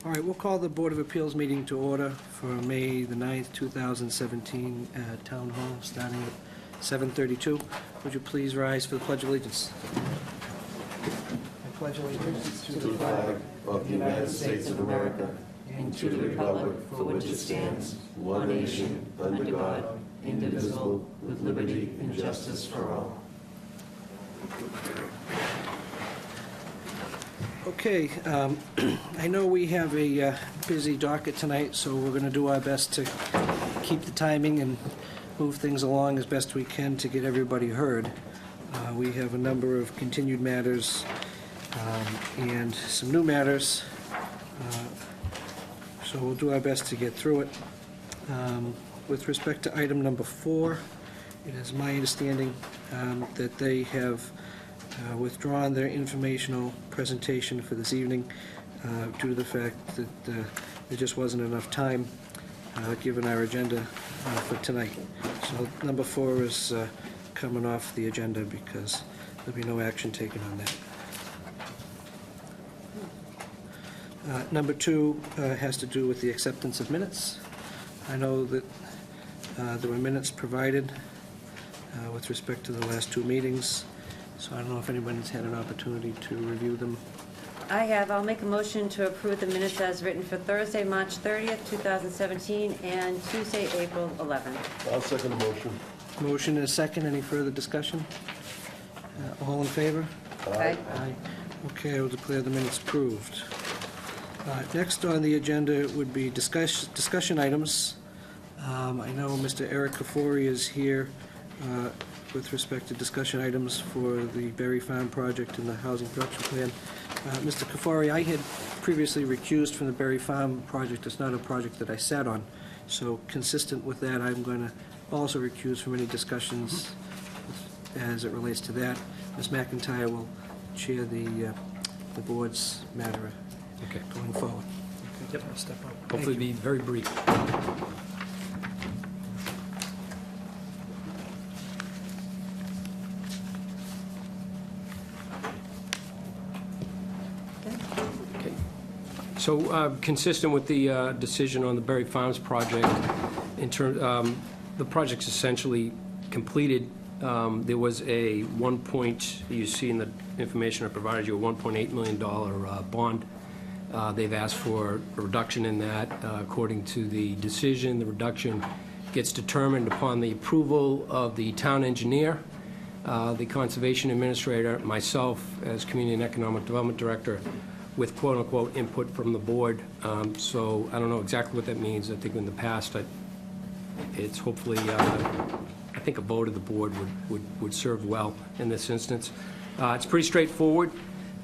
All right, we'll call the Board of Appeals meeting to order for May the 9th, 2017, at Town Hall, starting at 7:32. Would you please rise for the Pledge of Allegiance? I pledge allegiance to the flag of the United States of America and to the republic for which it stands, one nation, under God, indivisible, with liberty and justice for all. Okay, I know we have a busy docket tonight, so we're going to do our best to keep the timing and move things along as best we can to get everybody heard. We have a number of continued matters and some new matters, so we'll do our best to get through it. With respect to item number 4, it is my understanding that they have withdrawn their informational presentation for this evening due to the fact that there just wasn't enough time given our agenda for tonight. So number 4 is coming off the agenda because there'll be no action taken on that. Number 2 has to do with the acceptance of minutes. I know that there were minutes provided with respect to the last 2 meetings. So I don't know if anyone's had an opportunity to review them. I have. I'll make a motion to approve the minutes as written for Thursday, March 30th, 2017, and Tuesday, April 11th. I'll second the motion. Motion and a second. Any further discussion? All in favor? Aye. Aye. Okay, I will declare the minutes approved. Next on the agenda would be discussion items. I know Mr. Eric Kafori is here with respect to discussion items for the Berry Farm project and the housing production plan. Mr. Kafori, I had previously recused from the Berry Farm project. It's not a project that I sat on. So consistent with that, I'm going to also recuse from any discussions as it relates to that. Ms. McIntyre will chair the board's matter going forward. Okay. Yep. I'll step up. Hopefully be very brief. So consistent with the decision on the Berry Farms project, the project's essentially completed. There was a you see in the information I provided you, a $1.8 million bond. They've asked for a reduction in that. According to the decision, the reduction gets determined upon the approval of the town engineer, the conservation administrator, myself as Community and Economic Development Director, with quote-unquote input from the board. So I don't know exactly what that means. I think in the past, it's hopefully, I think a vote of the board would serve well in this instance. It's pretty straightforward.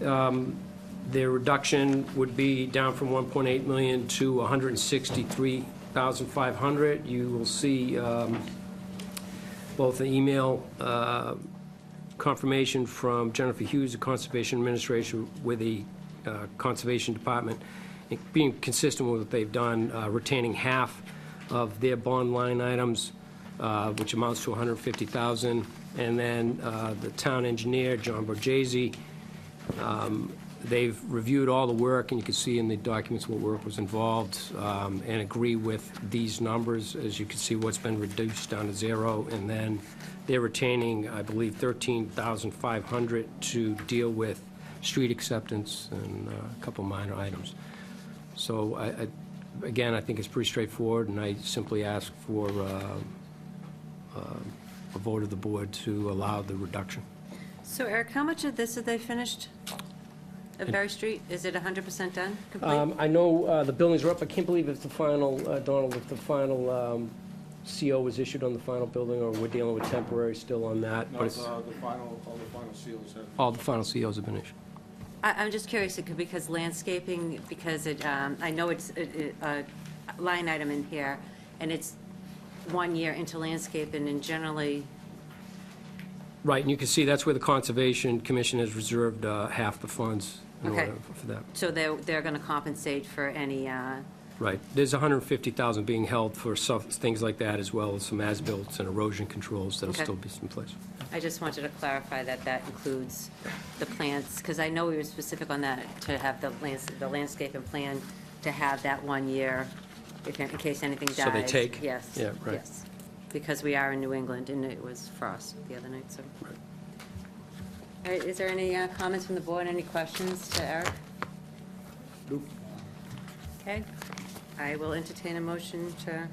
Their reduction would be down from $1.8 million to $163,500. You will see both an email confirmation from Jennifer Hughes, the Conservation Administration, with the Conservation Department, being consistent with what they've done, retaining half of their bond line items, which amounts to $150,000, and then the town engineer, John Borghese, they've reviewed all the work, and you can see in the documents what work was involved, and agree with these numbers. As you can see, what's been reduced down to 0, and then they're retaining, I believe, $13,500 to deal with street acceptance and a couple minor items. So again, I think it's pretty straightforward, and I simply ask for a vote of the board to allow the reduction. So, Eric, how much of this have they finished at Berry Street? Is it 100% done, complete? I know the buildings are up. I can't believe if the final, Donald, if the final CO was issued on the final building, or we're dealing with temporary still on that. No, but it's, all the final seals have... all the final COs have been issued. I'm just curious, because landscaping, because I know it's a line item in here, and it's 1 year into landscaping, and generally... Right, and you can see that's where the Conservation Commission has reserved half the funds in order for that. So they're going to compensate for any... Right. There's $150,000 being held for things like that, as well as some as-built and erosion controls that'll still be in place. I just wanted to clarify that that includes the plants, because I know we were specific on that, to have the landscape and plan to have that 1 year, in case anything dies. So they take? Yes. Yeah, right. Yes, because we are in New England, and it was frost the other night, so. Right. All right, is there any comments from the board, any questions to Eric? Nope. Okay, I will entertain a motion to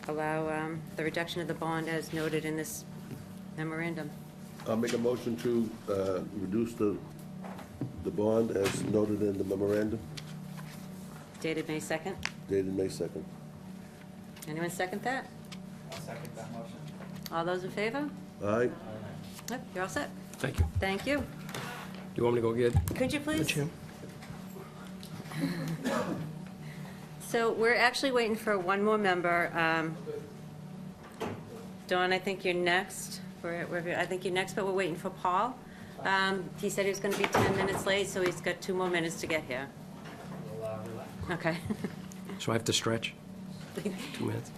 allow the reduction of the bond as noted in this memorandum. I'll make a motion to reduce the bond as noted in the memorandum Dated May 2nd. dated May 2nd. Anyone second that? I'll second that motion. All those in favor? Aye. Yep, you're all set. Thank you. Thank you. You want me to go get? Could you please? Jim? So we're actually waiting for one more member. Dawn, I think you're next. I think you're next, but we're waiting for Paul. He said he was going to be 10 minutes late, so he's got 2 more minutes to get here. We'll relax. Okay. So I have to stretch? 2 minutes?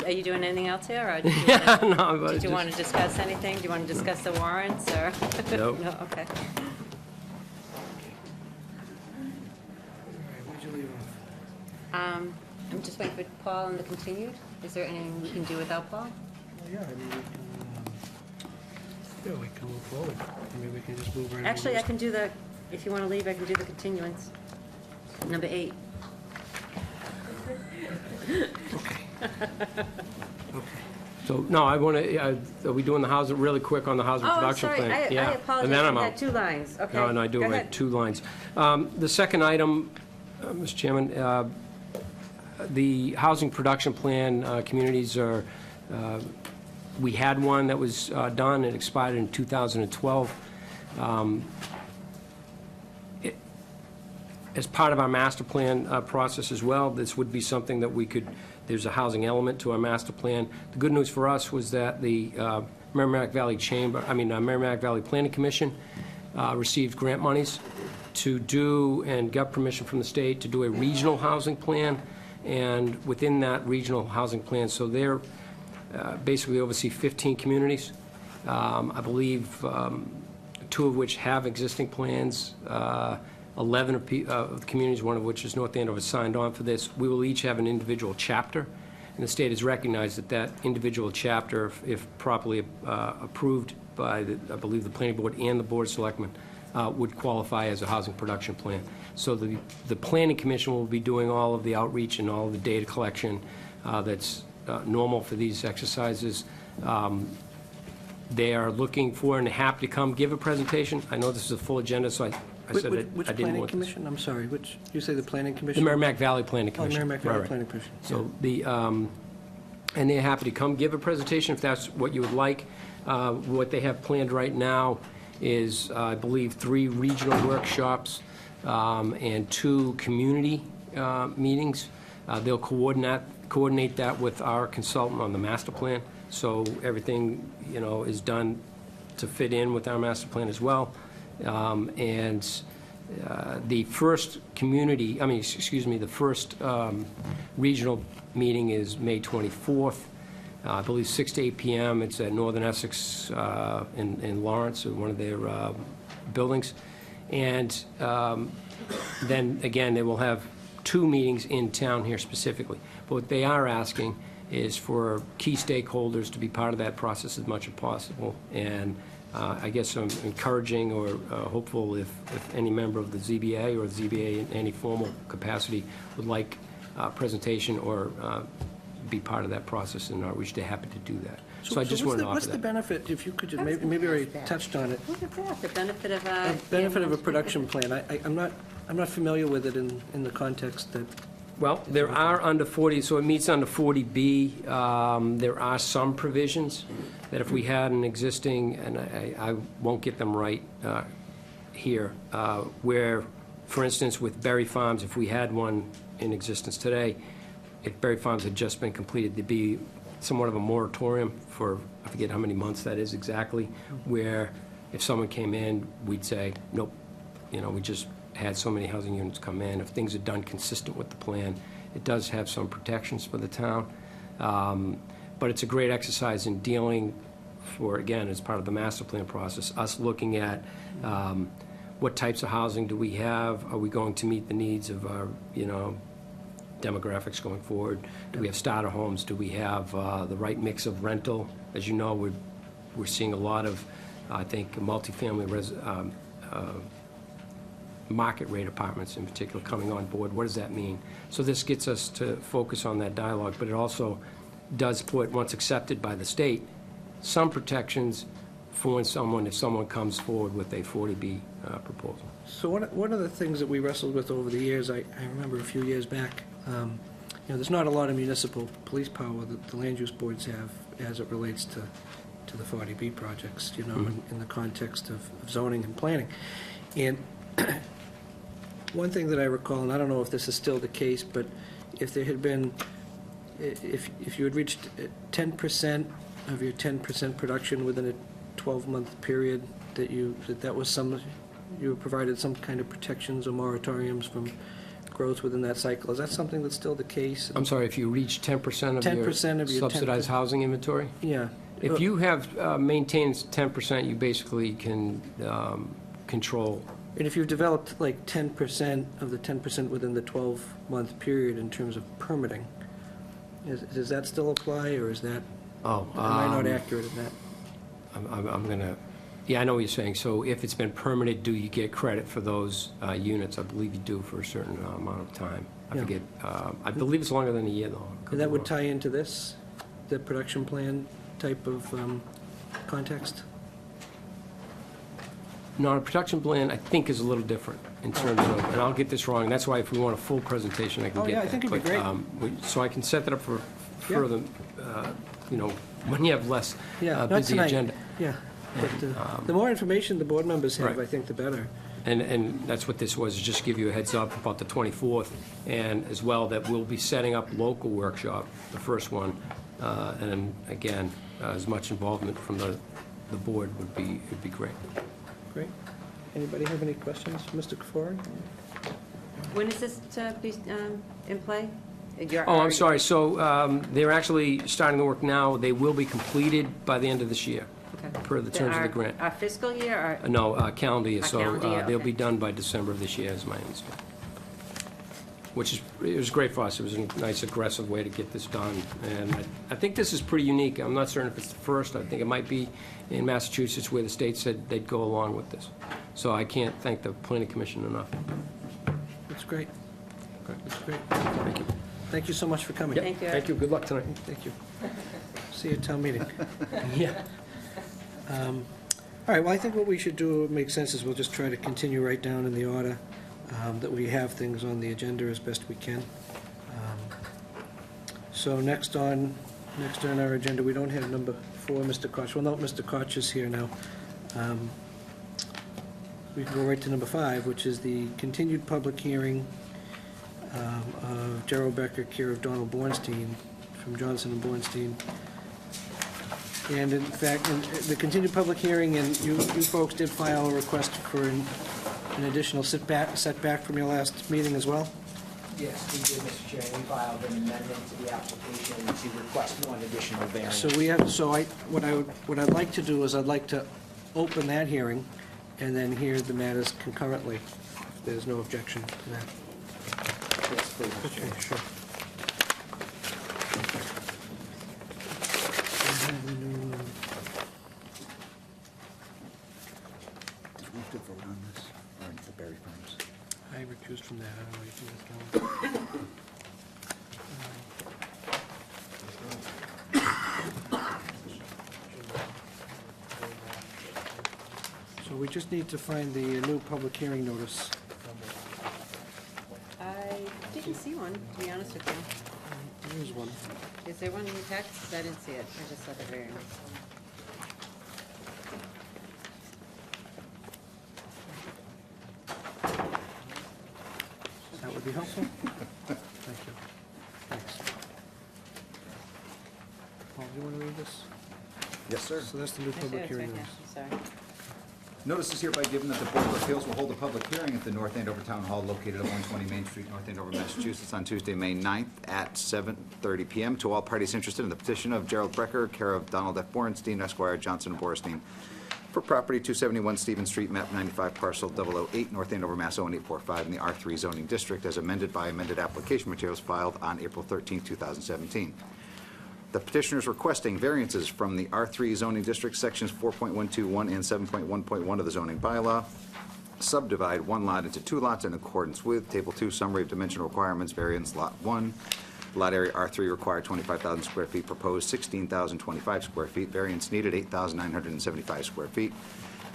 Are you doing anything else here, or did you Yeah, no, but did you just- want to discuss anything? Do you want to discuss the warrants, or? Nope. No, okay. Where'd you leave off? I'm just waiting for Paul and the continued. Is there anything we can do without Paul? Well, yeah, I mean, we can move forward. Maybe we can just move right on. Actually, I can do the, if you want to leave, I can do the continuance. Number 8. So, no, I want to, are we doing the housing, really quick on the housing Oh, I'm production sorry, plan? I Yeah. apologize, And then I'm you out. had 2 lines, okay. No, and I do Go have ahead. 2 lines. The second item, Mr. Chairman, the housing production plan, communities are, we had one that was done, it expired in 2012. As part of our master plan process as well, this would be something that we could, there's a housing element to our master plan. The good news for us was that the Merrimack Valley Merrimack Valley Planning Commission received grant monies to do, and got permission from the state to do a regional housing plan. And within that regional housing plan, so they're basically oversee 15 communities. I believe 2 of which have existing plans. 11 of the communities, one of which is North Andover, signed on for this. We will each have an individual chapter, and the state has recognized that that individual chapter, if properly approved by, I believe, the planning board and the board of selectmen, would qualify as a housing production plan. So the planning commission will be doing all of the outreach and all of the data collection that's normal for these exercises. They are looking for and happy to come give a presentation. I know this is a full agenda, so I said that Which I didn't planning want this. commission? I'm sorry, which, you say the planning The commission? Merrimack Valley Planning Oh, Commission. Merrimack Right, Valley right. Planning Commission. So and they're happy to come give a presentation if that's what you would like. What they have planned right now is, I believe, 3 regional workshops and 2 community meetings. They'll coordinate that with our consultant on the master plan, so everything, is done to fit in with our master plan as well. The first the first regional meeting is May 24th. I believe 6 to 8 p.m. It's at Northern Essex in Lawrence, at one of their buildings. And then, again, they will have 2 meetings in town here specifically. But what they are asking is for key stakeholders to be part of that process as much as possible. And I guess I'm encouraging or hopeful if any member of the ZBA or the ZBA in any formal capacity would like a presentation or be part of that process and outreach, they're happy to do that. So I just wanted to offer What's the that. benefit, if you could just, I was maybe gonna already ask that. touched on it, Look at that, the benefit of benefit of a production plan? I'm not familiar with it in the context that, Well, there are under 40, so it meets under 40B. There are some provisions that if we had an existing, and I won't get them right here, where, for instance, with Berry Farms, if we had one in existence today, if Berry Farms had just been completed, there'd be somewhat of a moratorium for, I forget how many months that is exactly, where if someone came in, we'd say, nope, we just had so many housing units come in. If things are done consistent with the plan, it does have some protections for the town. But it's a great exercise in dealing for, again, as part of the master plan process, us looking at what types of housing do we have? Are we going to meet the needs of our, demographics going forward? Do we have starter homes? Do we have the right mix of rental? As you know, we're seeing a lot of, I think, multifamily market rate apartments in particular coming on board. What does that mean? So this gets us to focus on that dialogue, but it also does put, once accepted by the state, some protections for if someone comes forward with a 40B proposal. So one of the things that we wrestled with over the years, I remember a few years back, there's not a lot of municipal police power that the land use boards have as it relates to the 40B projects, in the context of zoning and planning. And one thing that I recall, and I don't know if this is still the case, but if there had been, if you had reached 10% of your 10% production within a 12-month period, that was you were provided some kind of protections or moratoriums from growth within that cycle. Is that something that's still the case? I'm sorry, if you reach 10% of 10% of your subsidized housing inventory? Yeah. If you have maintained 10%, you basically can control. And if you've developed like 10% of the 10% within the 12-month period in terms of permitting, does that still apply, or is that, am I not accurate in that? I'm going to, yeah, I know what you're saying. So if it's been permitted, do you get credit for those units? I believe you do for a certain amount of time. I Yeah. forget. I believe it's longer than a year, though. And that would tie into this, the production plan type of context? No, a production plan, I think, is a little different in terms of, and I'll get this wrong, that's why if we want a full presentation, I can Oh, get yeah, I that. think it'd be But, so I can set that up for Yeah. further, when you have less Yeah, not busy tonight. agenda. Yeah, but the more information the board members have, Right. I think the better. And that's what this was, is just give you a heads up about the 24th, and as well that we'll be setting up local workshop, the first one, and again, as much involvement from the board would be great. Great. Anybody have any questions for Mr. Kafori? When is this to be in play? You're Oh, I'm already- sorry, so they're actually starting the work now. They will be completed by the end of this year, Okay. per the terms of the grant. Our fiscal year, or? No, calendar year, Our so calendar year, they'll okay. be done by December of this year, is my understanding. It was great for us. It was a nice, aggressive way to get this done. And I think this is pretty unique. I'm not certain if it's the first. I think it might be in Massachusetts where the state said they'd go along with this. So I can't thank the planning commission enough. That's great. Okay. That's great. Thank you. Thank you so much for coming. Yep, Thank you. Thank you. Good luck tonight. Thank you. See you at town meeting. Yeah. All right, well, I think what we should do, what makes sense, is we'll just try to continue right down in the order that we have things on the agenda as best we can. So next on our agenda, we don't have number 4, Mr. Koch. Well, no, Mr. Koch is here now. We can go right to number 5, which is the continued public hearing of Gerald Becker, care of Donald Bornstein, from Johnson and Bornstein. And in fact, in the continued public hearing, and you folks did file a request for an additional setback from your last meeting as well? Yes, we did, Mr. Chairman. We filed an amendment to the application to request one additional variance. So we have, what I'd like to do is I'd like to open that hearing and then hear the matters concurrently, if there's no objection to that. Yes, please, Mr. Chairman. Okay, sure. Did we have to vote on this, or the Berry Farms? I recused from that, I don't know if you guys know. So we just need to find the new public hearing notice. I didn't see one, to be honest with you. There's one. Is there one in your text? I didn't see it. I just saw the variance. That would be helpful. Thank you. Thanks. Paul, do you want to read this? Yes, sir. So that's the new Actually, public it's right hearing here. notice. Sorry. Notice is hereby given that the Board of Appeals will hold a public hearing at the North Andover Town Hall located at 120 Main Street, North Andover, Massachusetts, on Tuesday, May 9th at 7:30 p.m. to all parties interested in the petition of Gerald Becker, care of Donald F. Borenstein, Esquire, Johnson and Borstein, for property 271 Stevens Street, map 95, parcel 008, North Andover, Mass. 01845, in the R3 zoning district, as amended by amended application materials filed on April 13, 2017. The petitioner is requesting variances from the R3 zoning district, sections 4.121 and 7.1.1 of the zoning bylaw. Subdivide one lot into two lots in accordance with Table 2, Summary of Dimensional Requirements, Variance Lot 1. Lot area R3 required 25,000 square feet, proposed 16,025 square feet, variance needed 8,975 square feet.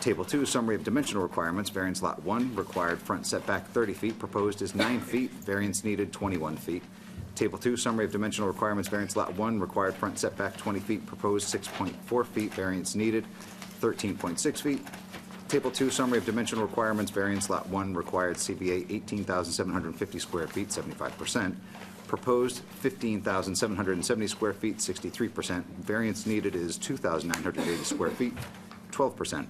Table 2, Summary of Dimensional Requirements, Variance Lot 1 required front setback 30 feet, proposed is 9 feet, variance needed 21 feet. Table 2, Summary of Dimensional Requirements, Variance Lot 1 required front setback 20 feet, proposed 6.4 feet, variance needed 13.6 feet. Table 2, Summary of Dimensional Requirements, Variance Lot 1 required CBA 18,750 square feet, 75%. Proposed 15,770 square feet, 63%. Variance needed is 2,980 square feet, 12%.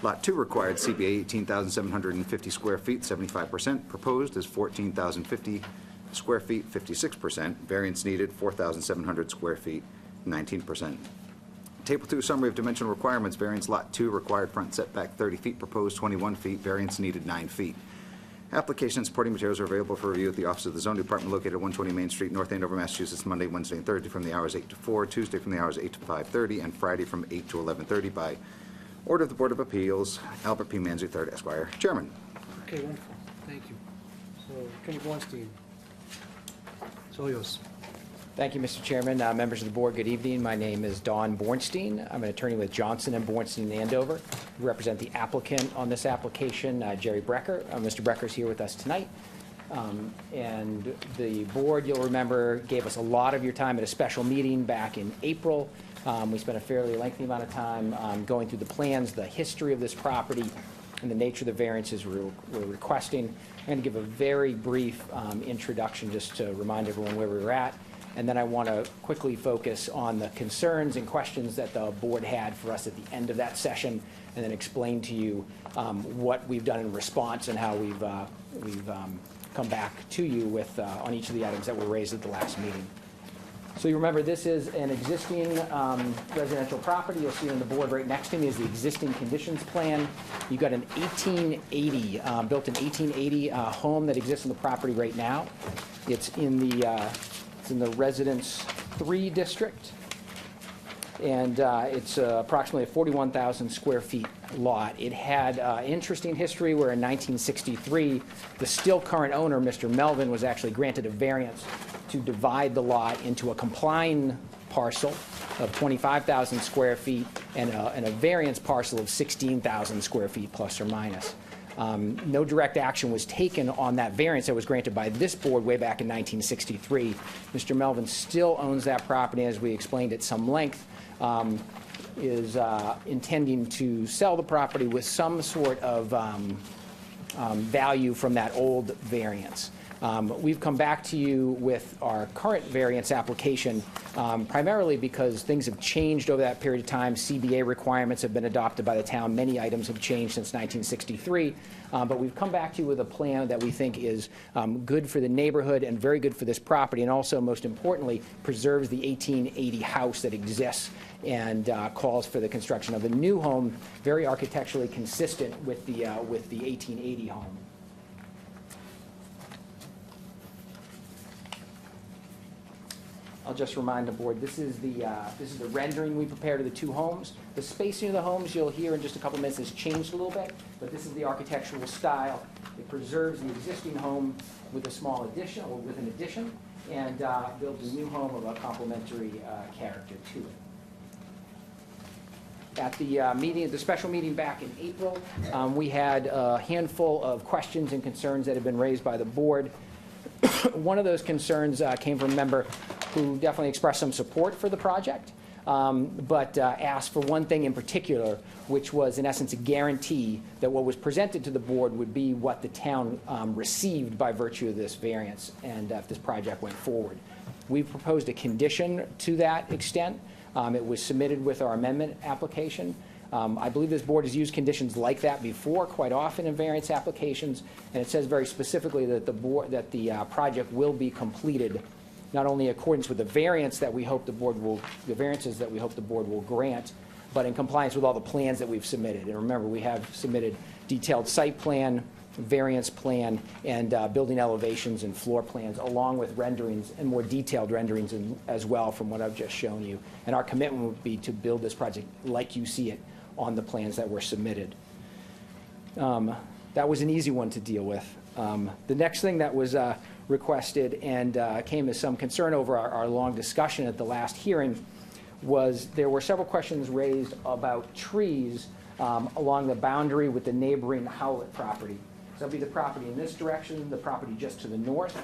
Lot 2 required CBA 18,750 square feet, 75%. Proposed is 14,050 square feet, 56%. Variance needed 4,700 square feet, 19%. Table 2, Summary of Dimensional Requirements, Variance Lot 2 required front setback 30 feet, proposed 21 feet, variance needed 9 feet. Application and supporting materials are available for review at the Office of the Zoning Department located at 120 Main Street, North Andover, Massachusetts, Monday, Wednesday, and Thursday from the hours 8 to 4, Tuesday from the hours 8 to 5:30, and Friday from 8 to 11:30 by order of the Board of Appeals, Albert P. Manzi, 3rd Esquire, Chairman. Okay, wonderful. Thank you. So, Attorney Bornstein, it's all yours. Thank you, Mr. Chairman. Members of the board, good evening. My name is Don Bornstein. I'm an attorney with Johnson & Bornstein in Andover. We represent the applicant on this application, Jerry Brecker. Mr. Brecker's here with us tonight. And the board, you'll remember, gave us a lot of your time at a special meeting back in April. We spent a fairly lengthy amount of time going through the plans, the history of this property, and the nature of the variances we're requesting. I'm going to give a very brief introduction just to remind everyone where we were at. And then I want to quickly focus on the concerns and questions that the board had for us at the end of that session, and then explain to you what we've done in response and how we've come back to you with on each of the items that were raised at the last meeting. So you remember, this is an existing residential property. You'll see on the board right next to me is the existing conditions plan. You've got an 1880, built in 1880 home that exists on the property right now. It's in the Residence 3 district, and it's approximately a 41,000 square feet lot. It had interesting history where in 1963, the still current owner, Mr. Melvin, was actually granted a variance to divide the lot into a complying parcel of 25,000 square feet and a variance parcel of 16,000 square feet plus or minus. No direct action was taken on that variance that was granted by this board way back in 1963. Mr. Melvin still owns that property, as we explained at some length, is intending to sell the property with some sort of value from that old variance. We've come back to you with our current variance application, primarily because things have changed over that period of time. CBA requirements have been adopted by the town. Many items have changed since 1963. But we've come back to you with a plan that we think is good for the neighborhood and very good for this property, and also, most importantly, preserves the 1880 house that exists and calls for the construction of a new home, very architecturally consistent with the 1880 home. I'll just remind the board, this is the rendering we prepared of the two homes. The spacing of the homes, you'll hear in just a couple minutes, has changed a little bit, but this is the architectural style. It preserves the existing home with a small addition, or with an addition, and builds a new home of a complementary character to it. At the special meeting back in April, we had a handful of questions and concerns that have been raised by the board. One of those concerns came from a member who definitely expressed some support for the project, but asked for one thing in particular, which was, in essence, a guarantee that what was presented to the board would be what the town received by virtue of this variance, and if this project went forward. We've proposed a condition to that extent. It was submitted with our amendment application. I believe this board has used conditions like that before, quite often in variance applications, and it says very specifically that the project will be completed not only in accordance with the variance that we hope the board will, the variances that we hope the board will grant, but in compliance with all the plans that we've submitted. And remember, we have submitted detailed site plan, variance plan, and building elevations and floor plans, along with renderings and more detailed renderings as well from what I've just shown you. And our commitment would be to build this project like you see it on the plans that were submitted. That was an easy one to deal with. The next thing that was requested and came as some concern over our long discussion at the last hearing was there were several questions raised about trees along the boundary with the neighboring Howlett property. So that'll be the property in this direction, the property just to the north.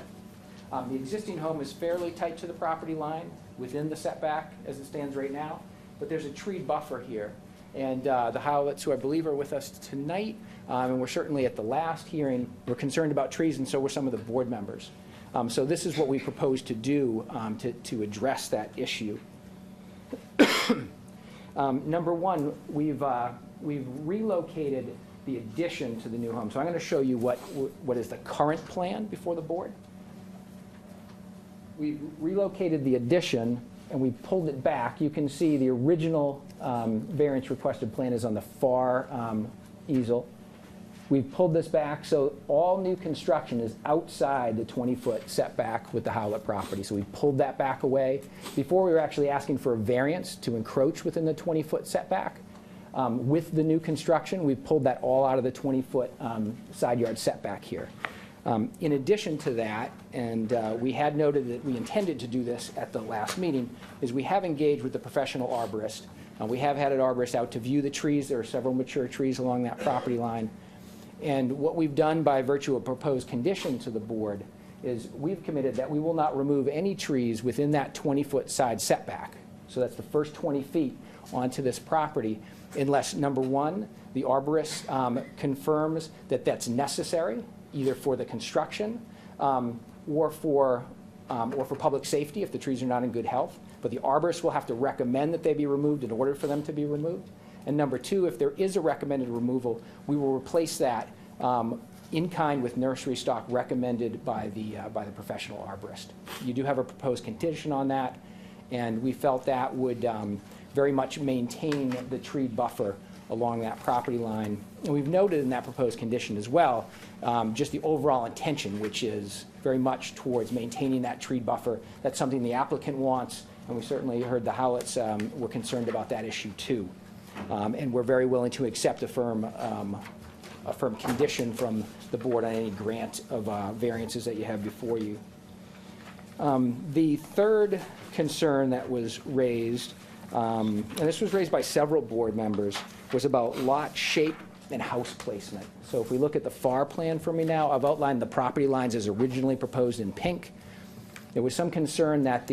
The existing home is fairly tight to the property line within the setback as it stands right now, but there's a tree buffer here. And the Howletts, who I believe are with us tonight, and we're certainly at the last hearing, were concerned about trees, and so were some of the board members. So this is what we propose to do to address that issue. Number one, we've relocated the addition to the new home. So I'm going to show you what is the current plan before the board. We've relocated the addition, and we pulled it back. You can see the original variance requested plan is on the far easel. We've pulled this back, so all new construction is outside the 20-foot setback with the Howlett property. So we pulled that back away. Before, we were actually asking for a variance to encroach within the 20-foot setback. With the new construction, we've pulled that all out of the 20-foot side yard setback here. In addition to that, and we had noted that we intended to do this at the last meeting, is we have engaged with the professional arborist. We have had an arborist out to view the trees. There are several mature trees along that property line. And what we've done by virtue of proposed condition to the board is we've committed that we will not remove any trees within that 20-foot side setback. So that's the first 20 feet onto this property, unless, number one, the arborist confirms that that's necessary, either for the construction or for public safety if the trees are not in good health. But the arborist will have to recommend that they be removed in order for them to be removed. And number two, if there is a recommended removal, we will replace that in kind with nursery stock recommended by the professional arborist. You do have a proposed condition on that, and we felt that would very much maintain the tree buffer along that property line. And we've noted in that proposed condition as well just the overall intention, which is very much towards maintaining that tree buffer. That's something the applicant wants, and we certainly heard the Howletts were concerned about that issue too. And we're very willing to accept a firm condition from the board on any grant of variances that you have before you. The third concern that was raised, and this was raised by several board members, was about lot shape and house placement. So if we look at the FAR plan for me now, I've outlined the property lines as originally proposed in pink. There was some concern that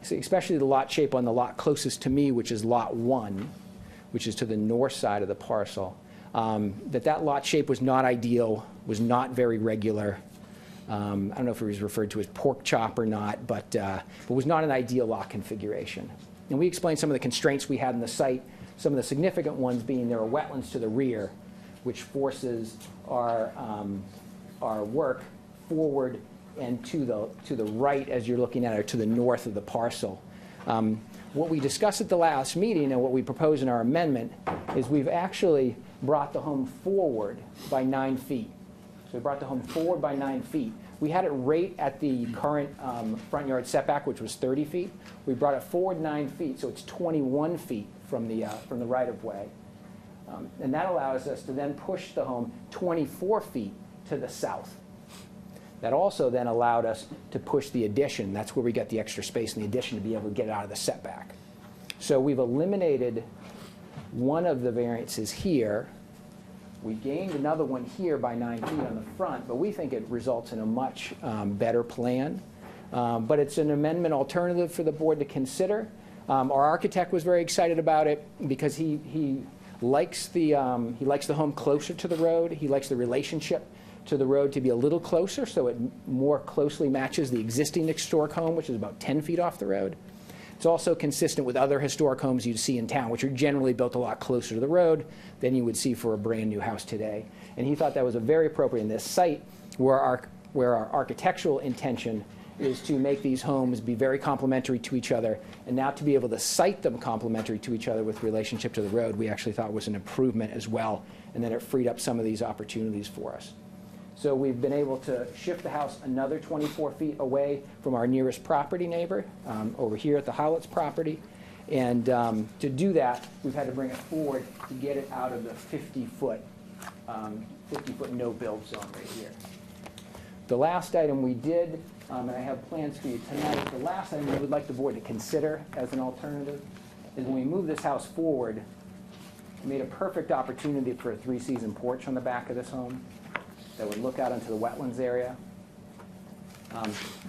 especially the lot shape on the lot closest to me, which is lot 1, which is to the north side of the parcel, that lot shape was not ideal, was not very regular. I don't know if it was referred to as pork chop or not, but was not an ideal lot configuration. And we explained some of the constraints we had in the site, some of the significant ones being there are wetlands to the rear, which forces our work forward and to the right as you're looking at it, or to the north of the parcel. What we discussed at the last meeting and what we propose in our amendment is we've actually brought the home forward by 9 feet. So we brought the home forward by 9 feet. We had it right at the current front yard setback, which was 30 feet. We brought it forward 9 feet, so it's 21 feet from the right-of-way. And that allows us to then push the home 24 feet to the south. That also then allowed us to push the addition. That's where we get the extra space in the addition to be able to get it out of the setback. So we've eliminated one of the variances here. We gained another one here by 9 feet on the front, but we think it results in a much better plan. But it's an amendment alternative for the board to consider. Our architect was very excited about it because he likes the home closer to the road. He likes the relationship to the road to be a little closer, so it more closely matches the existing historic home, which is about 10 feet off the road. It's also consistent with other historic homes you'd see in town, which are generally built a lot closer to the road than you would see for a brand new house today. And he thought that was a very appropriate in this site where our architectural intention is to make these homes be very complementary to each other, and now to be able to site them complementary to each other with relationship to the road, we actually thought was an improvement as well, and then it freed up some of these opportunities for us. So we've been able to shift the house another 24 feet away from our nearest property neighbor, over here at the Howlett's property. And to do that, we've had to bring it forward to get it out of the 50-foot no-build zone right here. The last item we did, and I have plans for you tonight, the last item we would like the board to consider as an alternative is when we move this house forward, we made a perfect opportunity for a 3-season porch on the back of this home that would look out into the wetlands area.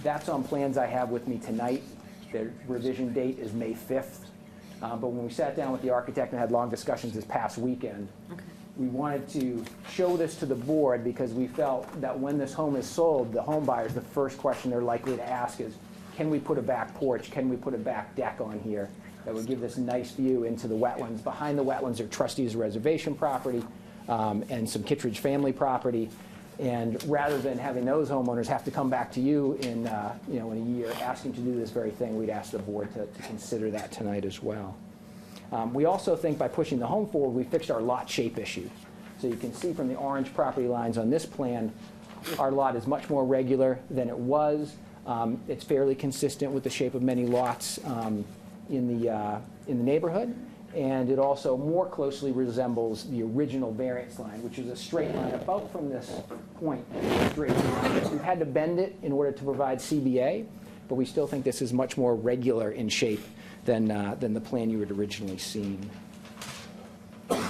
That's on plans I have with me tonight. The revision date is May 5th. But when we sat down with the architect and had long discussions this past weekend, we wanted to show this to the board because we felt that when this home is sold, the home buyers, the first question they're likely to ask is, can we put a back porch? Can we put a back deck on here that would give this nice view into the wetlands? Behind the wetlands are trustees' reservation property and some Kittredge family property. And rather than having those homeowners have to come back to you in a year asking to do this very thing, we'd ask the board to consider that tonight as well. We also think by pushing the home forward, we fixed our lot shape issue. So you can see from the orange property lines on this plan, our lot is much more regular than it was. It's fairly consistent with the shape of many lots in the neighborhood. And it also more closely resembles the original variance line, which is a straight line about from this point, straight line. We've had to bend it in order to provide CBA, but we still think this is much more regular in shape than the plan you had originally seen. There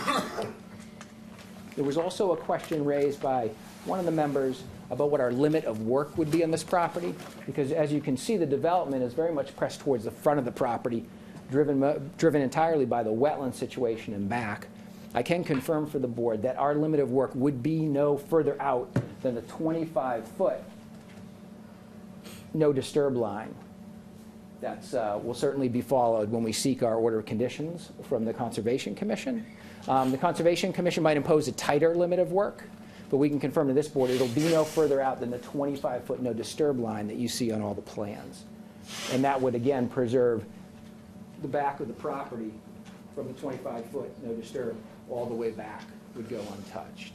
was also a question raised by one of the members about what our limit of work would be on this property, because as you can see, the development is very much pressed towards the front of the property, driven entirely by the wetland situation and back. I can confirm for the board that our limit of work would be no further out than the 25-foot no disturb line. That will certainly be followed when we seek our order of conditions from the Conservation Commission. The Conservation Commission might impose a tighter limit of work, but we can confirm to this board it'll be no further out than the 25-foot no disturb line that you see on all the plans. And that would, again, preserve the back of the property from the 25-foot no disturb all the way back would go untouched.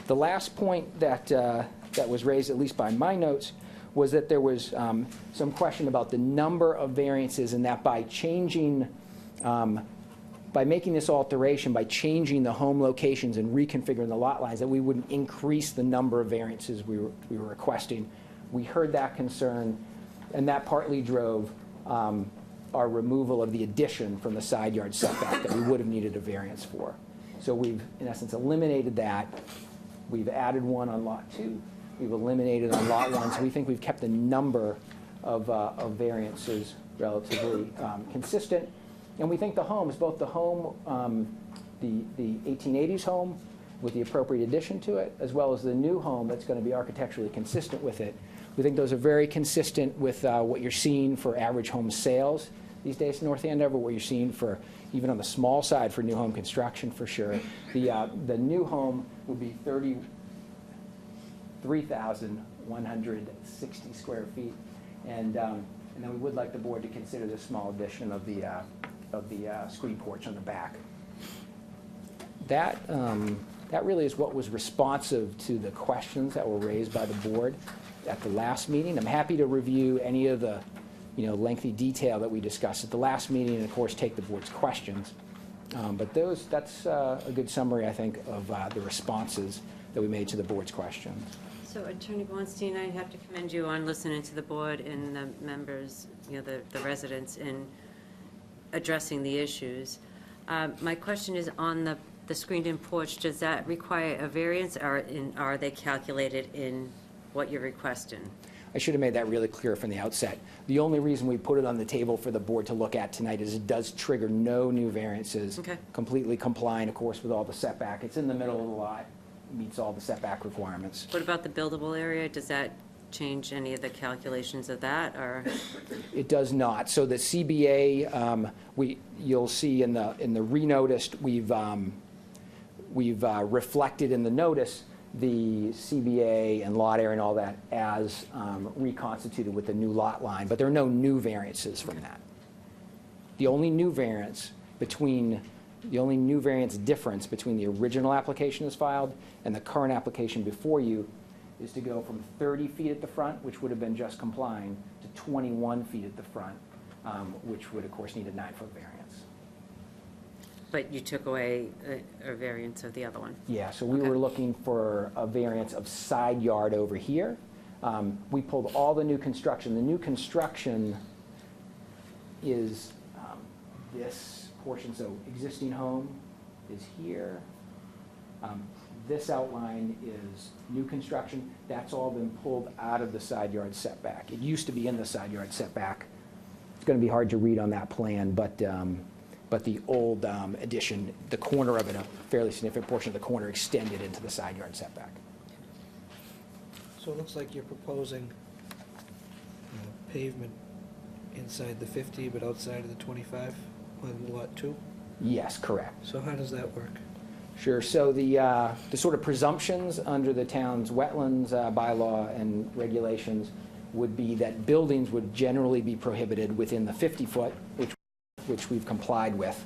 The last point that was raised, at least by my notes, was that there was some question about the number of variances, and that by changing, by making this alteration, by changing the home locations and reconfiguring the lot lines, that we wouldn't increase the number of variances we were requesting. We heard that concern, and that partly drove our removal of the addition from the side yard setback that we would have needed a variance for. So we've, in essence, eliminated that. We've added one on lot 2. We've eliminated on lot 1. So we think we've kept the number of variances relatively consistent. And we think the homes, both the home, the 1880s home with the appropriate addition to it, as well as the new home that's going to be architecturally consistent with it, we think those are very consistent with what you're seeing for average home sales these days in North Andover, what you're seeing for, even on the small side, for new home construction for sure. The new home would be 33,160 square feet. And then we would like the board to consider this small addition of the screen porch on the back. That really is what was responsive to the questions that were raised by the board at the last meeting. I'm happy to review any of the lengthy detail that we discussed at the last meeting and, of course, take the board's questions. But that's a good summary, I think, of the responses that we made to the board's questions. So Attorney Bornstein, I have to commend you on listening to the board and the members, the residents, in addressing the issues. My question is on the screened-in porch. Does that require a variance, or are they calculated in what you're requesting? I should have made that really clear from the outset. The only reason we put it on the table for the board to look at tonight is it does trigger no new variances. Okay. Completely complying, of course, with all the setback. It's in the middle of the lot, meets all the setback requirements. What about the buildable area? Does that change any of the calculations of that, or? It does not. So the CBA, you'll see in the renoticed, we've reflected in the notice the CBA and lot area and all that as reconstituted with the new lot line, but there are no new variances from that. The only new variance difference between the original application that's filed and the current application before you is to go from 30 feet at the front, which would have been just complying, to 21 feet at the front, which would, of course, need a 9-foot variance. But you took away a variance of the other one? Yeah, so we Okay. were looking for a variance of side yard over here. We pulled all the new construction. The new construction is this portion, so existing home is here. This outline is new construction. That's all been pulled out of the side yard setback. It used to be in the side yard setback. It's going to be hard to read on that plan, but the old addition, the corner of it, a fairly significant portion of the corner extended into the side yard setback. So it looks like you're proposing pavement inside the 50, but outside of the 25 on Lot 2? Yes, correct. So how does that work? Sure. So the sort of presumptions under the town's wetlands bylaw and regulations would be that buildings would generally be prohibited within the 50-foot, which we've complied with,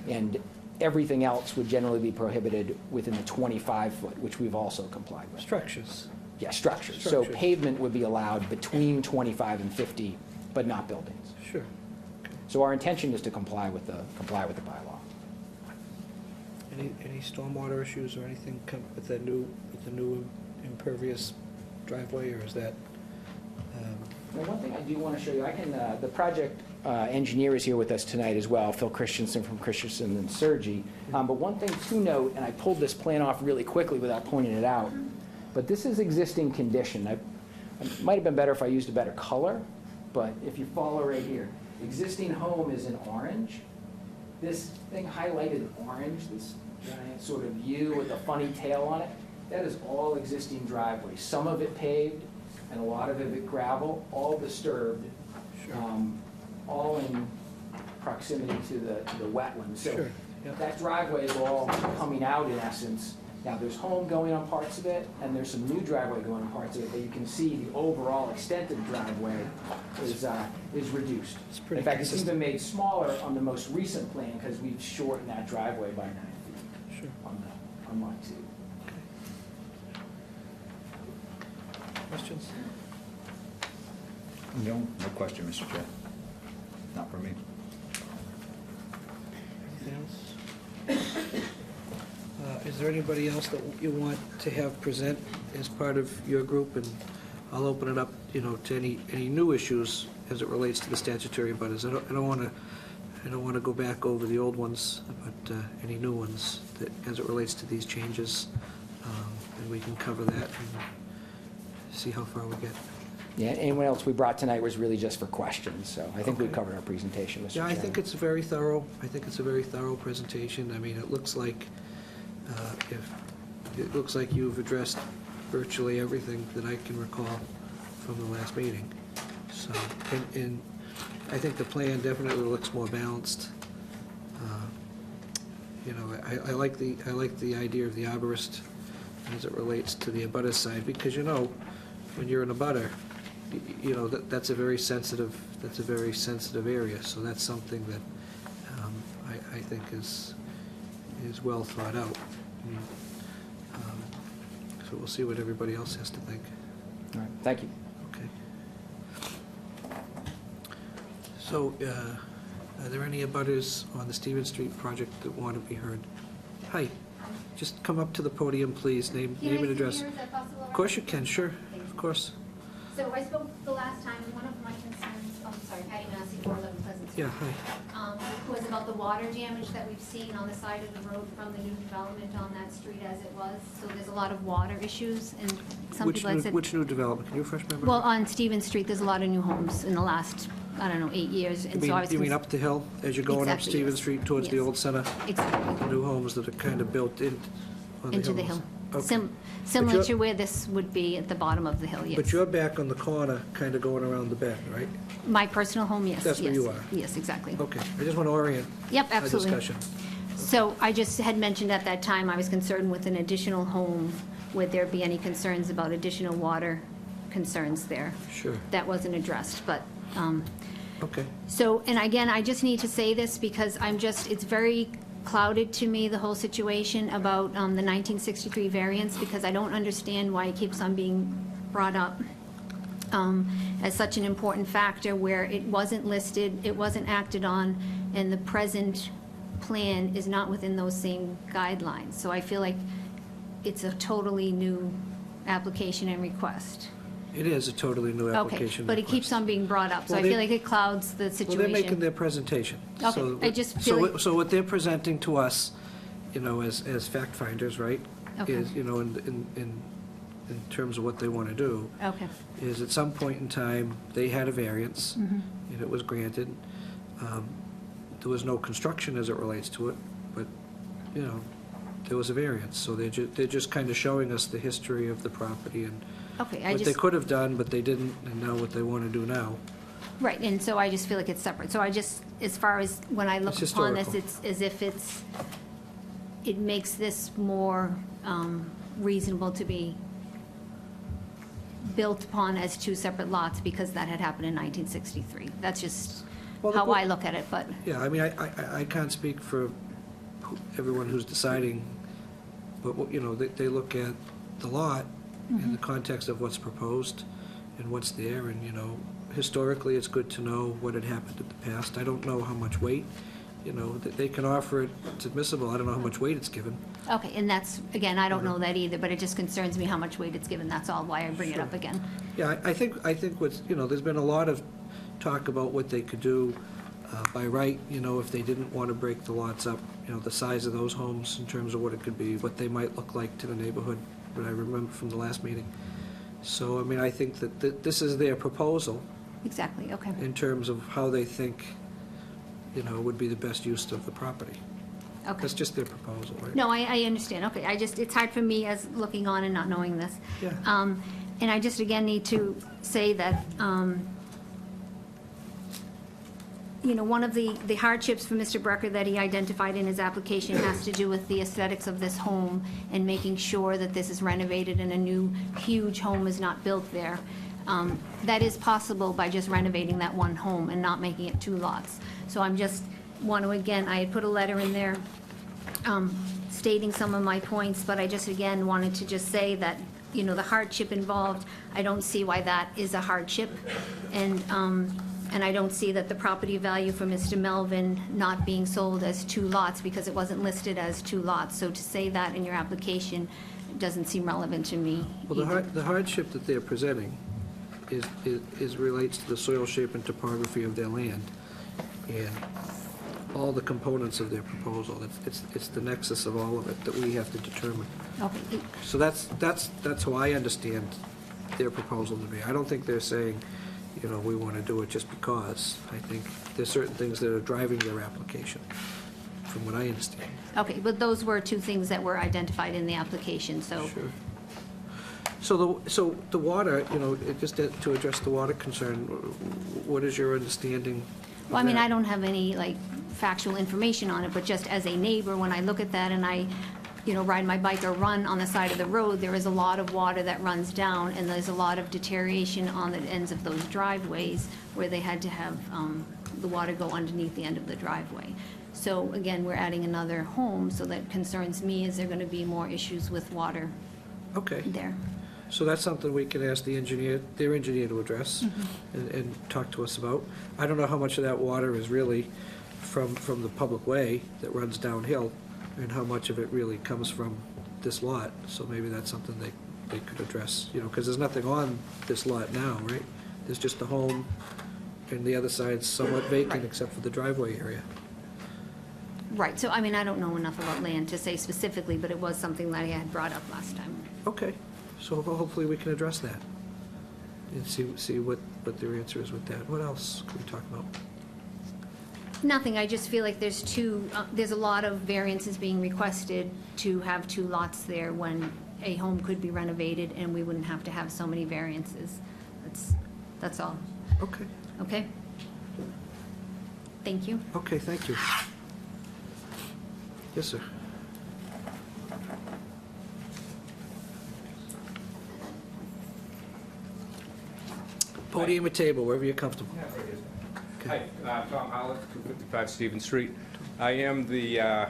and everything else would generally be prohibited within the 25-foot, which we've also complied with. Structures. Yeah, structures. So Structures. pavement would be allowed between 25 and 50, but not buildings. Sure. So our intention is to comply with the bylaw. Any stormwater issues or anything come with the new impervious driveway, or is that? Now, one thing I do want to show you, the project engineer is here with us tonight as well, Phil Christensen from Christensen and Sergi. But one thing to note, and I pulled this plan off really quickly without pointing it out, but this is existing condition. It might have been better if I used a better color, but if you follow right here, existing home is in orange. This thing highlighted orange, this giant sort of U with a funny tail on it, that is all existing driveway. Some of it paved and a lot of it gravel, all disturbed, all in proximity to the wetlands. So Sure, yep. that driveway is all coming out in essence. Now there's home going on parts of it, and there's some new driveway going on parts of it, but you can see the overall extent of the driveway is reduced. It's pretty In fact, it's consistent. even made smaller on the most recent plan because we've shortened that driveway by 9 feet Sure. on lot 2. Questions? No question, Mr. Chair. Not for me. Anything else? Is there anybody else that you want to have present as part of your group? And I'll open it up, to any new issues as it relates to the statutory butters. I don't want to go back over the old ones, but any new ones that, as it relates to these changes, and we can cover that and see how far we get. Yeah, anyone else we brought tonight was really just for questions, so I think we've covered our presentation, Mr. Yeah, Chairman. I think it's very thorough. I think it's a very thorough presentation. I mean, it looks like you've addressed virtually everything that I can recall from the last meeting. So, and I think the plan definitely looks more balanced. I like the idea of the arborist as it relates to the abutter side, because when you're in a butter, that's a very sensitive area. So that's something that I think is well thought out. So we'll see what everybody else has to think. All right, thank you. Okay. So, are there any abutters on the Stevens Street project that want to be heard? Hi, just come up to the podium, please, name and address. Is that possible? Of course you can, sure, of course. So I spoke the last time, one of my concerns, Patty Massey, 411 Pleasant Street. Yeah, hi. Was about the water damage that we've seen on the side of the road from the new development on that street as it was. So there's a lot of water issues, and some people had said... Which new development? Can you refresh my memory? Well, on Stevens Street, there's a lot of new homes in the last, 8 years. And so I was You mean up the hill, as you're going up Exactly, Stevens yes. Street towards the Yes. old center? Exactly. New homes that are kind of built in on the Into the hills. hill. Okay. Similar you're- to where this would be at the bottom of the hill, yes. But you're back on the corner, kind of going around the bend, right? My personal home, yes. That's where yes, you are. Yes, exactly. Okay, I just want to orient Yep, our absolutely. discussion. So I just had mentioned at that time, I was concerned with an additional home would there be any concerns about additional water concerns there? Sure. That wasn't addressed, but, Okay. so, and again, I just need to say this because it's very clouded to me, the whole situation about the 1963 variance, because I don't understand why it keeps on being brought up as such an important factor where it wasn't listed, it wasn't acted on, and the present plan is not within those same guidelines. So I feel like it's a totally new application and request. It is a totally new Okay, application. but it keeps request. on being brought up, so Well, I feel they- like it clouds the Well, situation. they're making their presentation. Okay, So- I just feel like- So what they're presenting to us, as fact finders, right? Okay. Is, in terms of what they want to do, Okay, is at some point in time, they had a variance, Mm-hmm. and it was granted. There was no construction as it relates to it, but, there was a variance. So they're just kind of showing us the history of the property and okay, I what they just, could have done, but they didn't, and now what they want to do now. right, and so I just feel like it's separate. So I just, as far as when I look It's upon this, historical. it's as if it makes this more reasonable to be built upon as two separate lots because that had happened in 1963. That's just Well, the how bo- I look at it, but, Yeah, I mean, I can't speak for everyone who's deciding, but, they look at the lot in the context of what's proposed and what's there, and, historically, it's good to know what had happened in the past. I don't know how much weight, that they can offer it, it's admissible, I don't know how much weight it's given. okay, and that's, again, I don't know that either, but it just concerns me how much weight it's given, that's all why I bring it up Sure. again. Yeah, I think what's, there's been a lot of talk about what they could do by right, if they didn't want to break the lots up, the size of those homes in terms of what it could be, what they might look like to the neighborhood, what I remember from the last meeting. So, I mean, I think that this is their proposal Exactly, okay. in terms of how they think, would be the best use of the property. Okay. That's just their proposal, right? No, I understand, okay, it's hard for me as looking on and not knowing this. Yeah. And I just, again, need to say that, one of the hardships for Mr. Brecker that he identified in his application has to do with the aesthetics of this home and making sure that this is renovated and a new huge home is not built there. That is possible by just renovating that one home and not making it two lots. So I'm just, want to, again, I had put a letter in there stating some of my points, but I just, again, wanted to just say that, the hardship involved, I don't see why that is a hardship. And I don't see that the property value for Mr. Melvin not being sold as two lots because it wasn't listed as two lots. So to say that in your application doesn't seem relevant to me Well, either. the hardship that they're presenting is relates to the soil shape and topography of their land, and all the components of their proposal. It's the nexus of all of it that we have to determine. Okay, So that's how I understand their proposal to be. I don't think they're saying, we want to do it just because. I think there's certain things that are driving their application, from what I understand. okay, but those were two things that were identified in the application, so. Sure. So the water, just to address the water concern, what is your understanding of Well, I mean, that? I don't have any, factual information on it, but just as a neighbor, when I look at that and I, ride my bike or run on the side of the road, there is a lot of water that runs down, and there's a lot of deterioration on the ends of those driveways where they had to have the water go underneath the end of the driveway. So again, we're adding another home, so that concerns me, is there going to be more issues with water Okay. there? So that's something we can ask their engineer to address and talk to us about. I don't know how much of that water is really from the public way that runs downhill, and how much of it really comes from this lot. So maybe that's something they could address, because there's nothing on this lot now, right? There's just the home, and the other side's somewhat vacant except for the driveway area. Right, so I mean, I don't know enough about land to say specifically, but it was something that I had brought up last time. Okay, so hopefully we can address that and see what their answer is with that. What else can we talk about? Nothing, I just feel like there's a lot of variances being requested to have two lots there when a home could be renovated and we wouldn't have to have so many variances. That's all, Okay, okay? Thank you. okay, thank you. Yes, sir. Podium or table, wherever you're comfortable. Hi, Tom Howlett, 255 Stevens Street. I am the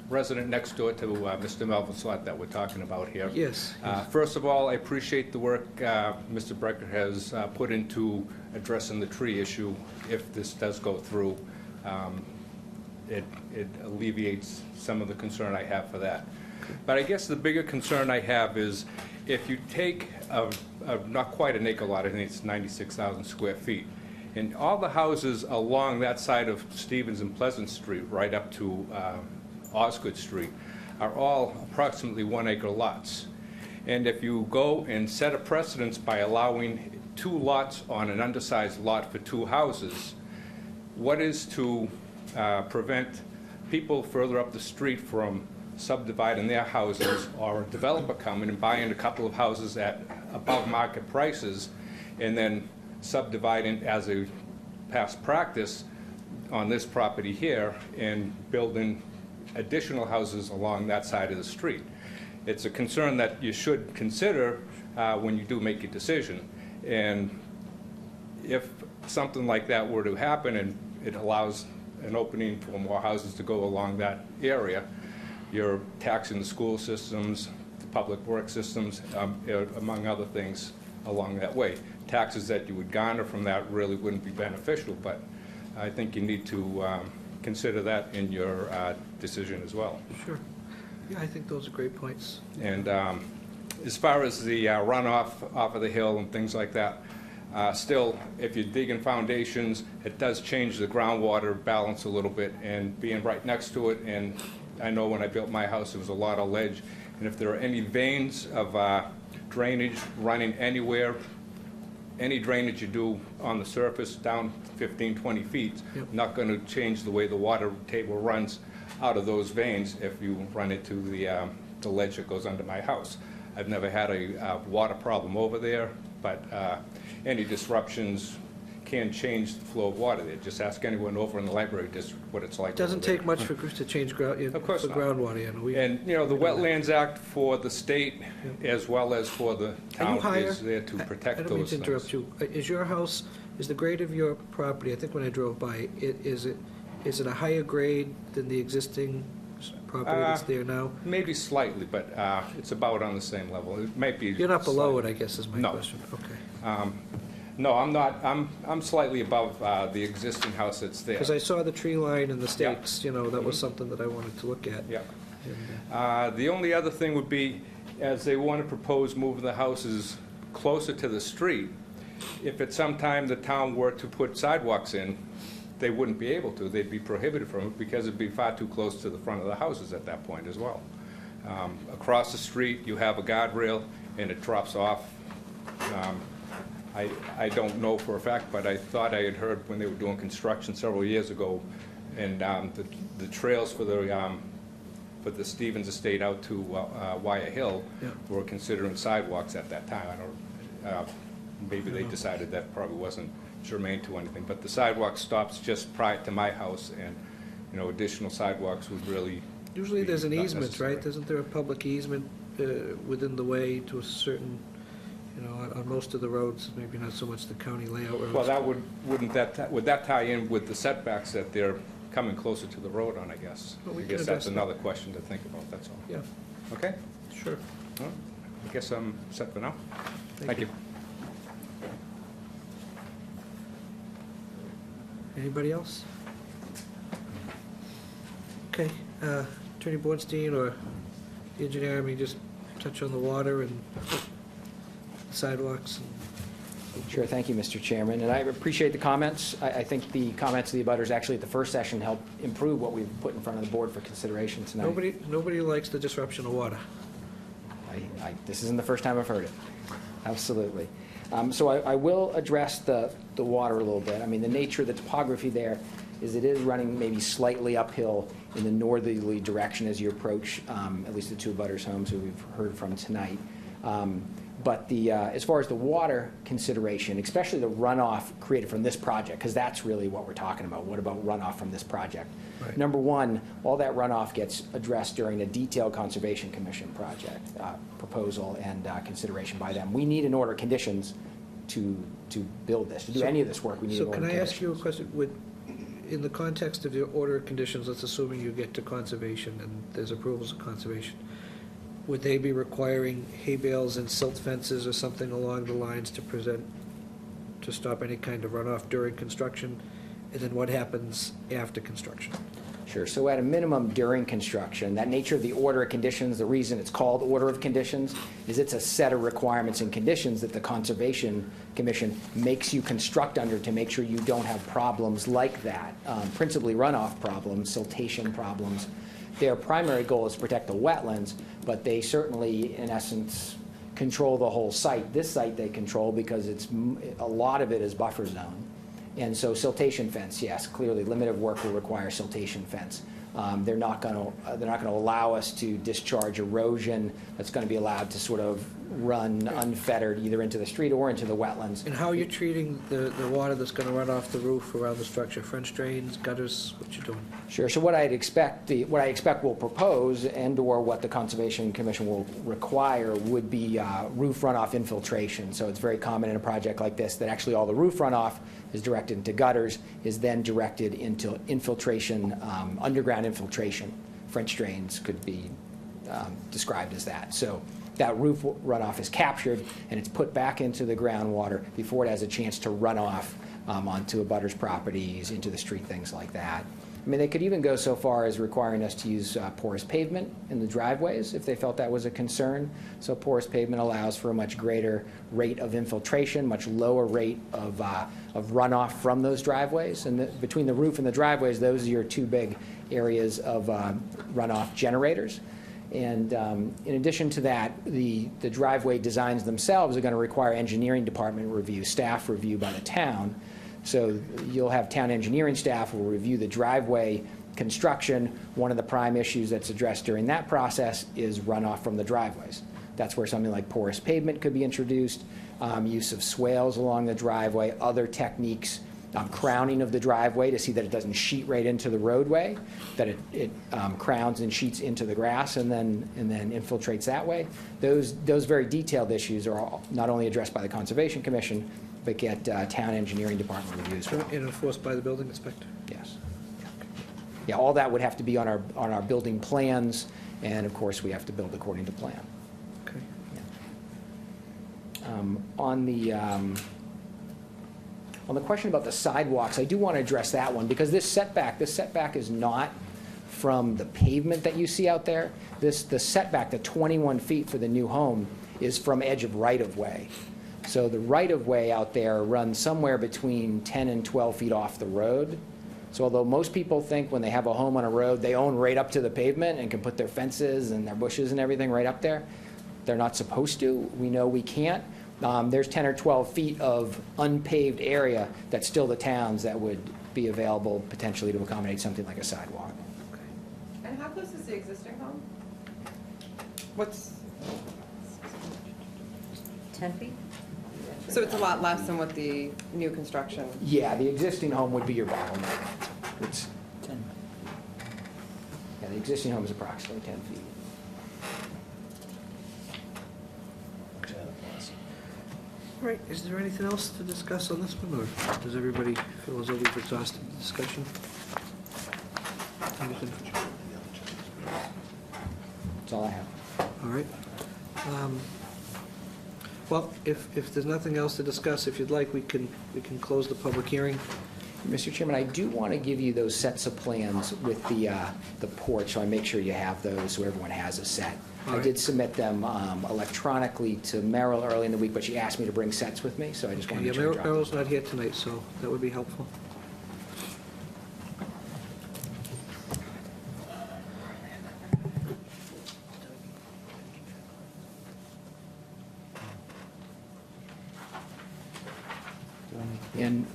resident next door to Mr. Melvin Slot that we're talking about here. Yes. First of all, I appreciate the work Mr. Brecker has put into addressing the tree issue. If this does go through, it alleviates some of the concern I have for that. But I guess the bigger concern I have is if you take not quite an acre lot, I think it's 96,000 square feet, and all the houses along that side of Stevens and Pleasant Street, right up to Osgood Street, are all approximately 1 acre lots. And if you go and set a precedence by allowing 2 lots on an undersized lot for 2 houses, what is to prevent people further up the street from subdividing their houses, or a developer coming and buying a couple of houses at above market prices and then subdividing as a past practice on this property here and building additional houses along that side of the street? It's a concern that you should consider when you do make a decision. And if something like that were to happen and it allows an opening for more houses to go along that area, you're taxing the school systems, the public works systems, among other things along that way. Taxes that you would garner from that really wouldn't be beneficial, but I think you need to consider that in your decision as well. Sure. Yeah, I think those are great points. And as far as the runoff off of the hill and things like that, still, if you're digging foundations, it does change the groundwater balance a little bit, and being right next to it, and I know when I built my house, there was a lot of ledge, and if there are any veins of drainage running anywhere, any drainage you do on the surface down 15, 20 feet, Yep. not going to change the way the water table runs out of those veins if you run into the ledge that goes under my house. I've never had a water problem over there, but any disruptions can change the flow of water there. Just ask anyone over in the library district what it's like. It doesn't over there. take much for to change Of course for not. groundwater. And, you know, the Wetlands Act for the state as well as for the Are you town higher? is there to protect I don't mean those to interrupt things. you. Is your house, is the grade of your property, I think when I drove by, is it a higher grade than the existing property that's there now? Maybe slightly, but it's about on the same level. It might be. You're not below slightly. it, I guess, is my No. question. Okay. No, I'm not. I'm slightly above the existing house that's there. Because I saw the tree line and the stakes, you know, that was something that I wanted to look at. Yeah. And, The only other thing would be, as they want to propose moving the houses closer to the street, if at some time the town were to put sidewalks in, they wouldn't be able to. They'd be prohibited from it because it'd be far too close to the front of the houses at that point as well. Across the street, you have a guardrail, and it drops off. I don't know for a fact, but I thought I had heard when they were doing construction several years ago, and the trails for the Stevens estate out to Wire Hill Yeah. were considering sidewalks at that time. I don't, maybe they decided that probably wasn't germane to anything, but the sidewalk stops just prior to my house, and, you know, additional sidewalks would really Usually there's an not easement, necessary. right? Isn't there a public easement within the way to a certain, you know, on most of the roads, maybe not so much the county layout roads? Well, that would that tie in with the setbacks that they're coming closer to the road on, I guess? Well, we I can guess that's address that. another question to think about, that's all. Yeah, Okay? sure. Well, I guess I'm set for now. Thank you. Anybody else? Okay, Attorney Bornstein or the engineer, I mean, just touch on the water and sidewalks. Sure, thank you, Mr. Chairman, and I appreciate the comments. I think the comments of the abutters actually at the first session helped improve what we've put in front of the board for consideration tonight. Nobody likes the disruption of water. This isn't the first time I've heard it. Absolutely. So I will address the water a little bit. I mean, the nature of the topography there is it is running maybe slightly uphill in the northerly direction as you approach at least the 2 abutters' homes who we've heard from tonight. But as far as the water consideration, especially the runoff created from this project, because that's really what we're talking about. What about runoff from this project? Right. Number one, all that runoff gets addressed during a detailed Conservation Commission project proposal and consideration by them. We need an order of conditions to build this. To do any of this work, we need So an order can of I ask you a conditions. question? In the context of your order of conditions, let's assuming you get to conservation and there's approvals of conservation, would they be requiring hay bales and silt fences or something along the lines to stop any kind of runoff during construction? And then what happens after construction? Sure, so at a minimum during construction, that nature of the order of conditions, the reason it's called order of conditions is it's a set of requirements and conditions that the Conservation Commission makes you construct under to make sure you don't have problems like that, principally runoff problems, siltation problems. Their primary goal is to protect the wetlands, but they certainly, in essence, control the whole site. This site they control because a lot of it is buffer zone. And so siltation fence, yes, clearly limited work will require siltation fence. They're not going to allow us to discharge erosion that's going to be allowed to sort of run unfettered either into the street or into the wetlands. And how are you treating the water that's going to run off the roof around the structure? French drains, gutters, what you doing? Sure. So what I expect we'll propose and/or what the Conservation Commission will require would be roof runoff infiltration. So it's very common in a project like this that actually all the roof runoff is directed into gutters, is then directed into infiltration, underground infiltration. French drains could be described as that. So that roof runoff is captured and it's put back into the groundwater before it has a chance to run off onto a butter's properties, into the street, things like that. I mean, they could even go so far as requiring us to use porous pavement in the driveways if they felt that was a concern. So porous pavement allows for a much greater rate of infiltration, much lower rate of runoff from those driveways. And between the roof and the driveways, those are your two big areas of runoff generators. And in addition to that, the driveway designs themselves are going to require engineering department review, staff review by the town. So you'll have town engineering staff will review the driveway construction. One of the prime issues that's addressed during that process is runoff from the driveways. That's where something like porous pavement could be introduced, use of swales along the driveway, other techniques, crowning of the driveway to see that it doesn't sheet right into the roadway, that it crowns and sheets into the grass and then infiltrates that way. Those very detailed issues are all not only addressed by the Conservation Commission, but get town engineering department review as well. And enforced by the building inspector? Yes. Yeah, all that would have to be on our building plans, and of course, we have to build according to plan. Okay. On the question about the sidewalks, I do want to address that one, because this setback is not from the pavement that you see out there. The setback, the 21 feet for the new home, is from edge of right-of-way. So the right-of-way out there runs somewhere between 10 and 12 feet off the road. So although most people think when they have a home on a road, they own right up to the pavement and can put their fences and their bushes and everything right up there, they're not supposed to. We know we can't. There's 10 or 12 feet of unpaved area that's still the town's that would be available potentially to accommodate something like a sidewalk. And how close is the existing home? What's, 10 feet? so it's a lot less than what the new construction, Yeah, the existing home would be your bottleneck. It's 10. Yeah, the existing home is approximately 10 feet. All right, is there anything else to discuss on this one, or does everybody feel as though we've exhausted the discussion? Anything? That's all I have. All right. Well, if there's nothing else to discuss, if you'd like, we can close the public hearing. Mr. Chairman, I do want to give you those sets of plans with the porch, so I make sure you have those, so everyone has a set. All I right. did submit them electronically to Merrill early in the week, but she asked me to bring sets with me, so I just Okay, wanted yeah, to make sure I dropped them. Merrill's not here tonight, so that would be helpful. And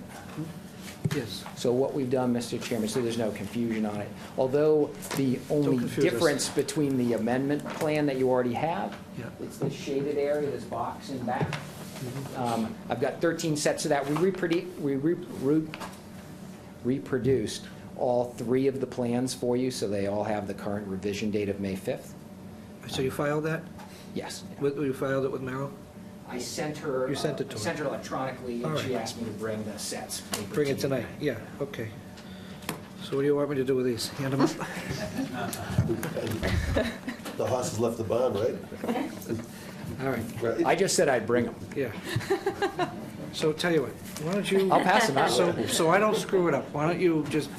Yes. so what we've done, Mr. Chairman, so there's no confusion on it, although the only confuse us. difference between the amendment plan that you already have, Yeah. it's this shaded area, this box in back. Mm-hmm. I've got 13 sets of that. We reproduced all 3 of the plans for you, so they all have the current revision date of May 5th. So you filed that? Yes. You filed it with Merrill? I sent her. You sent it to I her. sent her electronically, All and she right. asked me to bring the sets. over Bring to it you tonight, yeah, okay. So what do you want me to do with these? Hand them up? The horse has left the barn, right? All right, Right. I just said I'd bring them. yeah. So tell you what, why don't you... I'll pass them out. So I don't screw it up, why don't you just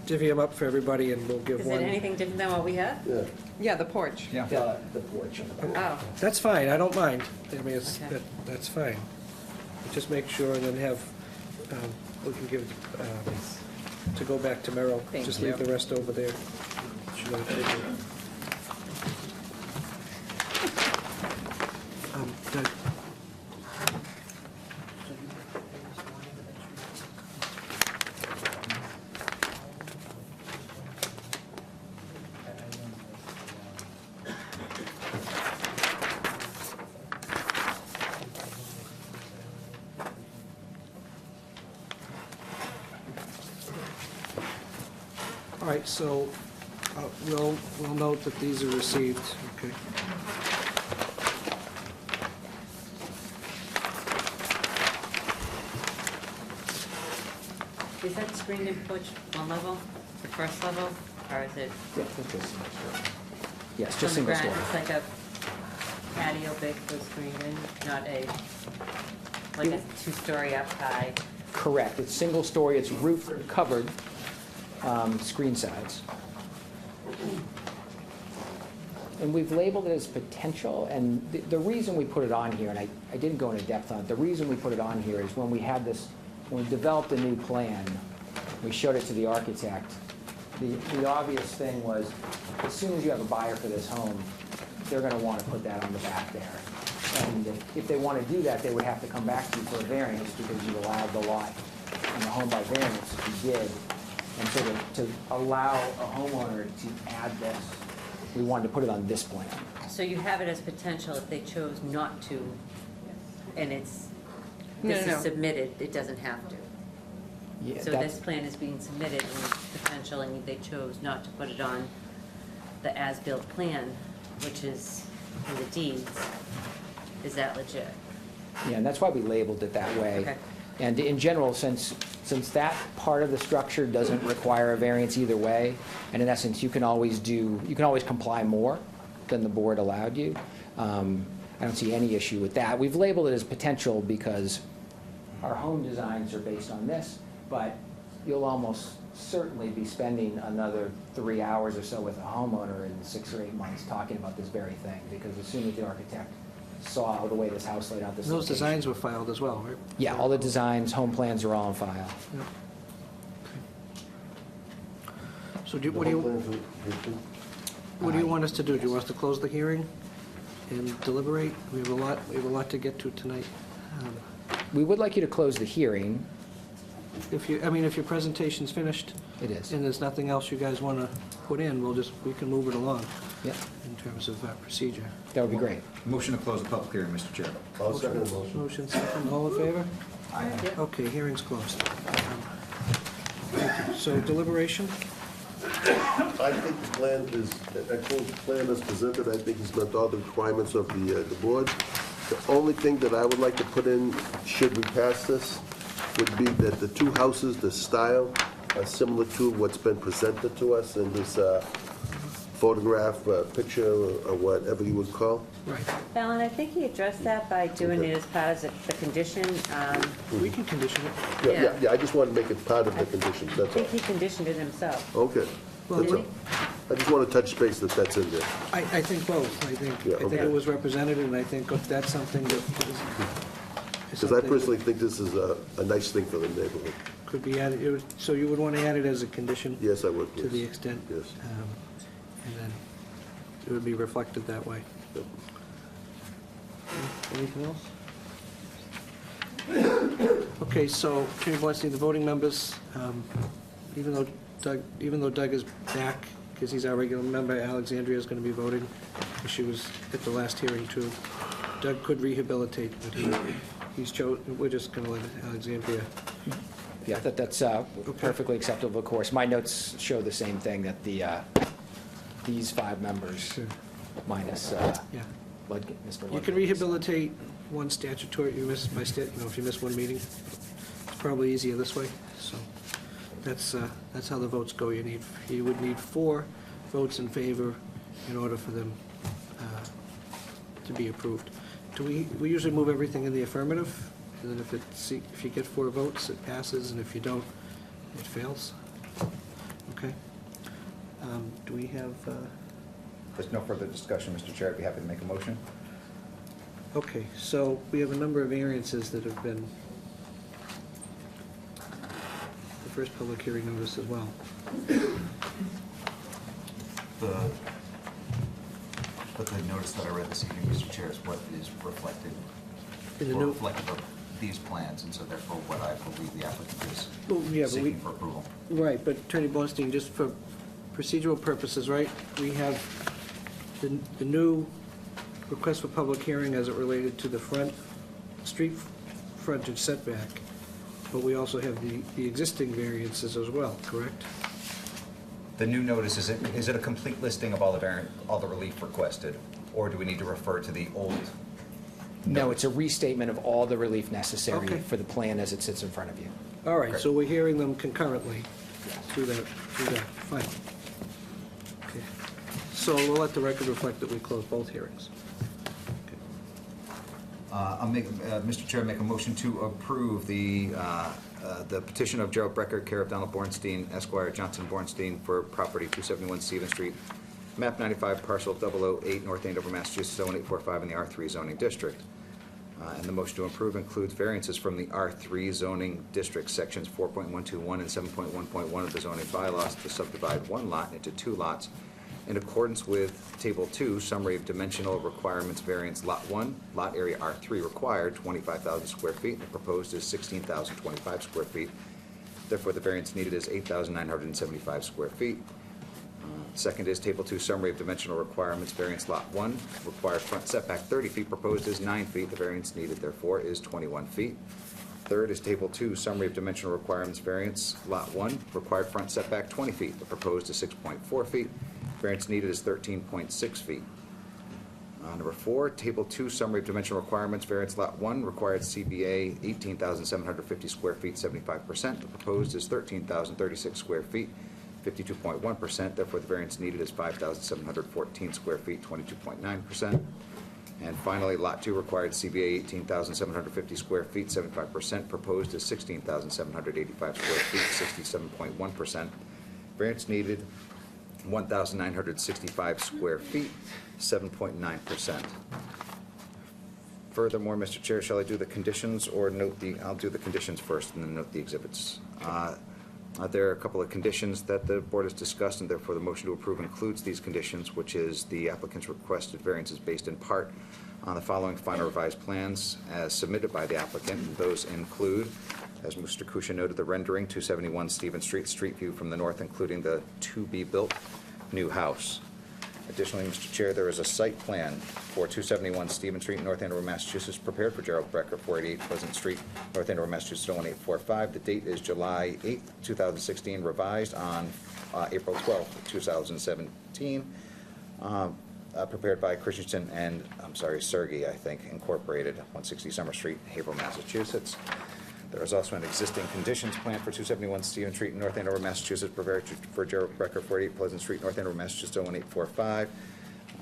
divvy them up for everybody and we'll give Is it one... anything different than what we have? Yeah. Yeah, the porch. The porch. Oh, That's fine, I don't mind. I mean, Okay. that's fine. Just make sure and then have, we can give, to go back to Merrill. Thank Just you. leave the rest over there. She's gonna take it. Doug. All right, so we'll note that these are received, okay? is that screened-in porch one level, the first level, or is it Yes, from just single ground? story. It's like a patio big with screened in, not like a two-story up high. Correct. It's single story, it's roof covered, screen sides. And we've labeled it as potential, and the reason we put it on here, and I didn't go into depth on it, the reason we put it on here is when we had this, when we developed a new plan, we showed it to the architect. The obvious thing was, as soon as you have a buyer for this home, they're gonna wanna put that on the back there. And if they wanna do that, they would have to come back to you for a variance because you allowed the lot and the home by variance, if you did. And so to allow a homeowner to add this, we wanted to put it on this plan. So you have it as potential if they chose not to, and it's, No, this no. is submitted, it doesn't have to. Yeah, So that's- this plan is being submitted and it's potential, and they chose not to put it on the as-built plan, which is in the deeds. Is that legit? Yeah, and that's why we labeled it that way. Okay. And in general, since that part of the structure doesn't require a variance either way, and in essence, you can always comply more than the board allowed you. I don't see any issue with that. We've labeled it as potential because our home designs are based on this, but you'll almost certainly be spending another 3 hours or so with a homeowner in 6 or 8 months talking about this very thing, because as soon as the architect saw the way this house laid out, this Those location- designs were filed as well, right? Yeah, all the designs, home plans are all on file. Yep. Okay. So what do you want us to do? Do you want us to close the hearing and deliberate? We have a lot to get to tonight. We would like you to close the hearing. If your presentation's finished It is. and there's nothing else you guys want to put in, we can move it along Yep, in terms of procedure. that would be great. Motion to close the public hearing, Mr. Chair. I'll second the motion. Motion second, all in favor? Okay, hearing's closed. Thank you. So deliberation? I think the plan is, actually, the plan is presented, I think he's met all the requirements of the board. The only thing that I would like to put in, should we pass this, would be that the two houses, the style, are similar to what's been presented to us in this photograph, picture, or whatever you would call. Right. Alan, I think he addressed that by doing it as part of the condition. We can condition it. Yeah. I just want to make it part of the conditions, I that's all. think he conditioned it himself. Okay. Well, That's Did all. I just want to touch base that that's in there. I think both. I think okay. it was represented, and I think that's something that is Because I personally think this is a nice thing for the neighborhood. could be added. So you would want to add it as a condition? Yes, I would, To the yes. extent? Yes. And then it would be reflected that way. Yep. Anything else? Okay, so, Attorney Bornstein, the voting members, even though Doug is back, because he's our regular member, Alexandria is going to be voting. She was at the last hearing, too. Doug could rehabilitate, but we're just going to let Alexandria. Yeah, that's perfectly acceptable, of course. My notes show the same thing, that these 5 members, minus Yeah. Mr. Ludwig. You can rehabilitate one statutory, you miss by if you miss one meeting, it's probably easier this way, so that's how the votes go. You would need 4 votes in favor in order for them to be approved. We usually move everything in the affirmative, and then if you get 4 votes, it passes, and if you don't, it fails. Okay. Do we have, If there's no further discussion, Mr. Chair, I'd be happy to make a motion. okay, so we have a number of variances that have been, the first public hearing notice as well. But the notice that I read this evening, Mr. Chair, is what is reflected, In the or new- reflective of these plans, and so therefore what I believe the applicant is Well, yeah, but seeking for approval. Right, but Attorney Bornstein, just for procedural purposes, right, we have the new request for public hearing as it related to the street frontage setback, but we also have the existing variances as well, correct? The new notice, is it a complete listing of all the relief requested, or do we need to refer to the old? No, it's a restatement of all the relief necessary Okay. for the plan as it sits in front of you. All right, so we're hearing them concurrently through that, fine. Okay. So we'll let the record reflect that we closed both hearings. I'll make, Mr. Chair, make a motion to approve the petition of Gerald Brecker, care of Donald Bornstein, Esquire, Johnson Bornstein, for property 271 Stevens Street, map 95, parcel 008, North Andover, Massachusetts, 01845, in the R3 zoning district. And the motion to approve includes variances from the R3 zoning district, sections 4.121 and 7.1.1 of the zoning bylaws to subdivide one lot into 2 lots in accordance with Table 2, Summary of Dimensional Requirements Variance Lot 1, Lot Area R3 required 25,000 square feet, and proposed is 16,025 square feet. Therefore, the variance needed is 8,975 square feet. Second is Table 2, Summary of Dimensional Requirements Variance Lot 1, required front setback 30 feet, proposed is 9 feet. The variance needed, therefore, is 21 feet. Third is Table 2, Summary of Dimensional Requirements Variance Lot 1, required front setback 20 feet. The proposed is 6.4 feet. Variance needed is 13.6 feet. Number 4, Table 2, Summary of Dimensional Requirements Variance Lot 1, required CBA 18,750 square feet, 75%. The proposed is 13,036 square feet, 52.1%. Therefore, the variance needed is 5,714 square feet, 22.9%. And finally, Lot 2 required CBA 18,750 square feet, 75%. Proposed is 16,785 square feet, 67.1%. Variance needed 1,965 square feet, 7.9%. Furthermore, Mr. Chair, shall I do the conditions or note I'll do the conditions first and then note the exhibits. There are a couple of conditions that the board has discussed, and therefore the motion to approve includes these conditions, which is the applicant's requested variances based in part on the following final revised plans as submitted by the applicant. And those include, as Mr. Kusha noted, the rendering 271 Stevens Street, street view from the north, including the to-be-built new house. Additionally, Mr. Chair, there is a site plan for 271 Stevens Street, North Andover, Massachusetts, prepared for Gerald Brecker, 488 Pleasant Street, North Andover, Massachusetts, 01845. The date is July 8th, 2016, revised on April 12th, 2017, prepared by Christensen and, Sergey, I think, Incorporated, 160 Summer Street, Haverhill, Massachusetts. There is also an existing conditions plan for 271 Stevens Street, North Andover, Massachusetts, prepared for Gerald Brecker, 48 Pleasant Street, North Andover, Massachusetts, 01845.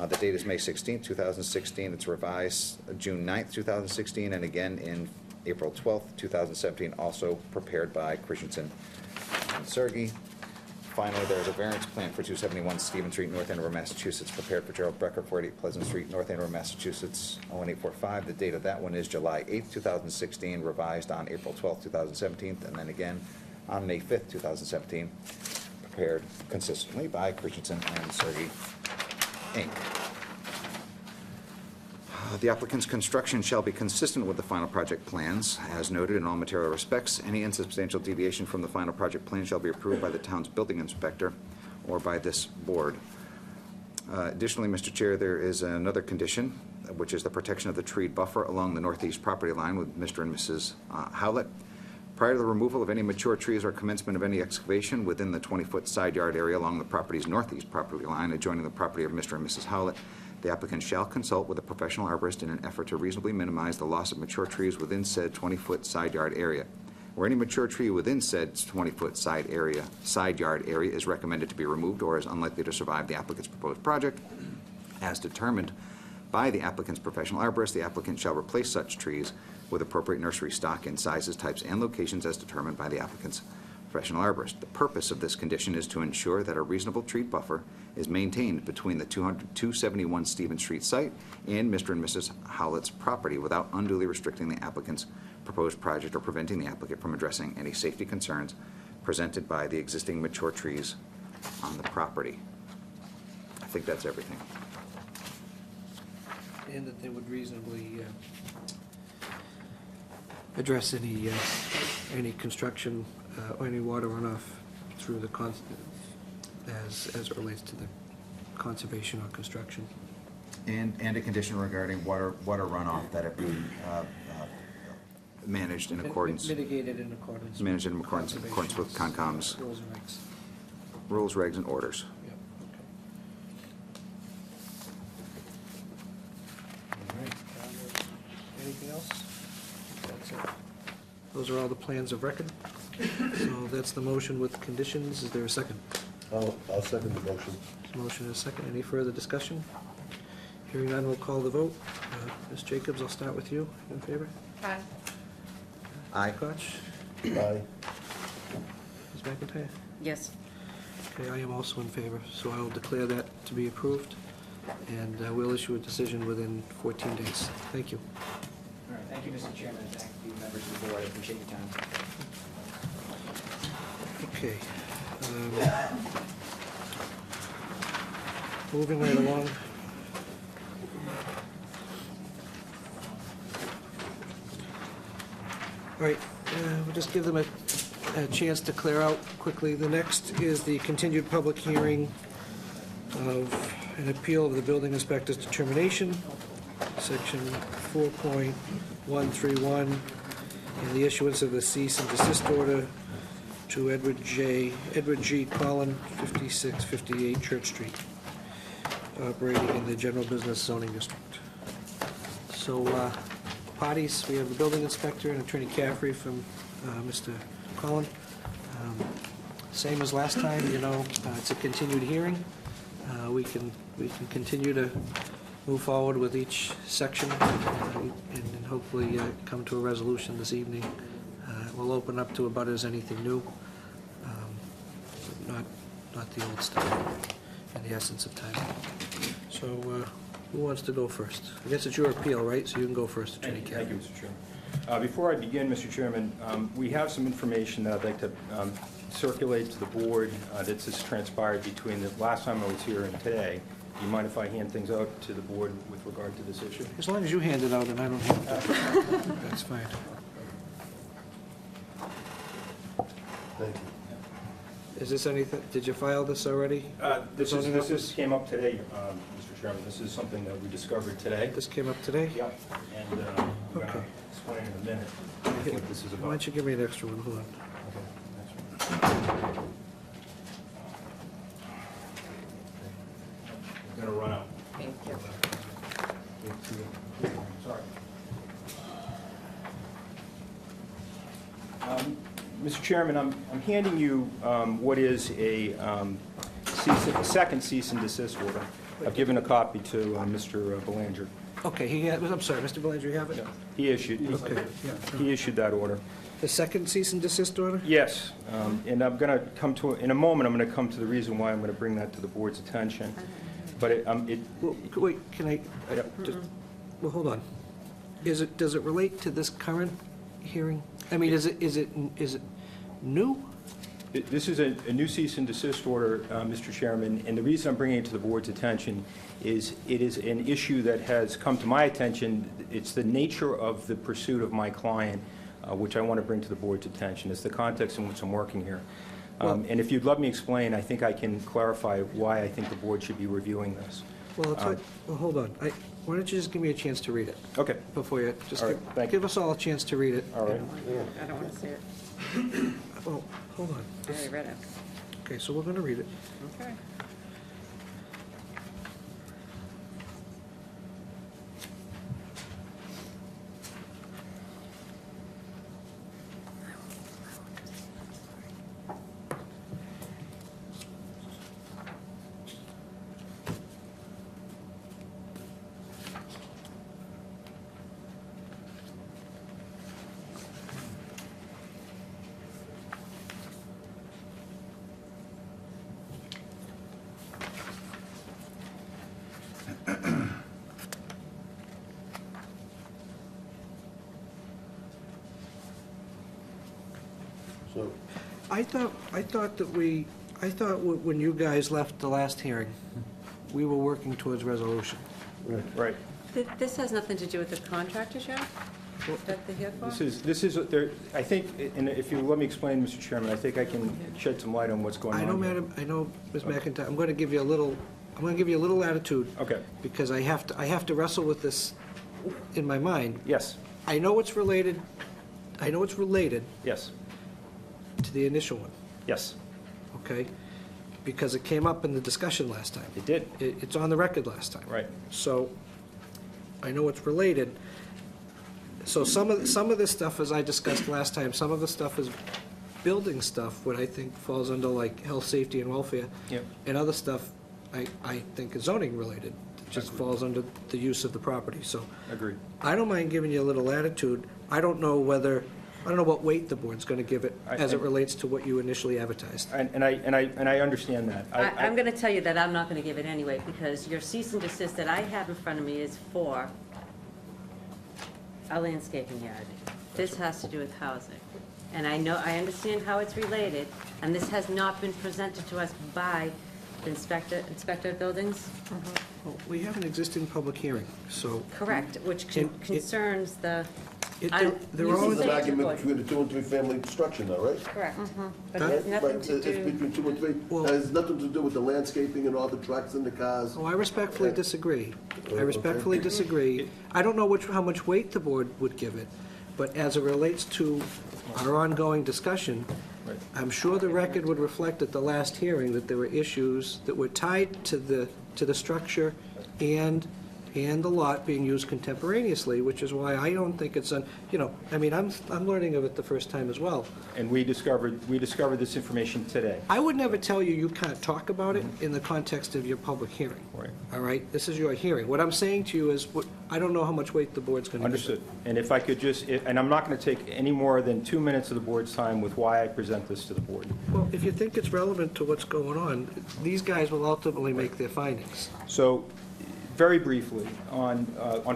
The date is May 16th, 2016. It's revised June 9th, 2016, and again in April 12th, 2017, also prepared by Christensen and Sergey. Finally, there is a variance plan for 271 Stevens Street, North Andover, Massachusetts, prepared for Gerald Brecker, 48 Pleasant Street, North Andover, Massachusetts, 01845. The date of that one is July 8th, 2016, revised on April 12th, 2017, and then again on May 5th, 2017, prepared consistently by Christensen and Sergey, Inc. The applicant's construction shall be consistent with the final project plans, as noted in all material respects. Any insubstantial deviation from the final project plan shall be approved by the town's building inspector or by this board. Additionally, Mr. Chair, there is another condition, which is the protection of the tree buffer along the northeast property line with Mr. and Mrs. Howlett. Prior to the removal of any mature trees or commencement of any excavation within the 20-foot side yard area along the property's northeast property line adjoining the property of Mr. and Mrs. Howlett, The applicant shall consult with a professional arborist in an effort to reasonably minimize the loss of mature trees within said 20-foot side yard area. Where any mature tree within said 20-foot side yard area is recommended to be removed or is unlikely to survive the applicant's proposed project, as determined by the applicant's professional arborist, the applicant shall replace such trees with appropriate nursery stock in sizes, types, and locations as determined by the applicant's professional arborist. The purpose of this condition is to ensure that a reasonable tree buffer is maintained between the 271 Stevens Street site and Mr. and Mrs. Howlett's property without unduly restricting the applicant's proposed project or preventing the applicant from addressing any safety concerns presented by the existing mature trees on the property. I think that's everything. And that they would reasonably address any construction or any water runoff through the, as it relates to the conservation or construction. And a condition regarding water runoff that it be managed in accordance. Mitigated in accordance. Managed in accordance with CONCOM's Rules and regs. rules, regs, and orders. Yep, okay. All right. Anything else? That's it. Those are all the plans of record. So that's the motion with conditions. Is there a second? I'll second the motion. Motion is second. Any further discussion? Hearing none, we'll call the vote. Ms. Jacobs, I'll start with you. In favor? Aye. Aye. Koch? Aye. Ms. McIntyre? Yes. Okay, I am also in favor, so I will declare that to be approved, and we'll issue a decision within 14 days. Thank you. All right, thank you, Mr. Chairman, and thank you, members of the board. I appreciate your time. Okay. Moving right along. All right, we'll just give them a chance to clear out quickly. The next is the continued public hearing of an appeal of the building inspector's determination, section 4.131, and the issuance of the cease and desist order to Edward G. Collin, 5658 Church Street, operating in the general business zoning district. So, parties, we have the building inspector and Attorney Caffrey from Mr. Collin. Same as last time, you know, it's a continued hearing. We can continue to move forward with each section and hopefully come to a resolution this evening. We'll open up to about as anything new, but not the old stuff in the essence of time. So who wants to go first? I guess it's your appeal, right? So you can go first, Attorney Caffrey. Thank you, Mr. Chairman. Before I begin, Mr. Chairman, we have some information that I'd like to circulate to the board that's just transpired between the last time I was here and today. Do you mind if I hand things out to the board with regard to this issue? As long as you hand it out and I don't have to, that's fine. Thank you. Is this anything, did you file this already? This came up today, Mr. Chairman. This is something that we discovered today. This came up today? Yep, and I'm going to Okay. explain in a minute what this is Why about. don't you give me an extra one, hold on. I'm going to run out. Thank you. Sorry. Mr. Chairman, I'm handing you what is a second cease and desist order. I've given a copy to Mr. Belanger. Okay, I'm sorry, Mr. Belanger, you have it? He issued, Okay, yeah. he issued that order. The second cease and desist order? Yes, and I'm going to come to, in a moment, I'm going to come to the reason why I'm going to bring that to the board's attention. But Well, wait, can I, just, well, hold on. Does it relate to this current hearing? I mean, is it new? This is a new cease and desist order, Mr. Chairman, and the reason I'm bringing it to the board's attention is it is an issue that has come to my attention. It's the nature of the pursuit of my client, which I want to bring to the board's attention. It's the context in which I'm working here. And if you'd let me explain, I think I can clarify why I think the board should be reviewing this. Well, hold on. Why don't you just give me a chance to read it Okay. before you, just All right, thank you. give us all a chance to read it. All right. I don't want to see it. Well, hold on. I already read it. Okay, so we're going to read it. Okay. So, I thought when you guys left the last hearing, we were working towards resolution. Right. This has nothing to do with the contract issue that they're here for? This is, I think, and if you let me explain, Mr. Chairman, I think I can shed some light on what's going on. I know, here. Madam, I know, Ms. McIntyre, I'm going to give you a little latitude. Okay. Because I have to wrestle with this in my mind. Yes, I know it's related yes, to the initial one, yes, okay? Because it came up in the discussion last time. it did, It's on the record last time. right. So, I know it's related. So some of this stuff, as I discussed last time, some of the stuff is building stuff, what I think falls under like health, safety, and welfare. Yep. And other stuff, I think is zoning related, it just falls under the use of the property, so. Agreed. I don't mind giving you a little latitude. I don't know what weight the board's gonna give it as it relates to what you initially advertised. And I understand that. I'm going to tell you that I'm not going to give it anyway, because your cease and desist that I have in front of me is for a landscaping yard. This has to do with housing. And I understand how it's related, and this has not been presented to us by the inspector of buildings? Well, we have an existing public hearing, so. Correct, which It- concerns the. It- I- they're you all- can It's say an it to the argument board. between the 2 and 3 family structure now, right? Correct. But Right, it has nothing Right, to it's do. between 2 and 3. Well- It has nothing to do with the landscaping and all the trucks and the cars. Oh, I respectfully disagree. I Okay. respectfully disagree. I don't know how much weight the board would give it, but as it relates to our ongoing discussion, Right. I'm sure the record would reflect at the last hearing that there were issues that were tied to the structure and the lot being used contemporaneously, which is why I don't think it's, I'm learning of it the first time as well. And we discovered this information today. I would never tell you can't talk about it in the context of your public hearing. Right. All right? This is your hearing. What I'm saying to you is, I don't know how much weight the board's going to give it. Understood. And if I could just, and I'm not going to take any more than 2 minutes of the board's time with why I present this to the board. Well, if you think it's relevant to what's going on, these guys will ultimately make their findings. So, very briefly, on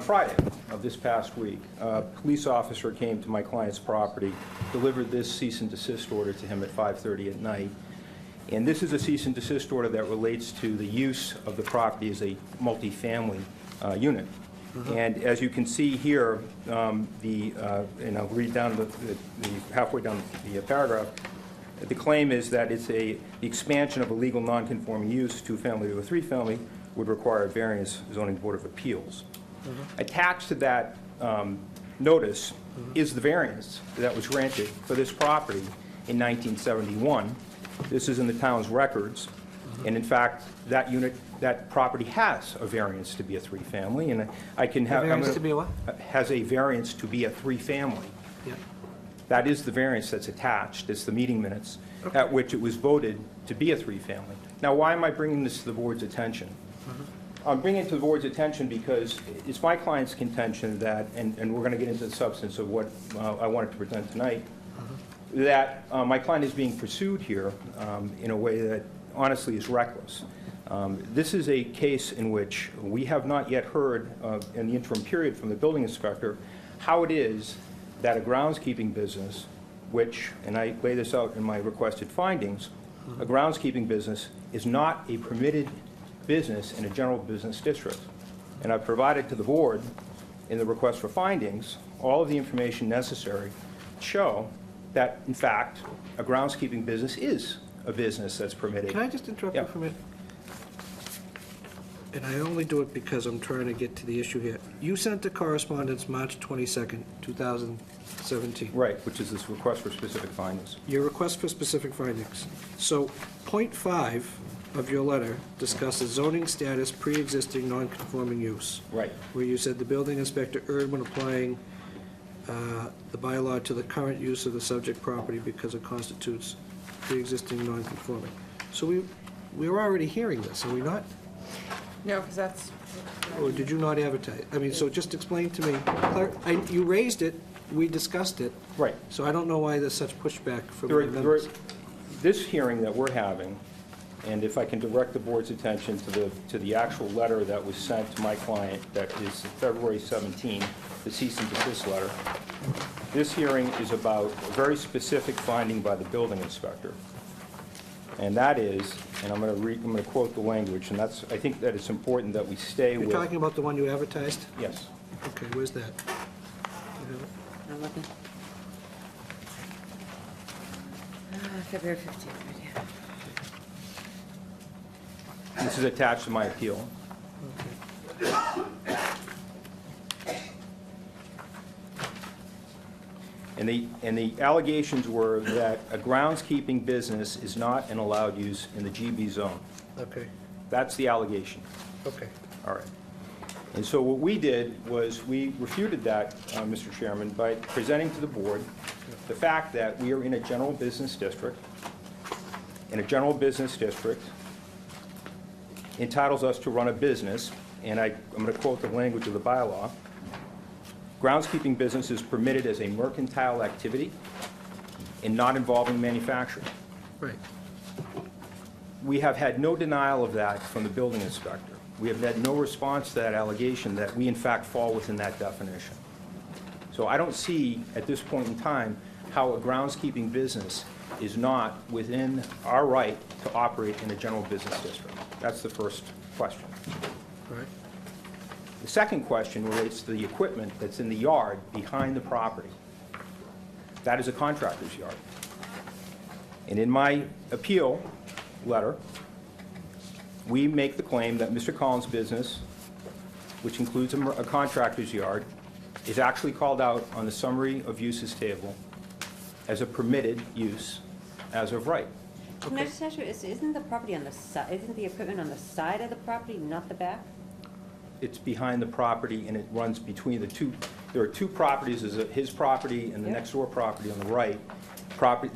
Friday of this past week, a police officer came to my client's property, delivered this cease and desist order to him at 5:30 at night. And this is a cease and desist order that relates to the use of the property as a multifamily unit. And as you can see here, and I'll read down the halfway down the paragraph, the claim is that it's the expansion of a legal non-conforming use, 2-family to a 3-family, would require a variance zoning board of appeals. Attached to that notice is the variance that was granted for this property in 1971. This is in the town's records, and in fact, that property has a variance to be a 3-family, and I can have... variance to be a what? Has a variance to be a 3-family. Yeah. That is the variance that's attached. It's the meeting minutes at which it was voted to be a 3-family. Now, why am I bringing this to the board's attention? I'm bringing it to the board's attention because it's my client's contention that, and we're going to get into the substance of what I wanted to present tonight, that my client is being pursued here in a way that honestly is reckless. This is a case in which we have not yet heard in the interim period from the building inspector how it is that a groundskeeping business, which, and I lay this out in my requested findings, a groundskeeping business is not a permitted business in a general business district. And I've provided to the board in the request for findings all of the information necessary to show that, in fact, a groundskeeping business is a business that's permitted. Can I just interrupt you Yeah. for a minute? And I only do it because I'm trying to get to the issue here. You sent a correspondence March 22nd, 2017. Right, which is this request for specific findings. Your request for specific findings. So, point 5 of your letter discusses zoning status pre-existing non-conforming use. Right. Where you said the building inspector erred when applying the bylaw to the current use of the subject property because it constitutes pre-existing non-conforming. So we were already hearing this, are we not? No, because that's, Or did you not advertise? I mean, so just explain to me, you raised it, we discussed it, Right. so I don't know why there's such pushback from There the are- members. This hearing that we're having, and if I can direct the board's attention to the actual letter that was sent to my client, that is February 17, the cease and desist letter. This hearing is about a very specific finding by the building inspector. And that is, and I'm going to quote the language, and that's, I think that it's important that we stay with. You're talking about the one you advertised? Yes. Okay, where's that? You have it? I'm looking. February 15th, right here. This is attached to my appeal. And the allegations were that a groundskeeping business is not an allowed use in the GB zone. Okay, That's the allegation. okay. All right. And so what we did was we refuted that, Mr. Chairman, by presenting to the board the fact that we are in a general business district. And a general business district entitles us to run a business, and I'm going to quote the language of the bylaw. Groundskeeping business is permitted as a mercantile activity and not involving manufacturing. Right. We have had no denial of that from the building inspector. We have had no response to that allegation that we in fact fall within that definition. So I don't see at this point in time how a groundskeeping business is not within our right to operate in a general business district. That's the first question. All right. The second question relates to the equipment that's in the yard behind the property. That is a contractor's yard. And in my appeal letter, we make the claim that Mr. Collins' business, which includes a contractor's yard, is actually called out on the summary of uses table as a permitted use as of right. Can I just ask you, isn't the property on the side, isn't the equipment on the side of the property, not the back? It's behind the property, and it runs between the two. There are two properties, there's his property and the Yeah. next door property on the right.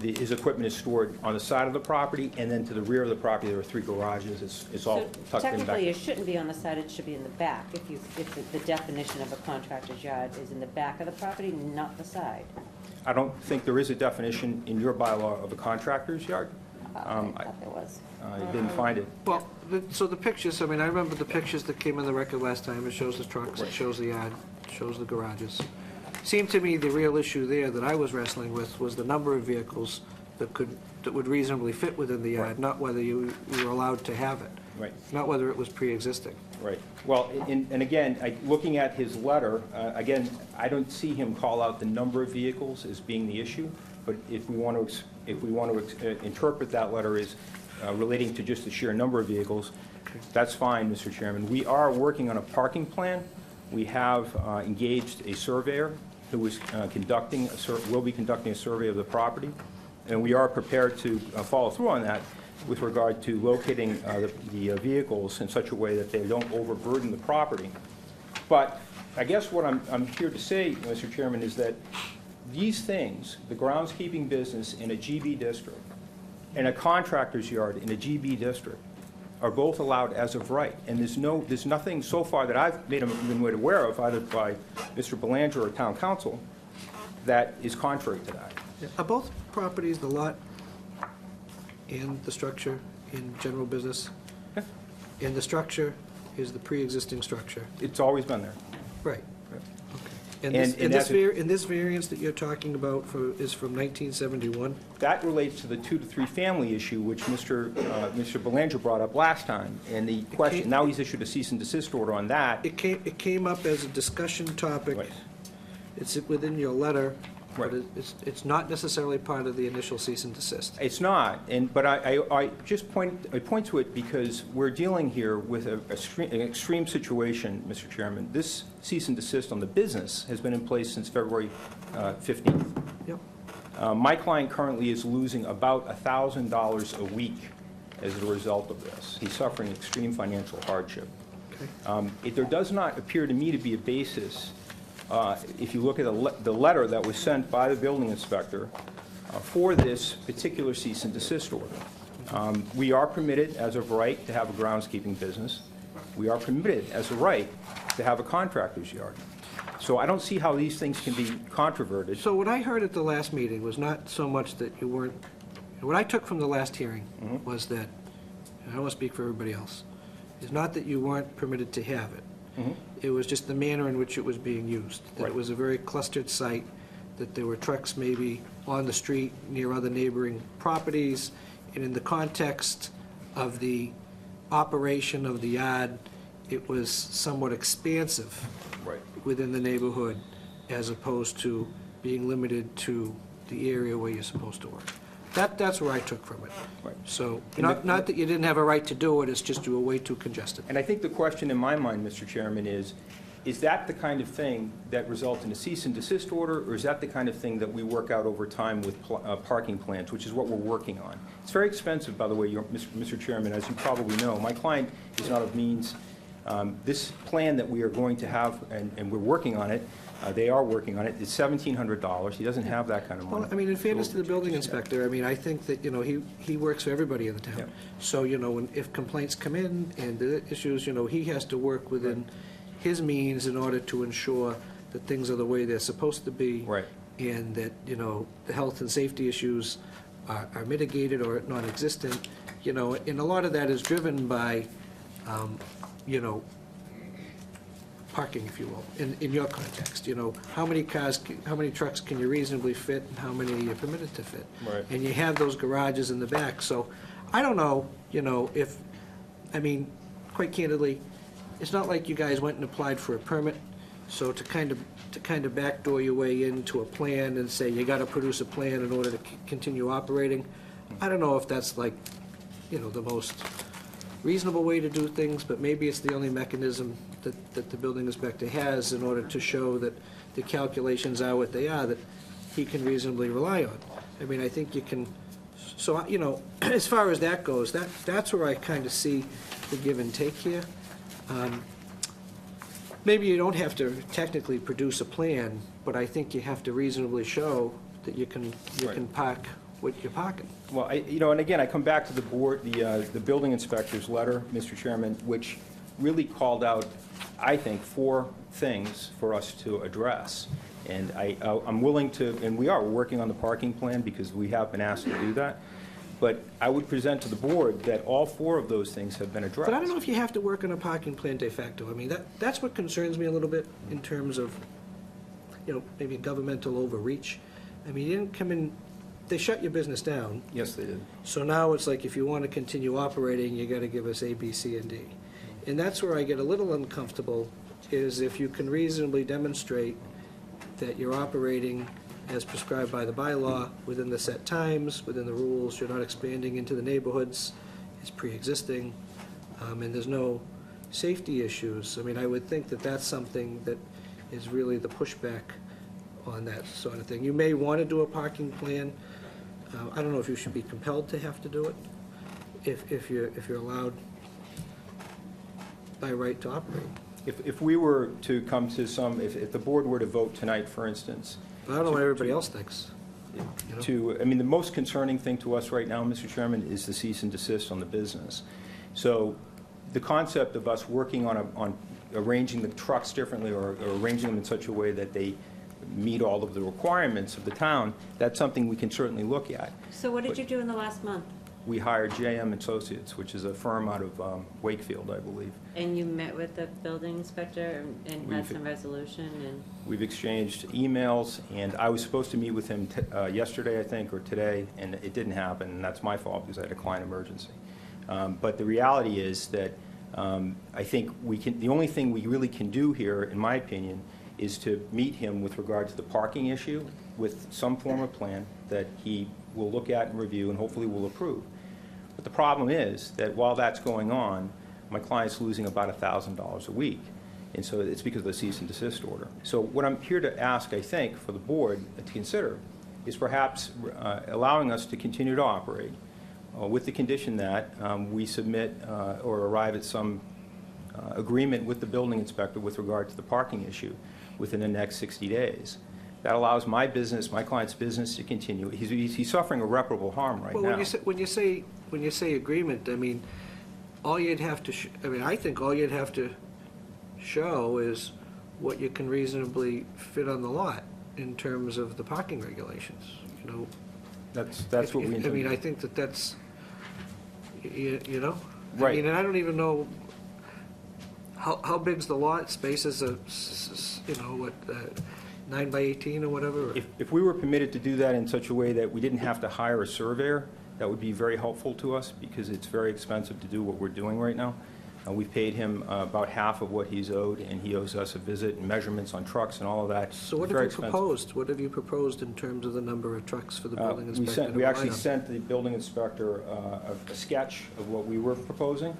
His equipment is stored on the side of the property, and then to the rear of the property, there are three garages. It's all So tucked in back. technically, it shouldn't be on the side, it should be in the back, if the definition of a contractor's yard is in the back of the property, not the side. I don't think there is a definition in your bylaw of a contractor's yard. I thought there was. I didn't find it. Well, so the pictures, I mean, I remember the pictures that came in the record last time. It shows the trucks, it shows the yard, it shows the garages. Seemed to me the real issue there that I was wrestling with was the number of vehicles that would reasonably fit within the yard, not whether you were allowed to have it. Right. Not whether it was pre-existing. Right. Well, and again, looking at his letter, again, I don't see him call out the number of vehicles as being the issue, but if we want to interpret that letter as relating to just the sheer number of vehicles, that's fine, Mr. Chairman. We are working on a parking plan. We have engaged a surveyor who is will be conducting a survey of the property, and we are prepared to follow through on that with regard to locating the vehicles in such a way that they don't overburden the property. But I guess what I'm here to say, Mr. Chairman, is that these things, the groundskeeping business in a GB district and a contractor's yard in a GB district, are both allowed as of right. And there's nothing so far that I've been made aware of, either by Mr. Belanger or Town Council, that is contrary to that. Are both properties, the lot and the structure, in general business? Yeah. And the structure is the pre-existing structure? It's always been there. Right. Yeah. And And this variance that you're talking about is from 1971? That relates to the 2 to 3 family issue, which Mr. Belanger brought up last time. And the question, now he's issued a cease and desist order on that. It came up as a discussion topic. Right. It's within your letter, but Right. it's not necessarily part of the initial cease and desist. It's not, but I just point to it because we're dealing here with an extreme situation, Mr. Chairman. This cease and desist on the business has been in place since February 15th. Yep. My client currently is losing about $1,000 a week as a result of this. He's suffering extreme financial hardship. Okay. There does not appear to me to be a basis, if you look at the letter that was sent by the building inspector for this particular cease and desist order. We are permitted as of right to have a groundskeeping business. We are permitted as a right to have a contractor's yard. So I don't see how these things can be controverted. So what I heard at the last meeting was not so much that you weren't, what I took from the last hearing was that, and I don't want to speak for everybody else, is not that you weren't permitted to have it. It was just the manner in which it was being used. That Right. it was a very clustered site, that there were trucks maybe on the street near other neighboring properties, and in the context of the operation of the yard, it was somewhat expansive Right. within the neighborhood, as opposed to being limited to the area where you're supposed to work. That's where I took from it. Right. So, And not that you didn't have a right to do it, it's just you were way too congested. And I think the question in my mind, Mr. Chairman, is that the kind of thing that results in a cease and desist order, or is that the kind of thing that we work out over time with parking plans, which is what we're working on? It's very expensive, by the way, Mr. Chairman, as you probably know. My client is not of means. This plan that we are going to have, and we're working on it, they are working on it, it's $1,700. He doesn't have that kind of money. Well, I mean, in fairness to the building inspector, I mean, I think that, he works for everybody in the Yeah. town. So, if complaints come in and the issues, he has to work within his means in order to ensure that things are the way they're supposed to be. Right. And that, the health and safety issues are mitigated or non-existent, and a lot of that is driven by, parking, if you will, in your context, how many trucks can you reasonably fit, and how many you're permitted to fit? Right. And you have those garages in the back, so I don't know, quite candidly, it's not like you guys went and applied for a permit, so to kind of backdoor your way into a plan and say you gotta produce a plan in order to continue operating, I don't know if that's like, the most reasonable way to do things, but maybe it's the only mechanism that the building inspector has in order to show that the calculations are what they are, that he can reasonably rely on. I mean, I think you can, so, as far as that goes, that's where I kind of see the give and take here. Maybe you don't have to technically produce a plan, but I think you have to reasonably show that you can park what you're parking. Well, and again, I come back to the board, the building inspector's letter, Mr. Chairman, which really called out, I think, 4 things for us to address. And I'm willing to, and we're working on the parking plan because we have been asked to do that. But I would present to the board that all 4 of those things have been addressed. But I don't know if you have to work on a parking plan de facto. I mean, that's what concerns me a little bit in terms of, maybe governmental overreach. I mean, you didn't come in, they shut your business down. Yes, they did. So now it's like, if you want to continue operating, you got to give us A, B, C, and D. And that's where I get a little uncomfortable, is if you can reasonably demonstrate that you're operating as prescribed by the bylaw, within the set times, within the rules, you're not expanding into the neighborhoods, it's pre-existing, and there's no safety issues. I mean, I would think that that's something that is really the pushback on that sort of thing. You may want to do a parking plan. I don't know if you should be compelled to have to do it, if you're allowed by right to operate. If we were to come to if the board were to vote tonight, for instance, But I don't know what everybody else thinks. the most concerning thing to us right now, Mr. Chairman, is the cease and desist on the business. So the concept of us working on arranging the trucks differently, or arranging them in such a way that they meet all of the requirements of the town, that's something we can certainly look at. So what did you do in the last month? We hired JM Associates, which is a firm out of Wakefield, I believe. And you met with the building inspector and had some resolution and? We've exchanged emails, and I was supposed to meet with him yesterday, I think, or today, and it didn't happen, and that's my fault because I had a client emergency. But the reality is that I think the only thing we really can do here, in my opinion, is to meet him with regard to the parking issue with some form of plan that he will look at and review and hopefully will approve. But the problem is that while that's going on, my client's losing about $1,000 a week. And so it's because of the cease and desist order. So what I'm here to ask, I think, for the board to consider is perhaps allowing us to continue to operate with the condition that we submit or arrive at some agreement with the building inspector with regard to the parking issue within the next 60 days. That allows my client's business to continue. He's suffering irreparable harm right now. Well, when you say agreement, I mean, all you'd have to, I think all you'd have to show is what you can reasonably fit on the lot in terms of the parking regulations, That's what we intend. I mean, I think that's, Right. I mean, and I don't even know how big's the lot, spaces, 9 by 18 or whatever? If we were permitted to do that in such a way that we didn't have to hire a surveyor, that would be very helpful to us, because it's very expensive to do what we're doing right now. We've paid him about half of what he's owed, and he owes us a visit and measurements on trucks and all of that. So what Very have you expensive. proposed? What have you proposed in terms of the number of trucks for the building inspector to We actually rely on? sent the building inspector a sketch of what we were proposing,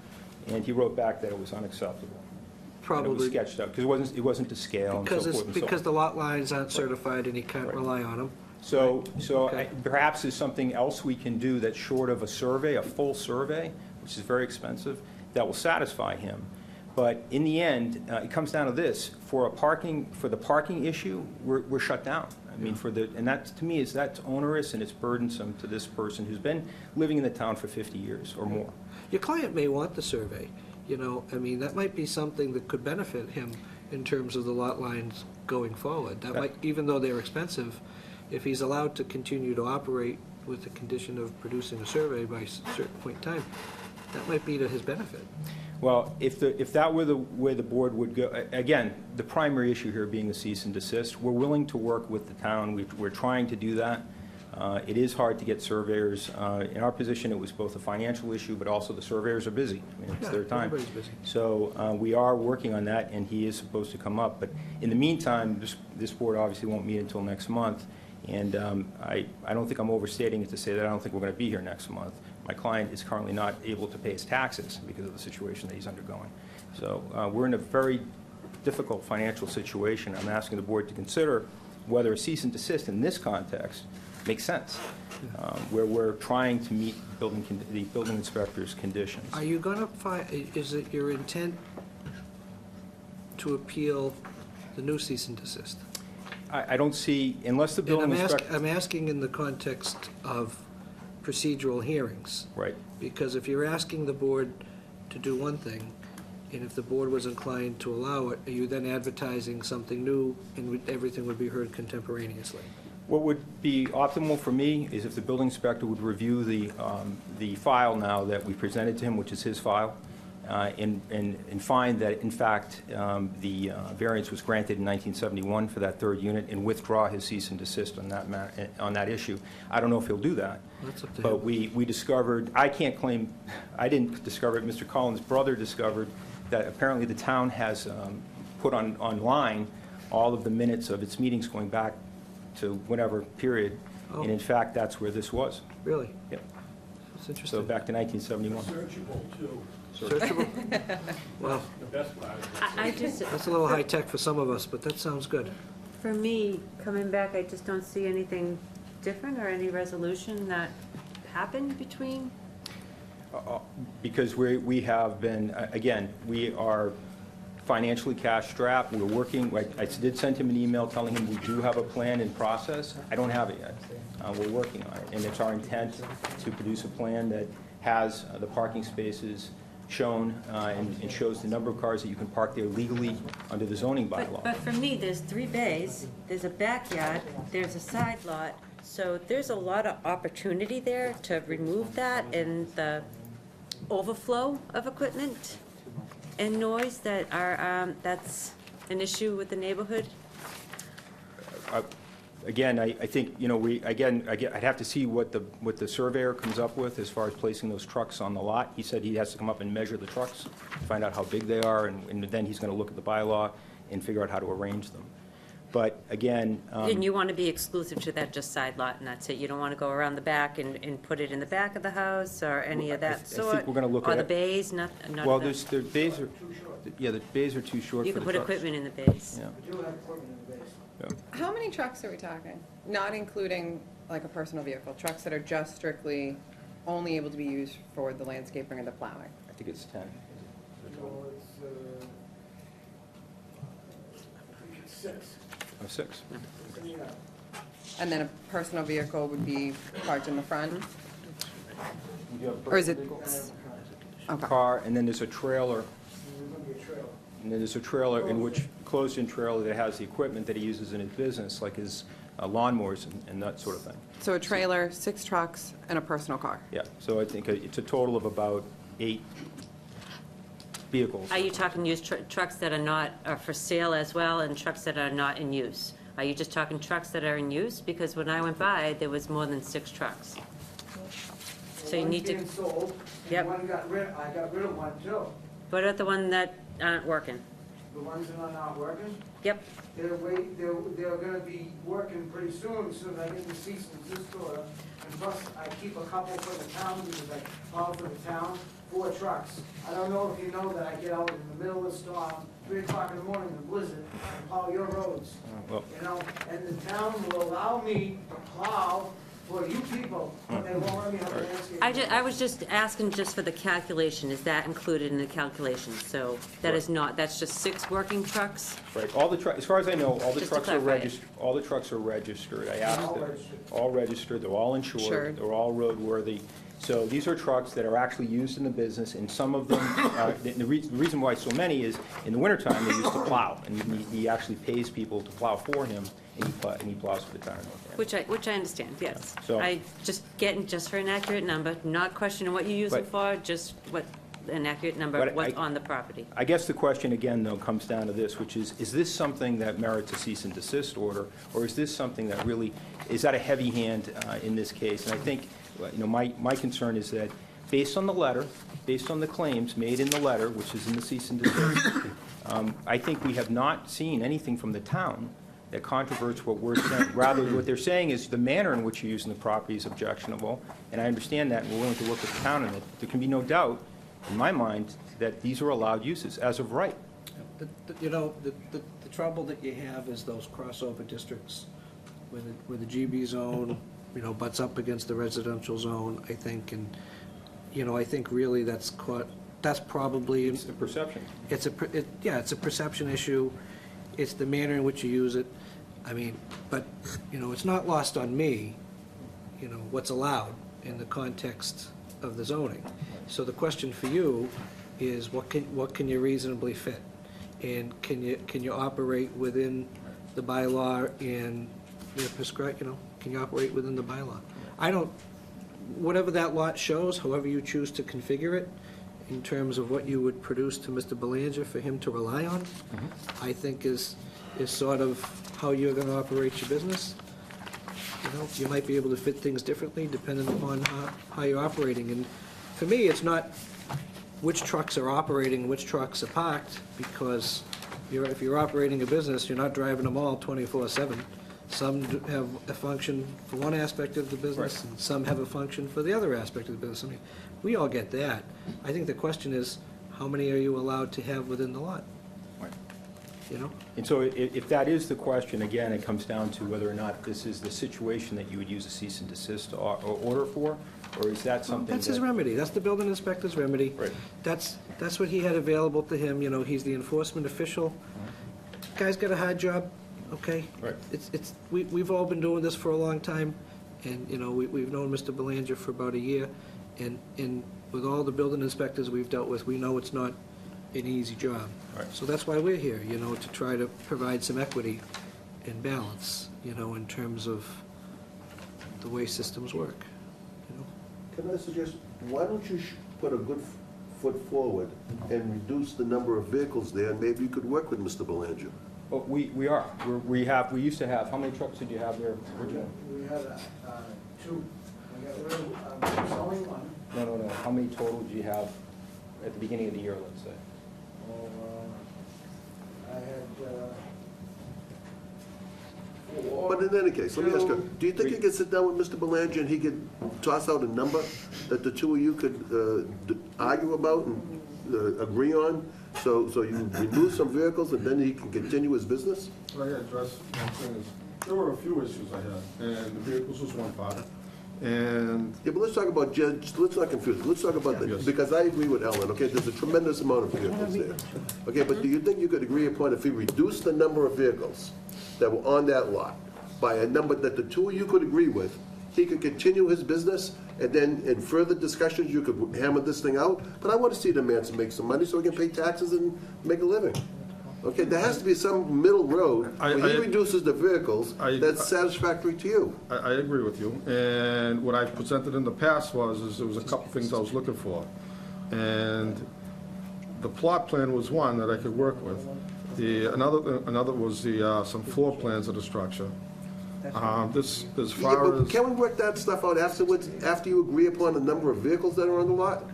and he wrote back that it was unacceptable. And it was Probably sketched out, because it wasn't to scale and so because forth and so on. because the lot lines aren't certified and he can't Right. rely on them. So Okay. perhaps there's something else we can do that's short of a survey, a full survey, which is very expensive, that will satisfy him. But in the end, it comes down to this: for the parking issue, we're shut down. I mean, and that, to me, that's onerous and it's burdensome to this person who's been living in the town for 50 years or more. Your client may want the survey, you know, I mean, that might be something that could benefit him in terms of the lot lines going forward. That might, even though they're expensive, if he's allowed to continue to operate with the condition of producing a survey by a certain point in time, that might be to his benefit. Well, if that were the way the board would go, again, the primary issue here being the cease and desist, we're willing to work with the town. We're trying to do that. It is hard to get surveyors. In our position, it was both a financial issue, but also the surveyors are busy. I mean, it's Yeah, their time. everybody's busy. So we are working on that, and he is supposed to come up. But in the meantime, this board obviously won't meet until next month, and I don't think I'm overstating it to say that I don't think we're going to be here next month. My client is currently not able to pay his taxes because of the situation that he's undergoing. So we're in a very difficult financial situation. I'm asking the board to consider whether a cease and desist in this context makes sense, where we're trying to meet the building inspector's conditions. Are you going to is it your intent to appeal the new cease and desist? I don't see, unless the And building inspector... I'm asking in the context of procedural hearings. Right. Because if you're asking the board to do one thing, and if the board was inclined to allow it, are you then advertising something new and everything would be heard contemporaneously? What would be optimal for me is if the building inspector would review the file now that we presented to him, which is his file, and find that, in fact, the variance was granted in 1971 for that third unit, and withdraw his cease and desist on that issue. I don't know if he'll do that. That's up to But him. we discovered, I can't claim, I didn't discover it, Mr. Collins' brother discovered that apparently the town has put online all of the minutes of its meetings going back to whatever period, Oh. and in fact, that's where this was. Really? Yep. That's So interesting. back to 1971. Searchable, too. Searchable? Well, The best part of it. I just, that's a little high-tech for some of us, but that sounds good. for me, coming back, I just don't see anything different or any resolution that happened between. Because we have been, again, we are financially cash-strapped. We're working, I did send him an email telling him we do have a plan in process. I don't have it yet. We're working on it, and it's our intent to produce a plan that has the parking spaces shown and shows the number of cars that you can park there legally under the zoning bylaw. But for me, there's 3 bays, there's a backyard, there's a side lot, so there's a lot of opportunity there to remove that and the overflow of equipment and noise that are, that's an issue with the neighborhood. Again, I think, you know, I'd have to see what the surveyor comes up with as far as placing those trucks on the lot. He said he has to come up and measure the trucks, find out how big they are, and then he's going to look at the bylaw and figure out how to arrange them. But again... And you want to be exclusive to that just side lot, and that's it? You don't want to go around the back and put it in the back of the house or any of I that think sort? we're gonna look at Or the it. bays, none Well, of that? the bays are, yeah, the bays are too short You for can the put trucks. equipment in the bays. Yeah. Yeah. How many trucks are we talking? Not including like a personal vehicle, trucks that are just strictly only able to be used for the landscaping and the plowing? I think it's 10. No, it's 6. Oh, 6. Yeah. And then a personal vehicle would be parked in the front? Or is it? Okay. Car, and then there's a trailer, There's going to be a trailer. and then there's a trailer in which, closed-in trailer that has the equipment that he uses in his business, like his lawnmowers and that sort of thing. So a trailer, 6 trucks, and a personal car? Yeah, so I think it's a total of about 8 vehicles. Are you talking used trucks that are not, are for sale as well, and trucks that are not in use? Are you just talking trucks that are in use? Because when I went by, there was more than 6 trucks. So you need to, One's being sold, Yep. and I got rid of one too. what about the one that aren't working? The ones that are not working, Yep, they're gonna be working pretty soon, as soon as I get the cease and desist order. And plus, I keep a couple for the town, because I call for the town, 4 trucks. I don't know if you know that I get out in the middle of the storm, 3 o'clock in the morning, the blizzard, and plow your roads. Well, You know, and the town will allow me to plow for you people, but they won't let me have a landscape. I was just asking just for the calculation, is that included in the calculation? So that is not, that's just 6 working trucks? right, all the trucks, as far as I know, all the Just to trucks are clarify it. registered, all the trucks are registered. I asked All them. registered. All registered, they're all insured, Insured. they're all roadworthy. So these are trucks that are actually used in the business, and some of them, the reason why so many is, in the wintertime, they used to plow, and he actually pays people to plow for him, and he plows for the town of North Andover. Which I understand, yes. So- I just getting just for an accurate number, not questioning what you use them But- for, just what, an accurate number But of what's I- on the property. I guess the question again, though, comes down to this, which is this something that merits a cease and desist order, or is this something that really, is that a heavy hand in this case? And I think, you know, my concern is that, based on the letter, based on the claims made in the letter, which is in the cease and desist, I think we have not seen anything from the town that controverts what we're saying. Rather, what they're saying is the manner in which you're using the property is objectionable, and I understand that, and we're willing to work with the town on it. There can be no doubt, in my mind, that these are allowed uses as of right. You know, the trouble that you have is those crossover districts where the GB zone, you know, butts up against the residential zone, I think, and, you know, I think really that's probably, It's a perception. it's a perception issue. It's the manner in which you use it. I mean, but, you know, it's not lost on me, you know, what's allowed in the context of the zoning. So the question for you is, what can you reasonably fit? And can you operate within the bylaw and the prescribed, you know, can you operate within the bylaw? Whatever that lot shows, however you choose to configure it, in terms of what you would produce to Mr. Belanger for him to rely on, I think is sort of how you're gonna operate your business. You know, you might be able to fit things differently depending upon how you're operating. And for me, it's not which trucks are operating, which trucks are parked, because if you're operating a business, you're not driving them all 24/7. Some have a function for one aspect of the business, and some have a function for the other aspect of the business. I mean, we all get that. I think the question is, how many are you allowed to have within the lot? Right. You know? And so if that is the question, again, it comes down to whether or not this is the situation that you would use a cease and desist order for, or is that something That's his that- remedy. That's the building inspector's remedy. Right. That's what he had available to him. You know, he's the enforcement official. Guy's got a hard job, okay? Right. We've all been doing this for a long time, and, you know, we've known Mr. Belanger for about a year, and with all the building inspectors we've dealt with, we know it's not an easy job. Right. So that's why we're here, you know, to try to provide some equity and balance, you know, in terms of the way systems work, you know? Can I suggest, why don't you put a good foot forward and reduce the number of vehicles there, and maybe you could work with Mr. Belanger? Oh, we are. We used to have, how many trucks did you have there originally? We had 2. We got rid of, selling one. No. How many total did you have at the beginning of the year, let's say? I had, But in any case, let me ask you, do you think you could sit down with Mr. Belanger and he could toss out a number that the two of you could argue about and agree on? So you remove some vehicles and then he can continue his business? I address one thing is, there were a few issues I had, and the vehicles was one part. And Yeah, but let's talk about, let's not confuse it. Let's talk about, Yes. because I agree with Ellen, okay, there's a tremendous amount of vehicles there. Okay, but do you think you could agree upon if we reduce the number of vehicles that were on that lot by a number that the two of you could agree with, he could continue his business, and then in further discussions, you could hammer this thing out? But I want to see the man make some money so he can pay taxes and make a living. Okay, there has to be some middle road where he reduces the vehicles that's satisfactory to you. I agree with you, and what I presented in the past is there was a couple things I was looking for. And the plot plan was one that I could work with. Another was some floor plans of the structure. This, as Yeah, far but as, can we work that stuff out afterwards, after you agree upon the number of vehicles that are on the lot?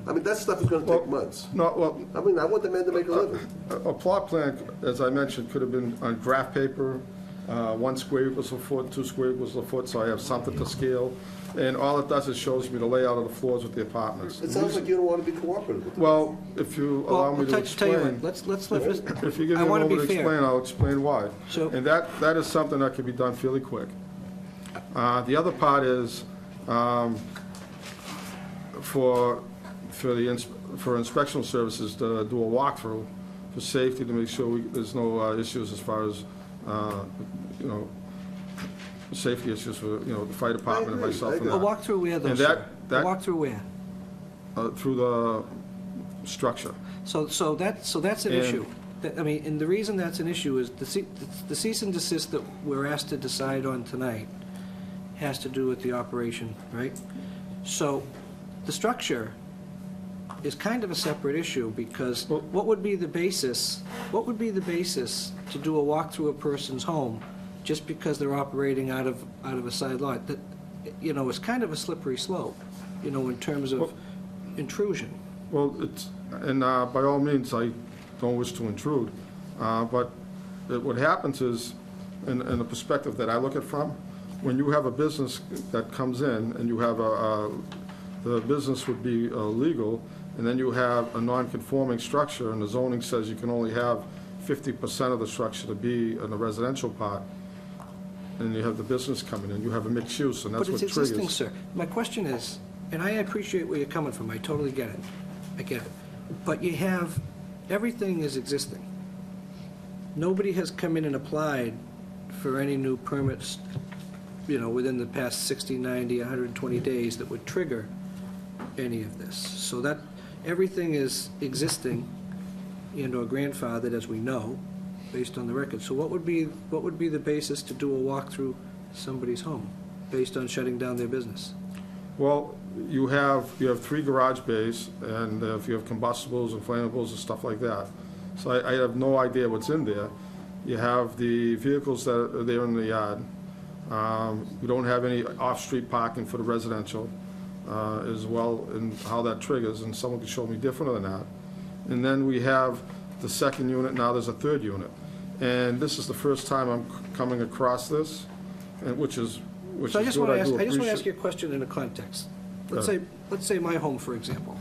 I mean, that stuff is gonna take months. no, well, I mean, I want the man to make a living. a plot plan, as I mentioned, could have been on graph paper, 1 square equals a foot, 2 square equals a foot, so I have something to scale. And all it does is shows me the layout of the floors with the apartments. It sounds like you don't want to be cooperative with it. Well, if you allow me to tell you explain. what, let's let this, If you give I me a want to moment be to fair. explain, I'll explain why. So- And that is something that can be done fairly quick. The other part is, for inspectional services, to do a walkthrough for safety, to make sure there's no issues as far as, you know, safety issues for, you know, the fire department and agree, myself I and agree. A that. walk through where though, And sir? that- A walk through where? Through the structure. So that's an And- issue. I mean, and the reason that's an issue is the cease and desist that we're asked to decide on tonight has to do with the operation, right? So the structure is kind of a separate issue, because Well- what would be the basis to do a walk through a person's home just because they're operating out of a side lot? That, you know, it's kind of a slippery slope, you know, in terms of intrusion. Well, and by all means, I don't wish to intrude, but what happens is, in the perspective that I look at from, when you have a business that comes in, and you have the business would be legal, and then you have a non-conforming structure, and the zoning says you can only have 50% of the structure to be in the residential part, and you have the business coming in, you have a mixed use, and that's But what it's triggers. existing, sir. My question is, and I appreciate where you're coming from, I totally get it. I get it. But you have, everything is existing. Nobody has come in and applied for any new permits, you know, within the past 60, 90, 120 days that would trigger any of this. So that, everything is existing and/or grandfathered, as we know, based on the record. So what would be the basis to do a walk through somebody's home, based on shutting down their business? Well, you have 3 garage bays, and if you have combustibles and flammables and stuff like that. So I have no idea what's in there. You have the vehicles that are there in the yard. We don't have any off-street parking for the residential as well, and how that triggers, and someone could show me different than that. And then we have the second unit, now there's a third unit. And this is the first time I'm coming across this, and which is So I just good. want to do ask you appreciate- a question in a context. Let's Go say my home, for example.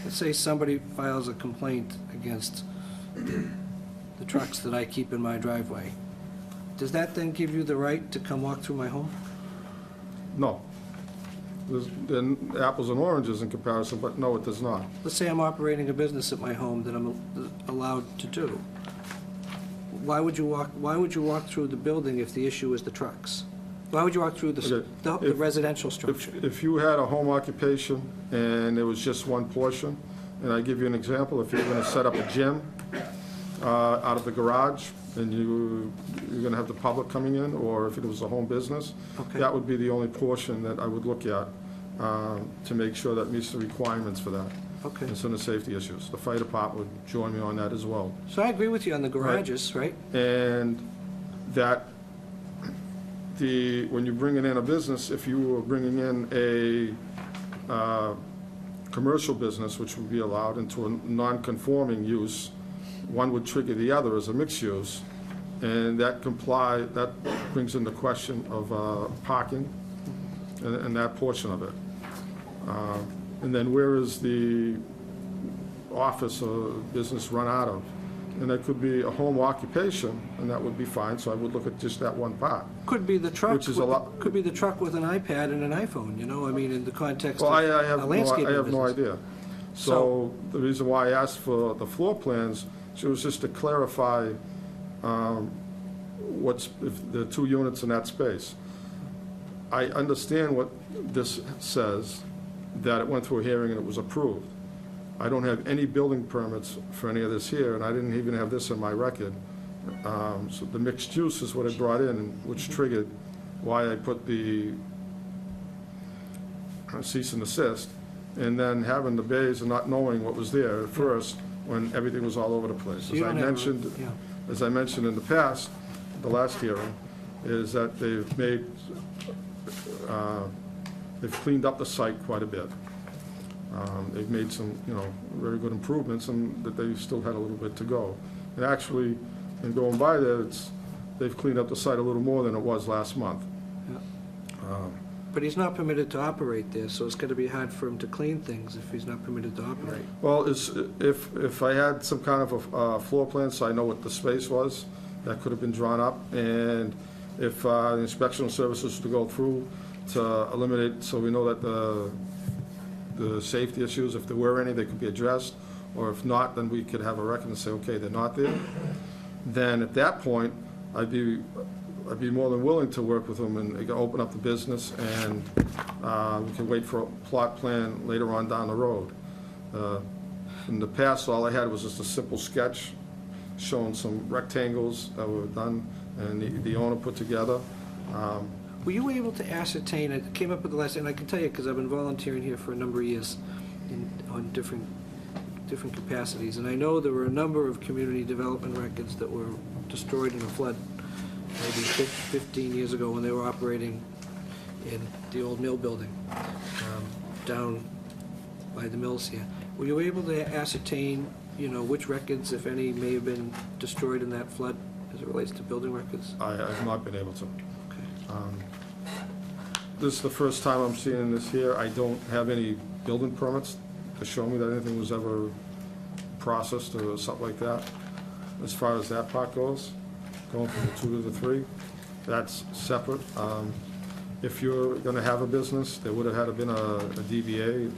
Let's say somebody files a complaint against the trucks that I keep in my driveway. Does that then give you the right to come walk through my home? No. Then apples and oranges in comparison, but no, it does not. Let's say I'm operating a business at my home that I'm allowed to do. Why would you walk through the building if the issue is the trucks? Why would you walk through the Okay. residential structure? If you had a home occupation and there was just one portion, and I give you an example, if you're gonna set up a gym out of the garage, and you're gonna have the public coming in, or if it was a home business, Okay. that would be the only portion that I would look at to make sure that meets the requirements for that. Okay. And some of the safety issues. The fire department would join me on that as well. So I agree with you on the garages, right? And that when you're bringing in a business, if you were bringing in a commercial business, which would be allowed into a non-conforming use, one would trigger the other as a mixed use, and that brings in the question of parking and that portion of it. And then where is the office or business run out of? And that could be a home occupation, and that would be fine, so I would look at just that one part. Could be the truck, Which is a lot- could be the truck with an iPad and an iPhone, you know, I mean, in the context Well, of I a have landscaping no business. idea. So the reason why I asked for the floor plans, was just to clarify if the 2 units in that space. I understand what this says, that it went through a hearing and it was approved. I don't have any building permits for any of this here, and I didn't even have this in my record. So the mixed use is what I brought in, which triggered why I put the cease and desist, and then having the bays and not knowing what was there at first, when everything was all over the place. So you As I don't have a- mentioned, yeah. as I mentioned in the past, the last hearing, is that they've cleaned up the site quite a bit. They've made some, very good improvements, and that they still had a little bit to go. And actually, in going by there, they've cleaned up the site a little more than it was last month. But he's not permitted to operate there, so it's going to be hard for him to clean things if he's not permitted to operate. Well, if I had some kind of a floor plan, so I know what the space was, that could have been drawn up, and if the inspectional services to go through to eliminate, so we know that the safety issues, if there were any, they could be addressed, or if not, then we could have a record and say, okay, they're not there. Then at that point, I'd be more than willing to work with them and open up the business, and we can wait for a plot plan later on down the road. In the past, all I had was just a simple sketch showing some rectangles that were done and the owner put together. Were you able to ascertain, it came up at the last, and I can tell you, because I've been volunteering here for a number of years on different capacities, and I know there were a number of community development records that were destroyed in a flood, maybe 15 years ago when they were operating in the old mill building down by the mills here. Were you able to ascertain, which records, if any, may have been destroyed in that flood as it relates to building records? I have not been able to. Okay. This is the first time I'm seeing this here. I don't have any building permits to show me that anything was ever processed or something like that. As far as that part goes, going from the 2 to the 3, that's separate. If you're going to have a business, there would have had to been a DBA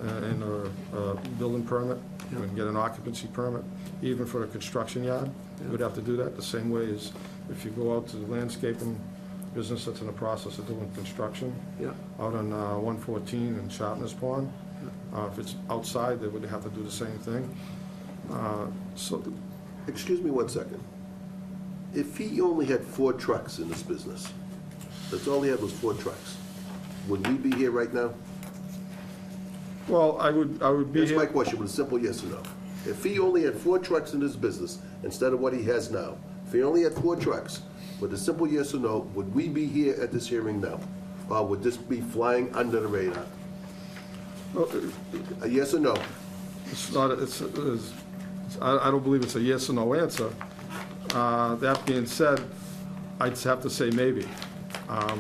and a building permit. You would get an occupancy permit, even for a construction yard. You would have to do that the same way as if you go out to the landscaping business that's in the process of doing construction. Yeah. Out on 114 in Sharpness Pond. If it's outside, they would have to do the same thing. So, Excuse me one second. If he only had 4 trucks in this business, that's all he had was 4 trucks, would we be here right now? well, I would be That's here. my question, with a simple yes or no. If he only had 4 trucks in his business instead of what he has now, if he only had 4 trucks, with a simple yes or no, would we be here at this hearing now? Or would this be flying under the radar? Well, A yes or no? It's not, I don't believe it's a yes or no answer. That being said, I'd have to say maybe,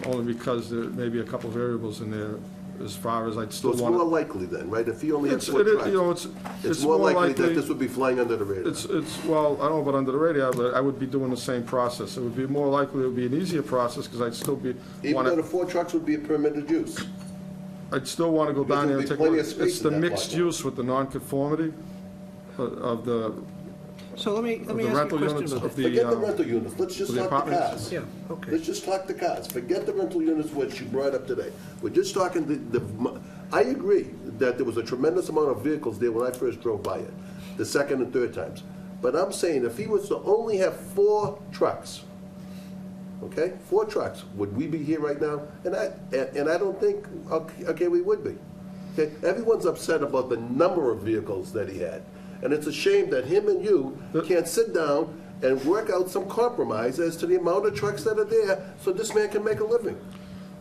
only because there may be a couple variables in there as far as I'd So still it's want more to. likely then, right? If he only had It's, 4 it is, trucks, it's it's more likely that this would be flying under the radar. It's, well, I don't know about under the radar, but I would be doing the same process. It would be more likely, it would be an easier process, because I'd still be, Even though the 4 trucks would be a permitted use. I'd still want to go Because down there and there'll take be a plenty look. of space It's the in that mixed lot. use with the nonconformity of the, So let me the ask you a rental question units about of that. the. Forget the rental units, let's just for the talk the apartments? cars. Yeah, okay. Let's just talk the cars. Forget the rental units which you brought up today. We're just talking I agree that there was a tremendous amount of vehicles there when I first drove by it, the second and third times. But I'm saying if he was to only have 4 trucks, okay, 4 trucks, would we be here right now? And I don't think, okay, we would be. Okay, everyone's upset about the number of vehicles that he had. And it's a shame that him and you can't sit down and work out some compromise as to the amount of trucks that are there so this man can make a living.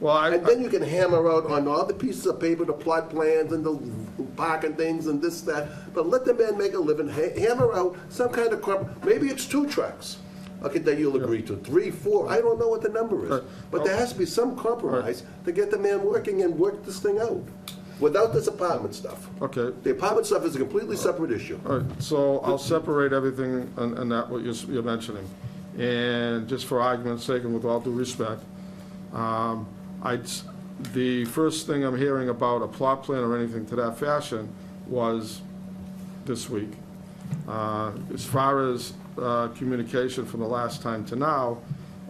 Well, And then you can hammer out on all the pieces of paper, the plot plans and the parking things and this, that. But let the man make a living, hammer out some kind of maybe it's 2 trucks. Okay, that you'll agree to, 3, 4, I don't know what the number is. But there has to be some compromise to get the man working and work this thing out, without this apartment stuff. Okay. The apartment stuff is a completely separate issue. All right, so I'll separate everything and that what you're mentioning. And just for argument's sake and with all due respect, the first thing I'm hearing about a plot plan or anything to that fashion was this week. As far as communication from the last time to now,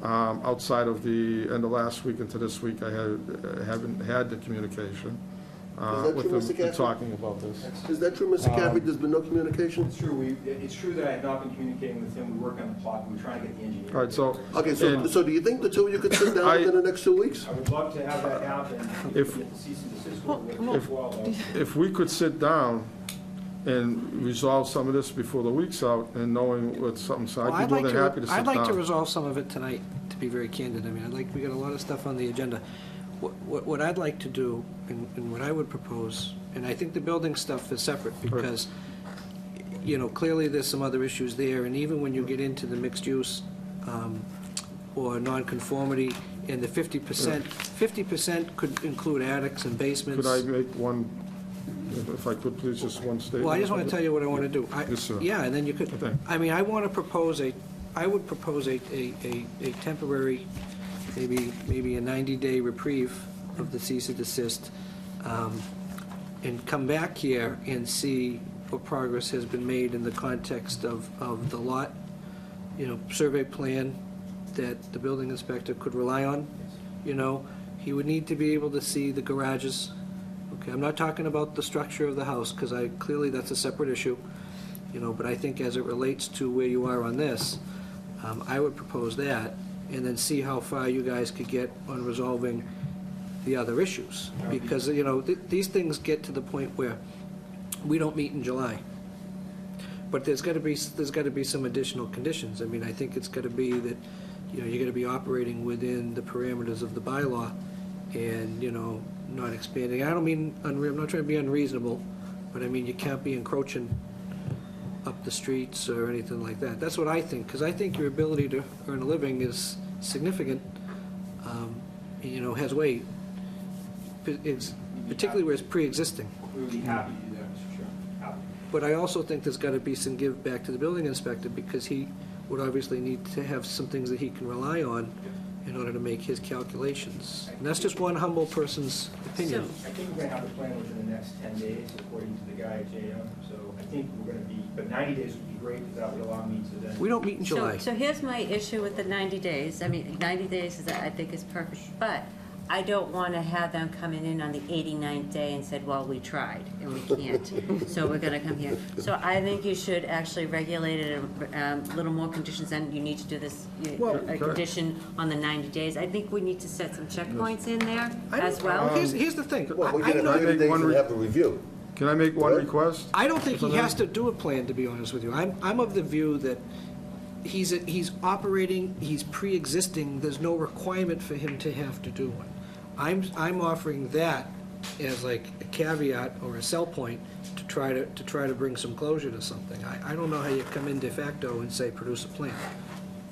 outside of the end of last week into this week, I haven't had the communication that with true, them Mr. Caffey? talking about this. Is that true, Mr. Caffey? There's been no communication? It's true, it's true that I have not been communicating with him. We work on the plot, and we're trying to get the engineer. All right, so. Okay, so do you think the 2 of you could sit down within the next 2 weeks? I would love to have that happen. If- Get the cease and desist order as well. If we could sit down and resolve some of this before the week's out, and knowing what something, so Well, I'd be more than happy to sit I'd like to down. resolve some of it tonight, to be very candid. I mean, we got a lot of stuff on the agenda. What I'd like to do, and what I would propose, and I think the building stuff is separate, because, you know, clearly there's some other issues there, and even when you get into the mixed use, or nonconformity, and the 50% could include attics and basements. Could I make one, if I could please, just one statement? Well, I just want to tell you what I want to do. Yes, sir. Yeah, and then you could, Okay. I mean, I want to propose I would propose a temporary, maybe a 90-day reprieve of the cease and desist, and come back here and see what progress has been made in the context of the lot, you know, survey plan that the building inspector could rely on. You know, he would need to be able to see the garages. Okay, I'm not talking about the structure of the house, because clearly that's a separate issue, you know, but I think as it relates to where you are on this, I would propose that, and then see how far you guys could get on resolving the other issues. Because, you know, these things get to the point where we don't meet in July. But there's got to be some additional conditions. I mean, I think it's got to be that, you know, you're going to be operating within the parameters of the bylaw, and, you know, not expanding. I don't mean, I'm not trying to be unreasonable, but I mean, you can't be encroaching up the streets or anything like that. That's what I think, because I think your ability to earn a living is significant, you know, has weight, particularly where it's pre-existing. We would be happy to do that, Mr. Chairman. Happy. But I also think there's got to be some give back to the building inspector, because he would obviously need to have some things that he can rely on in order to make his calculations. And that's just one humble person's opinion. I think we're going to have a plan within the next 10 days, according to the guy at JM. So I think we're going to be, but 90 days would be great, because that would allow me to then. We don't meet in July. So here's my issue with the 90 days. I mean, 90 days is, I think, is perfect, but I don't want to have them coming in on the 89th day and said, well, we tried, and we can't, so we're gonna come here. So I think you should actually regulate it a little more conditions, and you need to do this, Well, a condition on the 90 days. I think we need to set some checkpoints in there as well. Here's the thing. Well, we I get know- 90 days and have a review. Can I make one request? I don't think he has to do a plan, to be honest with you. I'm of the view that he's operating, he's pre-existing, there's no requirement for him to have to do one. I'm offering that as like a caveat or a sell point to try to bring some closure to something. I don't know how you come in de facto and say, produce a plan.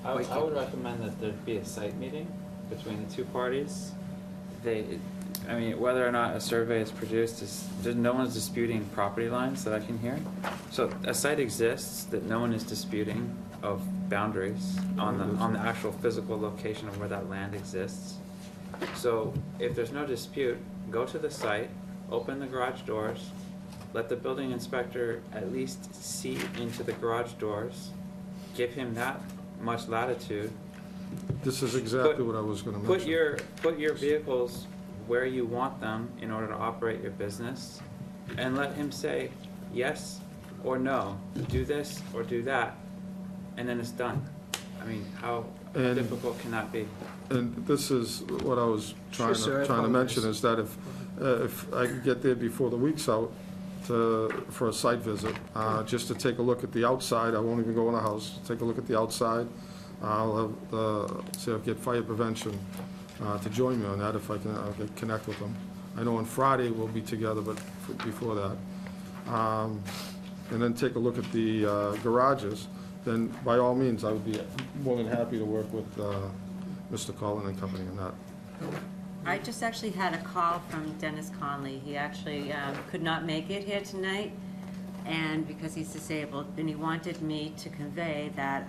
I would recommend that there be a site meeting between the two parties. I mean, whether or not a survey is produced, no one's disputing property lines that I can hear. So a site exists that no one is disputing of boundaries on the actual physical location of where that land exists. So if there's no dispute, go to the site, open the garage doors, let the building inspector at least see into the garage doors, give him that much latitude. This is exactly what I was going to mention. Put your vehicles where you want them in order to operate your business, and let him say yes or no, do this or do that, and then it's done. I mean, how difficult can that be? And this is what I was trying Sure, sir, I to mention, apologize. is that if I could get there before the week's out for a site visit, just to take a look at the outside. I won't even go in the house, take a look at the outside. I'll have, see if I get fire prevention to join me on that, if I can, I'll connect with them. I know on Friday we'll be together, but before that. And then take a look at the garages, then by all means, I would be more than happy to work with Mr. Collin and company on that. I just actually had a call from Dennis Conley. He actually could not make it here tonight, and because he's disabled, and he wanted me to convey that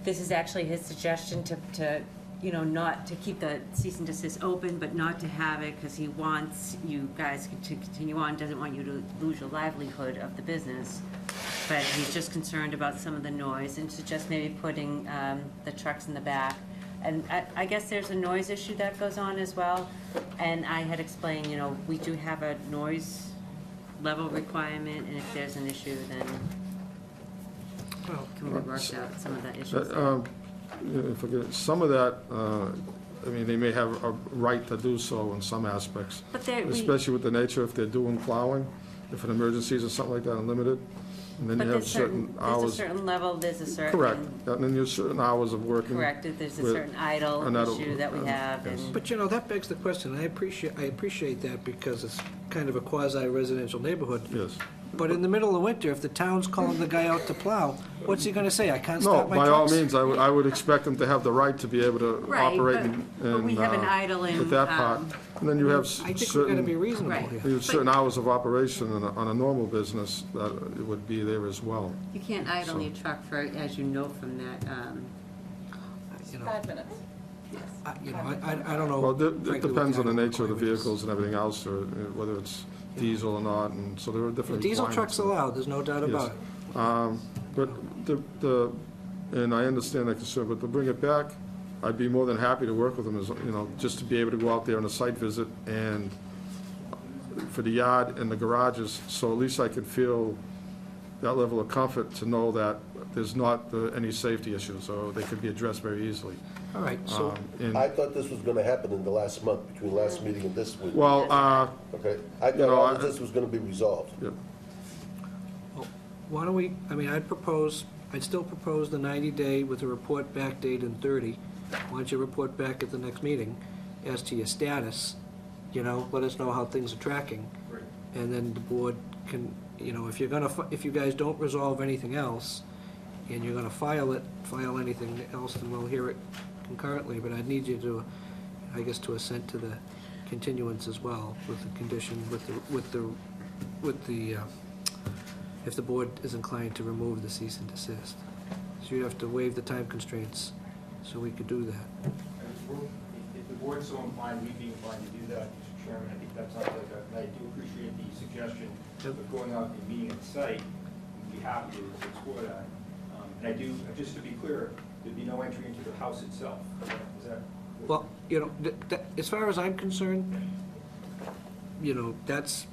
this is actually his suggestion to you know, not to keep the cease and desist open, but not to have it, because he wants you guys to continue on, doesn't want you to lose your livelihood of the business. But he's just concerned about some of the noise, and suggest maybe putting the trucks in the back. And I guess there's a noise issue that goes on as well. And I had explained, you know, we do have a noise level requirement, and if there's an issue, then can we work out some of the issues? Some of that, I mean, they may have a right to do so in some aspects, But especially with the nature if they're doing plowing. if an emergency is or something like that, unlimited. And then But you have there's certain there's a hours. certain level, there's a certain. Correct, and then there's certain hours of working. Correct, there's a with- certain idle and that'll- issue that we have, yes. and, But, you know, that begs the question, I appreciate that because it's kind of a quasi-residential neighborhood. Yes. But in the middle of winter, if the town's calling the guy out to plow, what's he gonna say? I can't No, stop my by trucks? all means, I would expect them to have the right to be able to Right, operate but we have an idle in, with that part. And then you have I think we're gonna be certain, reasonable Right. here. you have certain hours of operation on a normal business that it would be there as well. you can't idle your truck for, as you know from that, You know, 5 minutes. I don't know. Well, it frankly, what depends on the idle nature of the requirement is. vehicles and everything else, or whether it's diesel or not, and so there are The different diesel requirements. truck's allowed, there's no doubt about it. But and I understand that concern, but to bring it back, I'd be more than happy to work with them, as, you know, just to be able to go out there on a site visit and for the yard and the garages, so at least I could feel that level of comfort to know that there's not any safety issues, or they could be addressed very easily. All right, so, And- I thought this was gonna happen in the last month, between last meeting and this week. Well, Okay, I you know, thought all I- of this was gonna be resolved. yeah. why don't we, I mean, I'd still propose the 90-day with a report back date in 30. Why don't you report back at the next meeting as to your status, you know, let us know how things are tracking. And then the board can, you know, if you guys don't resolve anything else, and you're gonna file anything else, then we'll hear it concurrently, but I'd need you to, I guess, to assent to the continuance as well, with the condition, with the, if the board is inclined to remove the cease and desist. So you'd have to waive the time constraints, so we could do that. If the board's so inclined, we'd be inclined to do that, Mr. Chairman. I think that sounds like and I do appreciate the suggestion of going out and meeting at the site. We'd be happy to explore that. And I do, just to be clear, there'd be no entry into the house itself. Is that? Well, you know, as far as I'm concerned, you know, that's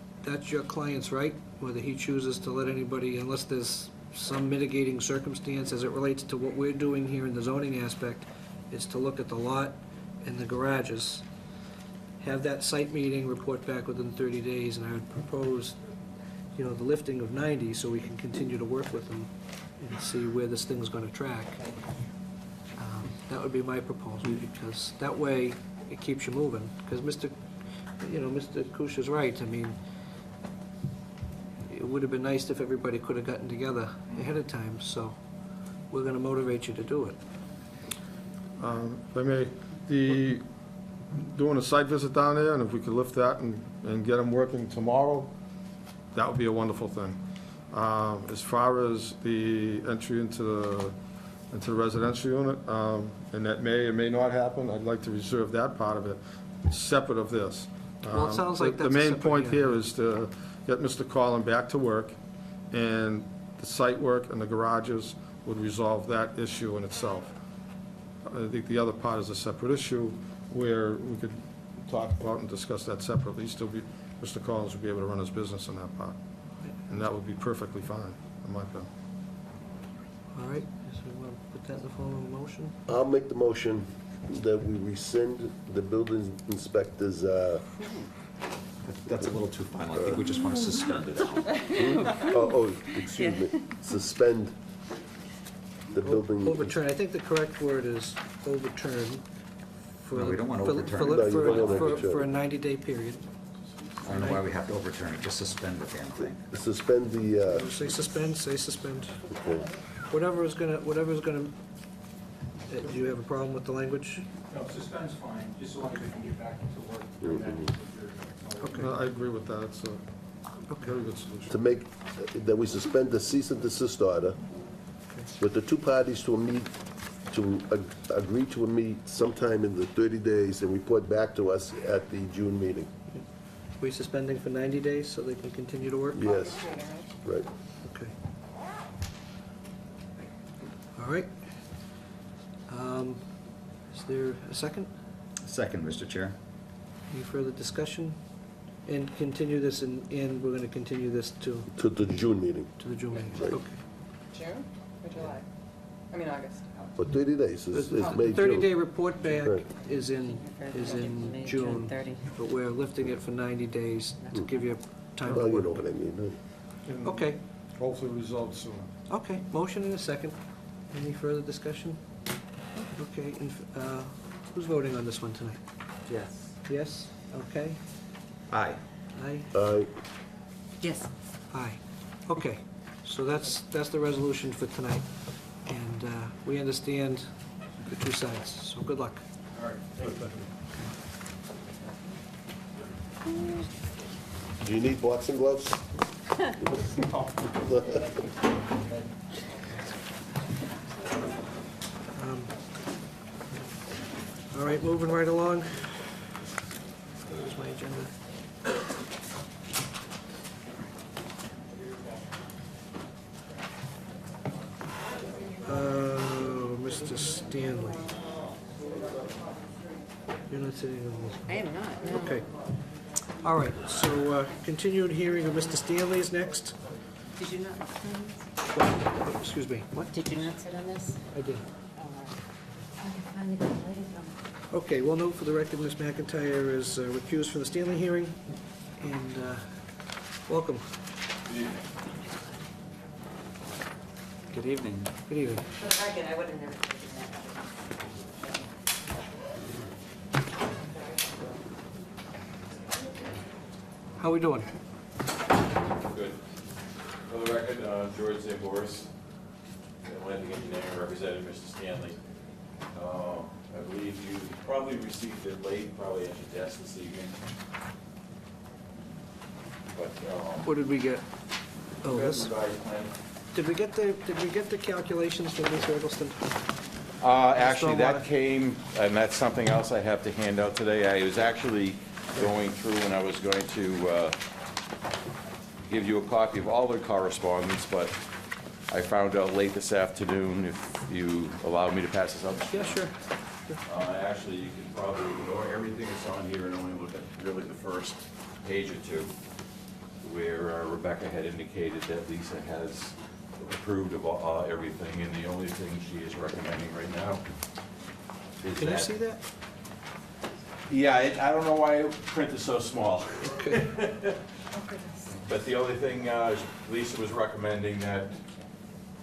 your client's right, whether he chooses to let anybody, unless there's some mitigating circumstance as it relates to what we're doing here in the zoning aspect, is to look at the lot and the garages, have that site meeting, report back within 30 days, and I would propose, you know, the lifting of 90, so we can continue to work with them and see where this thing's gonna track. That would be my proposal, because that way it keeps you moving. Because Mr. Kush is right, I mean, it would have been nice if everybody could have gotten together ahead of time, so we're gonna motivate you to do it. If I may, doing a site visit down there, and if we could lift that and get them working tomorrow, that would be a wonderful thing. As far as the entry into the residential unit, and that may or may not happen, I'd like to reserve that part of it, separate of this. Well, it sounds like The that's a main separate point unit. here is to get Mr. Collin back to work, and the site work and the garages would resolve that issue in itself. I think the other part is a separate issue where we could talk about and discuss that separately. Mr. Collins would be able to run his business in that part, and that would be perfectly fine, in my opinion. All right, so we want to put that in the form of a motion? I'll make the motion that we rescind the building inspector's, That's a little too final. I think we just want to suspend it. excuse me, suspend the building. Overturn, I think the correct word is overturn. for- No, we don't want to for- overturn for- it. No, you for- don't want to for- overturn For a it. 90-day period. I don't know why we have to overturn it, just suspend the damn thing. Suspend the, Say suspend, say suspend. okay. Whatever is gonna, do you have a problem with the language? No, suspend's fine, just so long as we can get back into work during that period. Okay. No, I agree with that, it's a very good solution. To make, that we suspend the cease and desist order with the two parties to agree to a meet sometime in the 30 days and report back to us at the June meeting. We suspending for 90 days so they can continue to work? Yes, right. Okay. All right. Is there a second? Second, Mr. Chair. Any further discussion? And continue this, and we're going to continue this to To the June meeting, the June meeting? Right. Okay. June or July? I mean, August. for 30 days, it's The May, June. 30-day report back Right. is in May, June June, 30. but we're lifting it for 90 days to give you time. Well, you know what I mean. And Okay, hopefully resolved soon. okay, motion and a second. Any further discussion? Okay, who's voting on this one tonight? Yes. Yes, okay, Aye. aye, Yes. aye. Okay, so that's the resolution for tonight, and we understand the two sides, so good luck. Do you need boxing gloves? All right, moving right along. There's my agenda. Mr. Stanley. You're not sitting on this. I am not, no. Okay. All right, so continued hearing of Mr. Stanley is next. Did you not, What? Excuse me, what? did you not sit on this? I did. I finally got ready to Okay, well, note for the record, Ms. McIntyre is recused from the Stanley hearing, and welcome. Good evening. Good evening. For the record, I would have never taken that. How we doing? Good. For the record, George Zamboris, Atlantic Engineering, representing Mr. Stanley. I believe you probably received it late, probably at your desk this evening. But, What did we get? Oh, this? revised plan. Did we get the calculations from Ms. Eggleston? Actually, Stormwater. that came, and that's something else I have to hand out today. I was actually going through and I was going to give you a copy of all the correspondence, but I found out late this afternoon, if you allow me to pass this out. Yeah, sure. Actually, you can probably ignore everything that's on here and only look at really the first page or two, where Rebecca had indicated that Lisa has approved of everything, and the only thing she is recommending right now is that... Can you see that? Yeah, I don't know why print is so small. Okay. But the only thing, Lisa was recommending that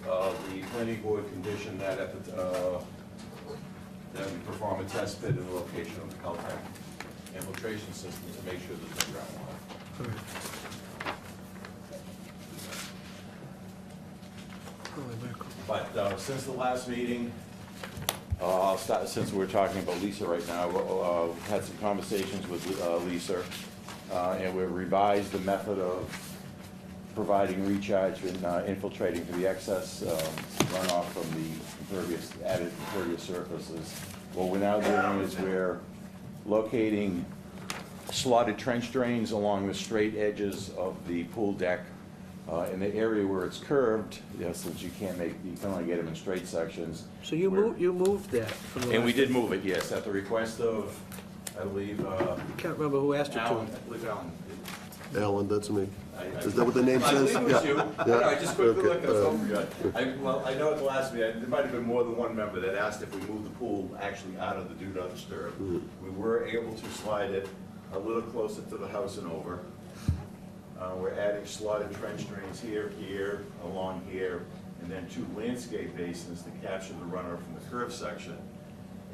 the planning board condition that that we perform a test pit in the location of the Caltech infiltration system to make sure there's no groundwater. All right. Holy mackerel. But since the last meeting, I'll start, since we're talking about Lisa right now, we've had some conversations with Lisa, and we've revised the method of providing recharge and infiltrating for the excess runoff from the added impervious surfaces. What we're now doing is we're locating slotted trench drains along the straight edges of the pool deck. In the area where it's curved, since you can only get them in straight sections. So you moved that from the And we last- did move it, yes, at the request of, I believe, I can't remember who asked you Alan, to. I believe Alan. Alan, that's me. I- Is that what the name I says? believe it was you. I know, I just quickly Okay, looked, I was over Well, I know at the last meeting, there might have been more than one member that asked if we moved the pool actually out of the do not disturb. We were able to slide it a little closer to the house and over. We're adding slotted trench drains here, along here, and then 2 landscape basins to capture the runoff from the curved section.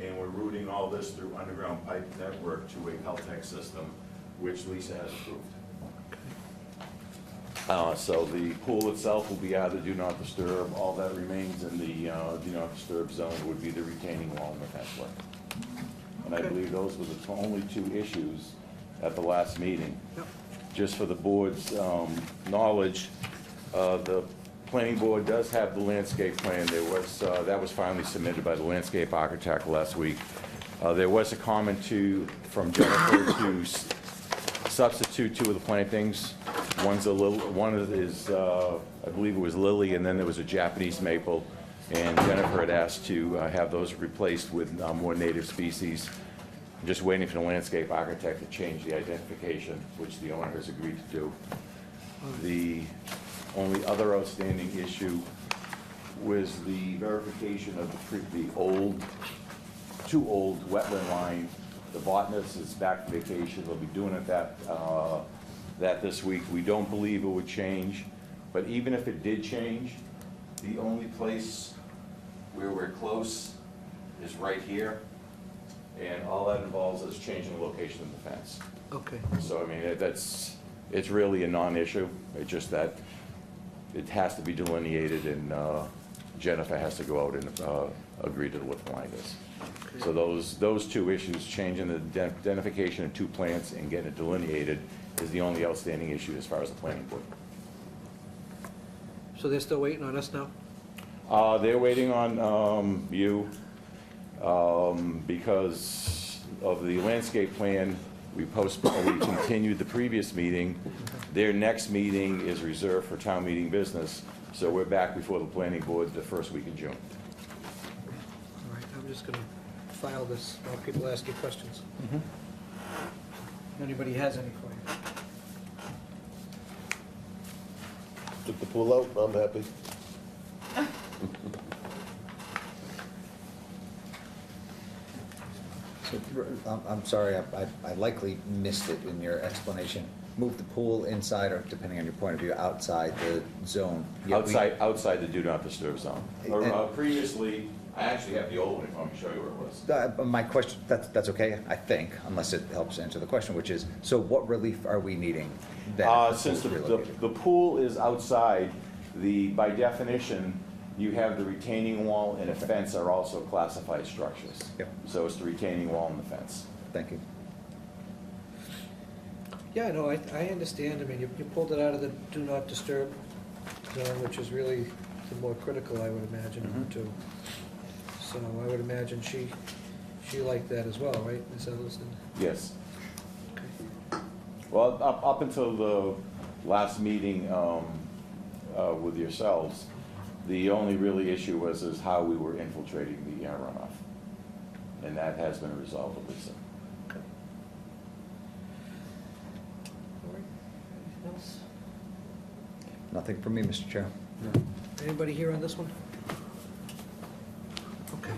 And we're routing all this through underground pipe network to a Caltech system, which Lisa has approved. So the pool itself will be out of the do not disturb. All that remains in the do not disturb zone would be the retaining wall and the fence. And I believe those were the only 2 issues at the last meeting. Yep. Just for the board's knowledge, the planning board does have the landscape plan. That was finally submitted by the landscape architect last week. There was a comment from Jennifer to substitute 2 of the plantings. One is, I believe it was lily, and then there was a Japanese maple. And Jennifer had asked to have those replaced with more native species. I'm just waiting for the landscape architect to change the identification, which the owner has agreed to do. The only other outstanding issue was the verification of the old, 2 old wetland line. The botanist is back from vacation. They'll be doing it that this week. We don't believe it would change, but even if it did change, the only place where we're close is right here, and all that involves is changing the location of the fence. Okay. So, I mean, it's really a non-issue. It's just that it has to be delineated, and Jennifer has to go out and agree to what the line is. So those two issues, changing the identification of two plants and getting it delineated, is the only outstanding issue as far as the planning board. So they're still waiting on us now? They're waiting on you because of the landscape plan. We continued the previous meeting. Their next meeting is reserved for town meeting business, so we're back before the planning board the first week in June. All right, I'm just gonna file this while people ask you questions. If anybody has any for you. Took the pool out, I'm happy. So, I'm sorry, I likely missed it in your explanation. Move the pool inside, or depending on your point of view, outside the zone. Yet we- Outside the do not disturb zone. Previously, I actually have the old one, if I want to show you where it was. My question, that's okay, I think, unless it helps answer the question, which is, so what relief are we needing? That Since pool's relocated? the pool is outside, by definition, you have the retaining wall and a fence are also classified structures. Yep. So it's the retaining wall and the fence. Thank you. Yeah, no, I understand. I mean, you pulled it out of the do not disturb zone, which is really the more critical, I would imagine, of the two. So I would imagine she liked that as well, right, Ms. Ellison? Yes. Okay. Well, up until the last meeting with yourselves, the only really issue was how we were infiltrating the runoff. And that has been resolved with Lisa. Okay. All right, anything else? Nothing from me, Mr. Chair. Anybody here on this one? Okay.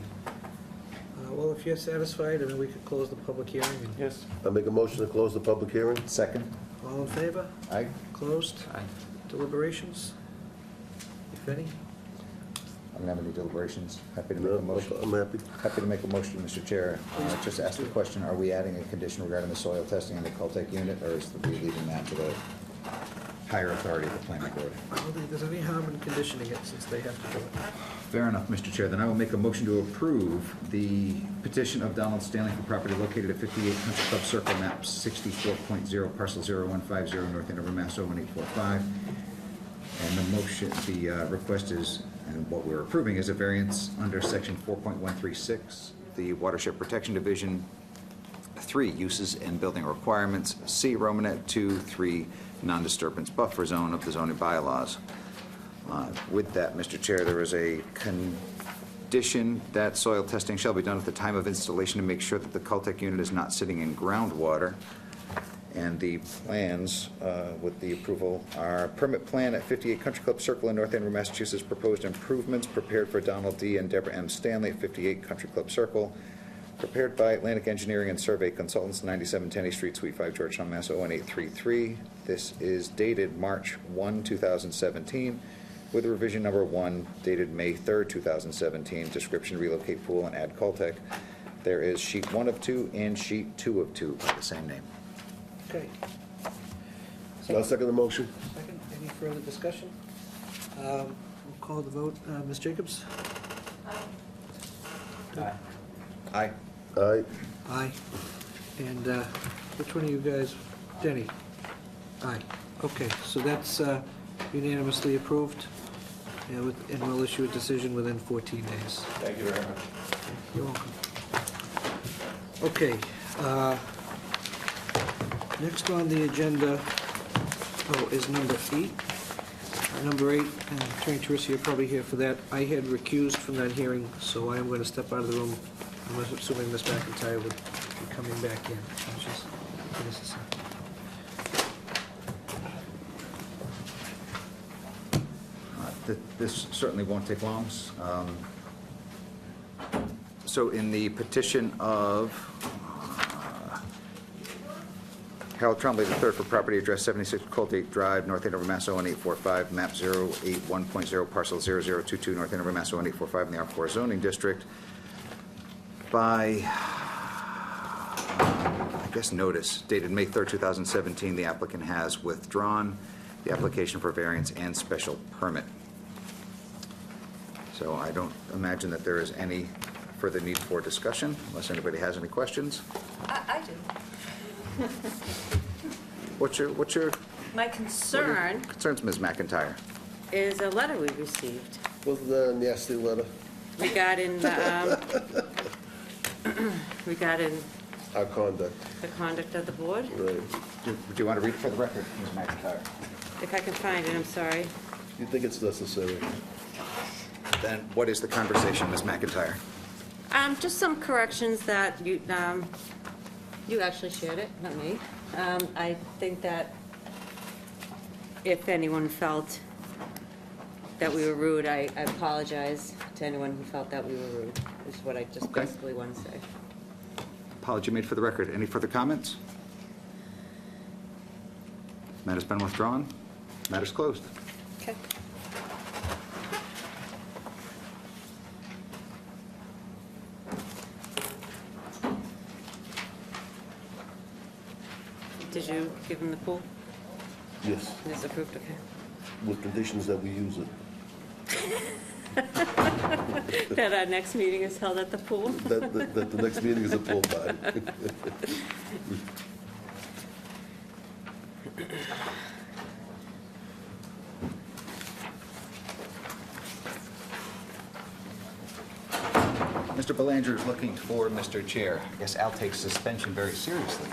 Well, if you're satisfied, I mean, we could close the public hearing. And Yes. I make a motion to close the public hearing? Second? all in favor? Aye. Closed? Aye. Deliberations? If any? I don't have any deliberations. Happy to make a No, motion. I'm happy. Happy to make a motion, Mr. Chair. Just to ask the question, are we adding a condition regarding the soil testing in the Caltech unit, or is we leaving that to the higher authority of the planning board? I don't think there's any harm in conditioning it since they have to do it. Fair enough, Mr. Chair. Then I will make a motion to approve the petition of Donald Stanley for property located at 58 Country Club Circle, map 64.0, parcel 0150, North Andover, Mass. 01845. And the motion, the request is, and what we're approving is a variance under section 4.136, the Watershed Protection Division 3, uses and building requirements, C, Romanet 2, 3, non-disturbance buffer zone of the zoning bylaws. With that, Mr. Chair, there is a condition that soil testing shall be done at the time of installation to make sure that the Caltech unit is not sitting in groundwater. And the plans with the approval are permit plan at 58 Country Club Circle in North Andover, Massachusetts, proposed improvements prepared for Donald D. and Deborah M. Stanley at 58 Country Club Circle, prepared by Atlantic Engineering and Survey Consultants, 97 Tenny Street, Suite 5, Georgetown, Mass. 01833. This is dated March 1, 2017, with revision number 1 dated May 3, 2017. Description: relocate pool and add Caltech. There is sheet 1 of 2 and sheet 2 of 2 by the same name. Okay. I'll second the motion. Second, any further discussion? We'll call the vote. Ms. Jacobs? Aye. Aye. Aye. Aye. And which one of you guys? Denny? Aye. Okay, so that's unanimously approved, and we'll issue a decision within 14 days. Thank you very much. You're welcome. Okay. Next on the agenda is number 8. Number 8, and Attorney Teresi, you're probably here for that. I had recused from that hearing, so I am going to step out of the room. I'm assuming Ms. McIntyre would be coming back in. Just give us a second. This certainly won't take long. So in the petition of Harold Trombley III for property address 76 Colgate Drive, North Andover, Mass. 01845, map 081.0, parcel 0022, North Andover, Mass. 01845 in the R4 zoning district. By, I guess, notice dated May 3rd, 2017, the applicant has withdrawn the application for variance and special permit. So I don't imagine that there is any further need for discussion, unless anybody has any questions. I do. What's your My concern concerns, Ms. McIntyre? is a letter we received Wasn't that a nasty letter? regarding regarding Our conduct, the conduct of the board. right. Do you want to read it for the record, Ms. McIntyre? If I can find it, I'm sorry. You think it's necessary? Then what is the conversation, Ms. McIntyre? Just some corrections that you actually shared it, not me. I think that if anyone felt that we were rude, I apologize to anyone who felt that we were rude, is what I just Okay. basically want to say. Apology made for the record. Any further comments? Matter's been withdrawn. Matter's closed. Okay. Did you give him the pool? Yes, Yes, approved, okay. with conditions that we use it. That our next meeting is held at the pool? That the next meeting is a pool time. Mr. Belanger is looking for Mr. Chair. I guess Al takes suspension very seriously.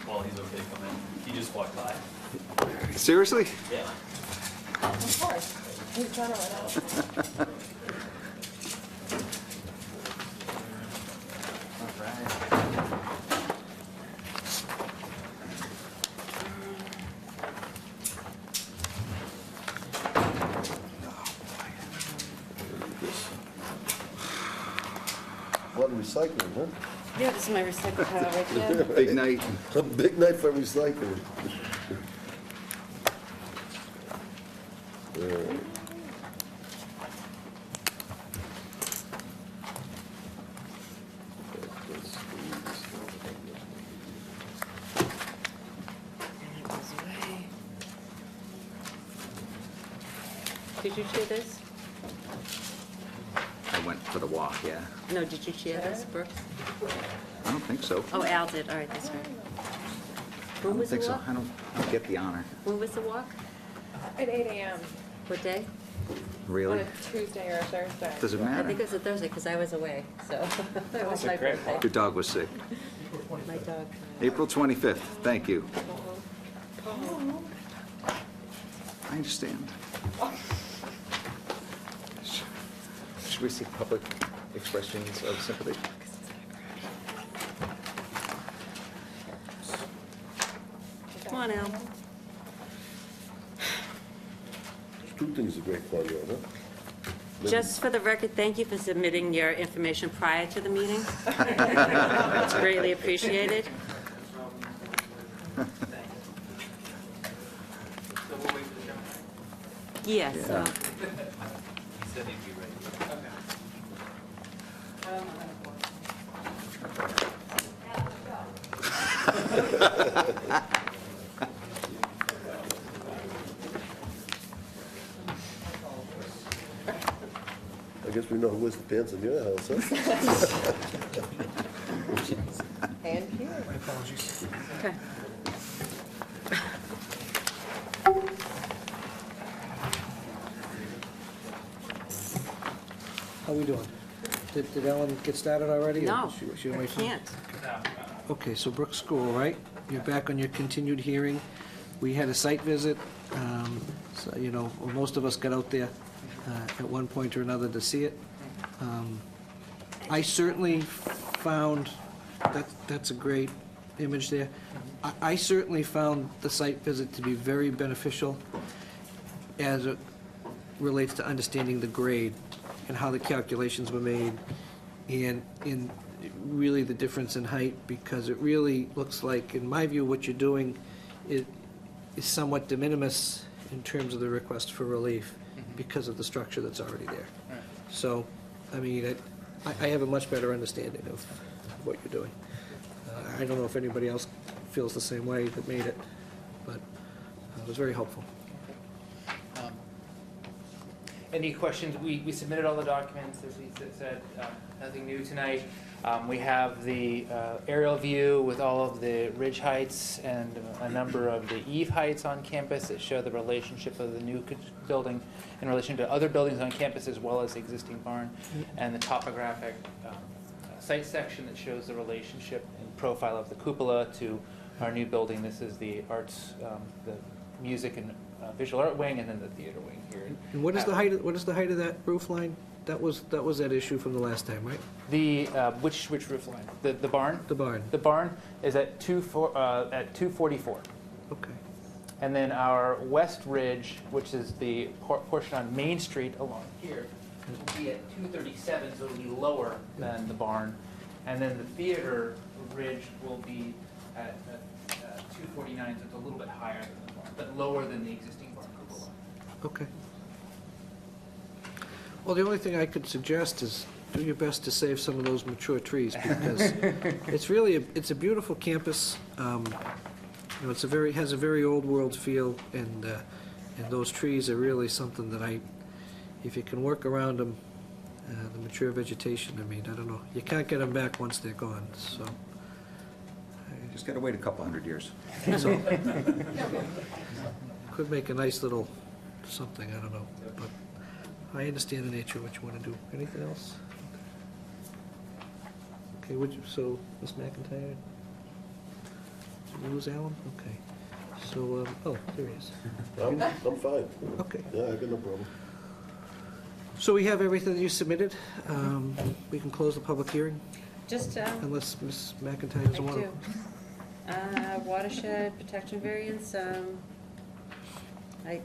Well, he's okay coming. He just walked by. Seriously? Yeah. Of course. He's trying to run out. A lot of recycling, huh? Yeah, this is my recycle pile right here. Big night. A big night for recycling. And it goes away. Did you cheer this? I went for the walk, yeah. No, did you cheer this, Brooks? I don't think so. Oh, Al did, all right, that's right. I When don't was the think so. walk? I don't get the honor. When was the walk? At 8 a.m. What day? on Really? a Tuesday or a Thursday. Does it I matter? think it was a Thursday, because I was away, so it was my great birthday. Your dog was sick. My dog. April 25th. Thank you. I understand. Should we see public expressions of sympathy? Come on, Al. Two things are great fun, huh? Just for the record, thank you for submitting your information prior to the meeting. It's greatly appreciated. Yes. Yeah. He said he'd be ready. I guess we know who wears the pants in your house, huh? And here. Okay. How we doing? Did Ellen get started already? or No, she I wait for- can't. Okay, so Brooks School, right? You're back on your continued hearing. We had a site visit, so, you know, most of us got out there at one point or another to see it. I certainly found, that's a great image there. I certainly found the site visit to be very beneficial as relates to understanding the grade and how the calculations were made, and in really the difference in height, because it really looks like, in my view, what you're doing is somewhat de minimis in terms of the request for relief because of the structure that's already there. Right. So, I mean, I have a much better understanding of what you're doing. I don't know if anybody else feels the same way that made it, but it was very helpful. Any questions? We submitted all the documents, as we said, nothing new tonight. We have the aerial view with all of the ridge heights and a number of the eave heights on campus that show the relationship of the new building in relation to other buildings on campus as well as the existing barn, and the topographic site section that shows the relationship and profile of the cupola to our new building. This is the arts, the music and visual art wing, and then the theater wing here. And what is the height of that roof line? That was that issue from the last time, right? The which roof line? The barn? The barn. The barn is at 244. Okay. And then our west ridge, which is the portion on Main Street along here, will be at 237, so it'll be lower than the barn. And then the theater ridge will be at 249, so it's a little bit higher than the barn, but lower than the existing barn cupola. Okay. Well, the only thing I could suggest is do your best to save some of those mature trees, because it's really it's a beautiful campus. You know, has a very old world feel, and those trees are really something that if you can work around them, the mature vegetation. I mean, I don't know. You can't get them back once they're gone. So Just got to wait a couple hundred years. so could make a nice little something. I don't know, but. I understand the nature of what you want to do. Anything else? Okay, so, Ms. McIntyre? Did you lose Alan? Okay. So, oh, there he is. I'm fine. Okay. Yeah, I got no problem. So we have everything that you submitted. We can close the public hearing, Just, unless Ms. McIntyre doesn't want to. watershed protection variance,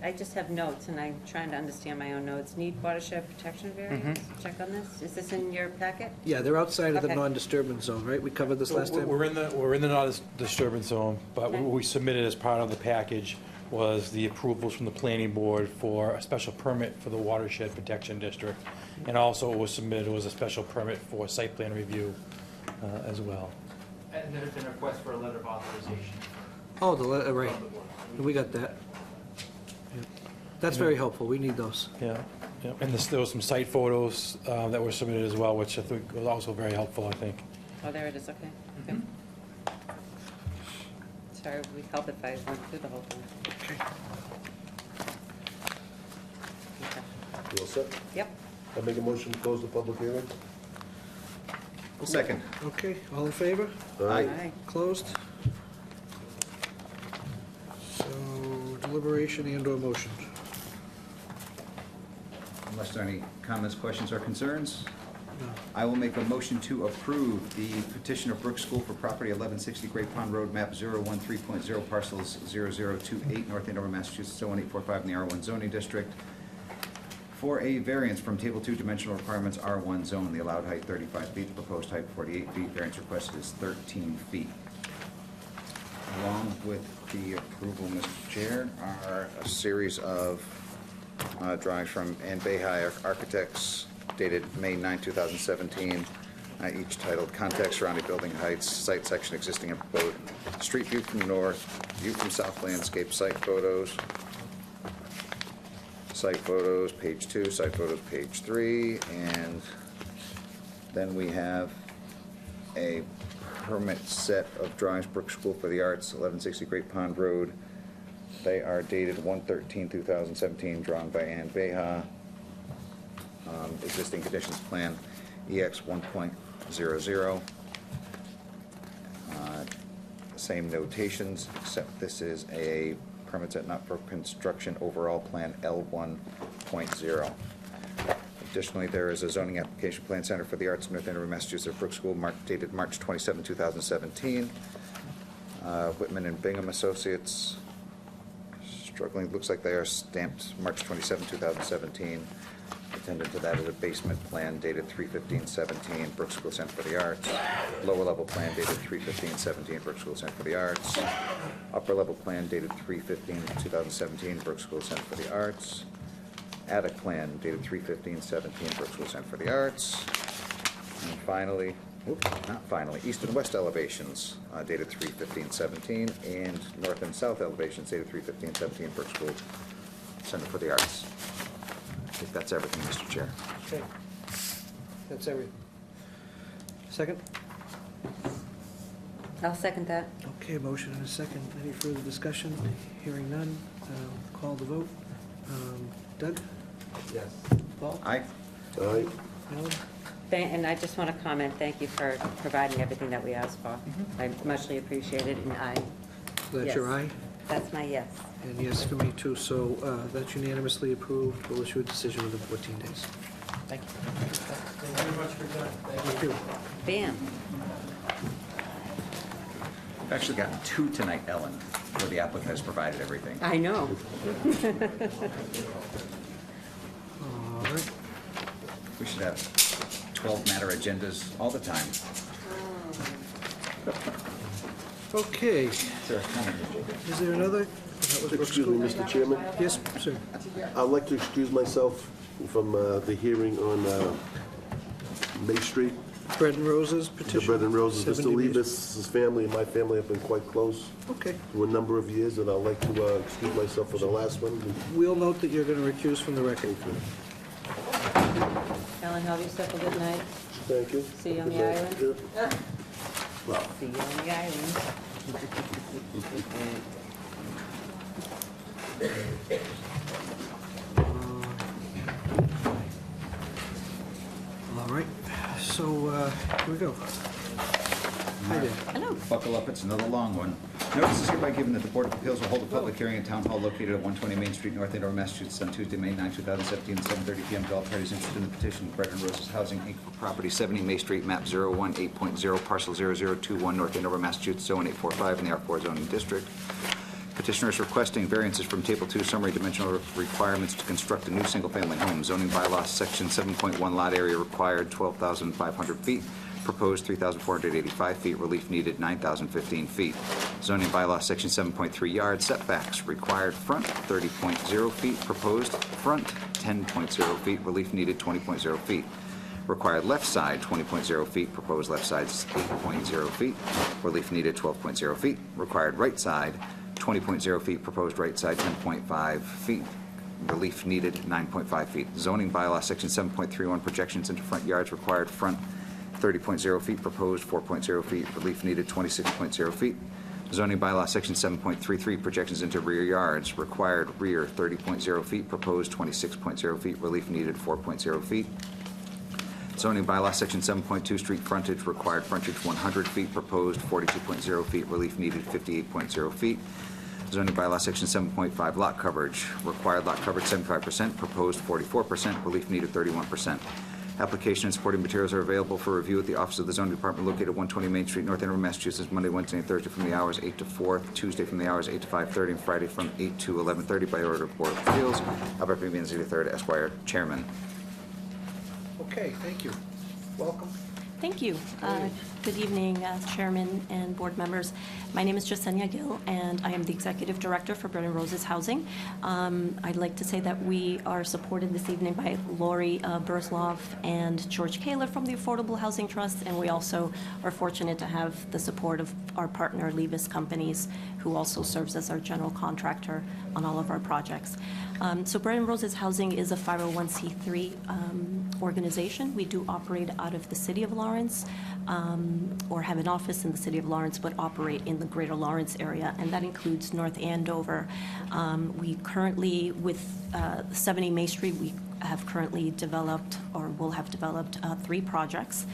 I just have notes, and I'm trying to understand my own notes. Need watershed protection variance? Check on this? Is this in your packet? Yeah, they're outside of the Okay. non-disturbance zone, right? We covered this last time? We're in the non-disturbance zone, but Okay. what we submitted as part of the package was the approvals from the planning board for a special permit for the watershed protection district. And also what was submitted was a special permit for site plan review as well. And there's been a request for a letter of authorization. Oh, right. from the board. We got that. Yeah. That's very helpful. We need those. Yeah, yeah. And there was some site photos that were submitted as well, which I think was also very helpful, I think. Oh, there it is, okay. Okay. Sorry, we help if I went through the whole thing. Okay. Okay. You all set? Yep. I make a motion to close the public hearing? Second. Okay, all in favor? Aye. Closed. So deliberation and/or motion. Unless there are any comments, questions, or concerns, No. I will make a motion to approve the petition of Brook School for property 1160 Great Pond Road, map 013.0, parcels 0028, North Andover, Massachusetts, 01845 in the R1 zoning district, for a variance from Table 2 dimensional requirements R1 zone. The allowed height 35 feet, the proposed height 48 feet, variance requested is 13 feet. Along with the approval, Mr. Chair, are a series of drawings from Ann Behai Architects dated May 9, 2017, each titled Context Surrounding Building Heights, Site Section Existing and Proposed, Street View from North, View from South Landscape, Site Photos, page 2, Site Photos, page 3, and then we have a permit set of drawings, Brook School for the Arts, 1160 Great Pond Road. They are dated 1/13/2017, drawn by Ann Beha. Existing conditions plan, EX 1.00. Same notations, except this is a permit set not for construction overall plan L1.0. Additionally, there is a zoning application plan Center for the Arts, North Andover, Massachusetts, Brook School, dated March 27, 2017. Whitman and Bingham Associates, struggling, looks like they are stamped March 27, 2017. Attendant to that is a basement plan dated 3/15/17, Brooks School Center for the Arts. Lower level plan dated 3/15/17, Brooks School Center for the Arts. Upper level plan dated 3/15/2017, Brooks School Center for the Arts. Attic plan dated 3/15/17, Brooks School Center for the Arts. And finally, not finally, east and west elevations dated 3/15/17, and north and south elevations dated 3/15/17, Brooks School Center for the Arts. I think that's everything, Mr. Chair. Okay. That's everything. Second? I'll second that. Okay, motion and a second. Any further discussion? Hearing none, call the vote. Doug? Yes. Paul? Aye. Aye. Alan? And I just want to comment, thank you for providing everything that we asked for. I muchly appreciate it, and That's your aye? That's my yes. And yes for me too, so that's unanimously approved. We'll issue a decision within 14 days. Thank you. Thank you very much for your time. Thank you. Bam. We've actually gotten two tonight, Ellen, where the applicant has provided everything. I know. All right. We should have 12 matter agendas all the time. Okay, Is there a comment? is there another? That was Brooks Excuse me, School. Mr. Chairman. Yes, sir. I'd like to excuse myself from the hearing on May Street, Bread and Roses the petition. Bread and Roses. Mr. 70 Main- Levis' family and my family have been quite close Okay. for a number of years, and I'd like to excuse myself for the last one. We'll note that you're going to recuse from the record. Ellen, have yourself a good night. Thank you. See you on the Good night. island. Yeah. See you on the island. All right, so here we go. Hi there. Hello. Buckle up, it's another long one. Notice is hereby given that the Board of Appeals will hold a public hearing at Town Hall located at 120 Main Street, North Andover, Massachusetts, on Tuesday, May 9, 2017, at 7:30 p.m. to all parties interested in the petition, Bread and Roses Housing, Inc., for property 70 May Street, map 018.0, parcel 0021, North Andover, Massachusetts, 01845, in the R4 zoning district. Petitioner is requesting variances from Table 2 summary dimensional requirements to construct a new single-family home. Zoning bylaw, Section 7.1, lot area required 12,500 feet. Proposed 3,485 feet. Relief needed 9,015 feet. Zoning bylaw, Section 7.3, yard setbacks required front 30.0 feet. Proposed front 10.0 feet. Relief needed 20.0 feet. Required left side 20.0 feet. Proposed left side 8.0 feet. Relief needed 12.0 feet. Required right side 20.0 feet. Proposed right side 10.5 feet. Relief needed 9.5 feet. Zoning bylaw, Section 7.31, projections into front yards required front 30.0 feet, proposed 4.0 feet, relief needed 26.0 feet. Zoning bylaw, Section 7.33, projections into rear yards, required rear 30.0 feet, proposed 26.0 feet, relief needed 4.0 feet. Zoning bylaw, Section 7.2, street frontage, required frontage 100 feet, proposed 42.0 feet, relief needed 58.0 feet. Zoning bylaw, Section 7.5, lot coverage, required lot coverage 75%, proposed 44%, relief needed 31%. Application and supporting materials are available for review at the Office of the Zoning Department located at 120 Main Street, North Andover, Massachusetts, Monday, Wednesday, and Thursday from the hours 8 to 4, Tuesday from the hours 8 to 5:30, and Friday from 8 to 11:30 by order of Board of Appeals. Albert B. Manzi III, Esquire, Chairman. Okay, thank you. Welcome. Thank you. Good evening, Chairman and board members. My name is Jasenia Gill, and I am the Executive Director for Bread and Roses Housing. I'd like to say that we are supported this evening by Lori Burzloff and George Kaler from the Affordable Housing Trust, and we also are fortunate to have the support of our partner, Levis Companies, who also serves as our general contractor on all of our projects. So Bread and Roses Housing is a 501c3 organization. We do operate out of the city of Lawrence, or have an office in the city of Lawrence, but operate in the greater Lawrence area, and that includes North Andover. We currently, with 70 May Street, we have currently developed, or will have developed, 3 projects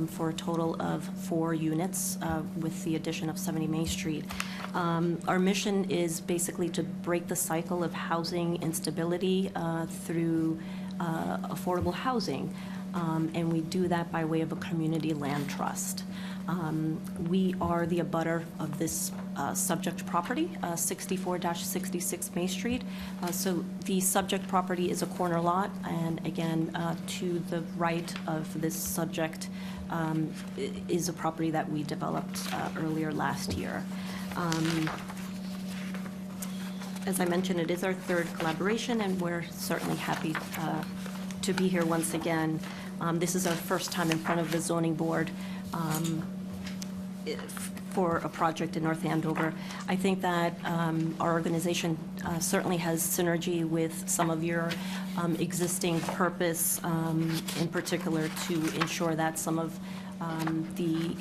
for a total of 4 units with the addition of 70 May Street. Our mission is basically to break the cycle of housing instability through affordable housing, and we do that by way of a community land trust. We are the abutter of this subject property, 64-66 May Street. So the subject property is a corner lot, and again, to the right of this subject is a property that we developed earlier last year. As I mentioned, it is our third collaboration, and we're certainly happy to be here once again. This is our first time in front of the zoning board for a project in North Andover. I think that our organization certainly has synergy with some of your existing purpose, in particular to ensure that some of the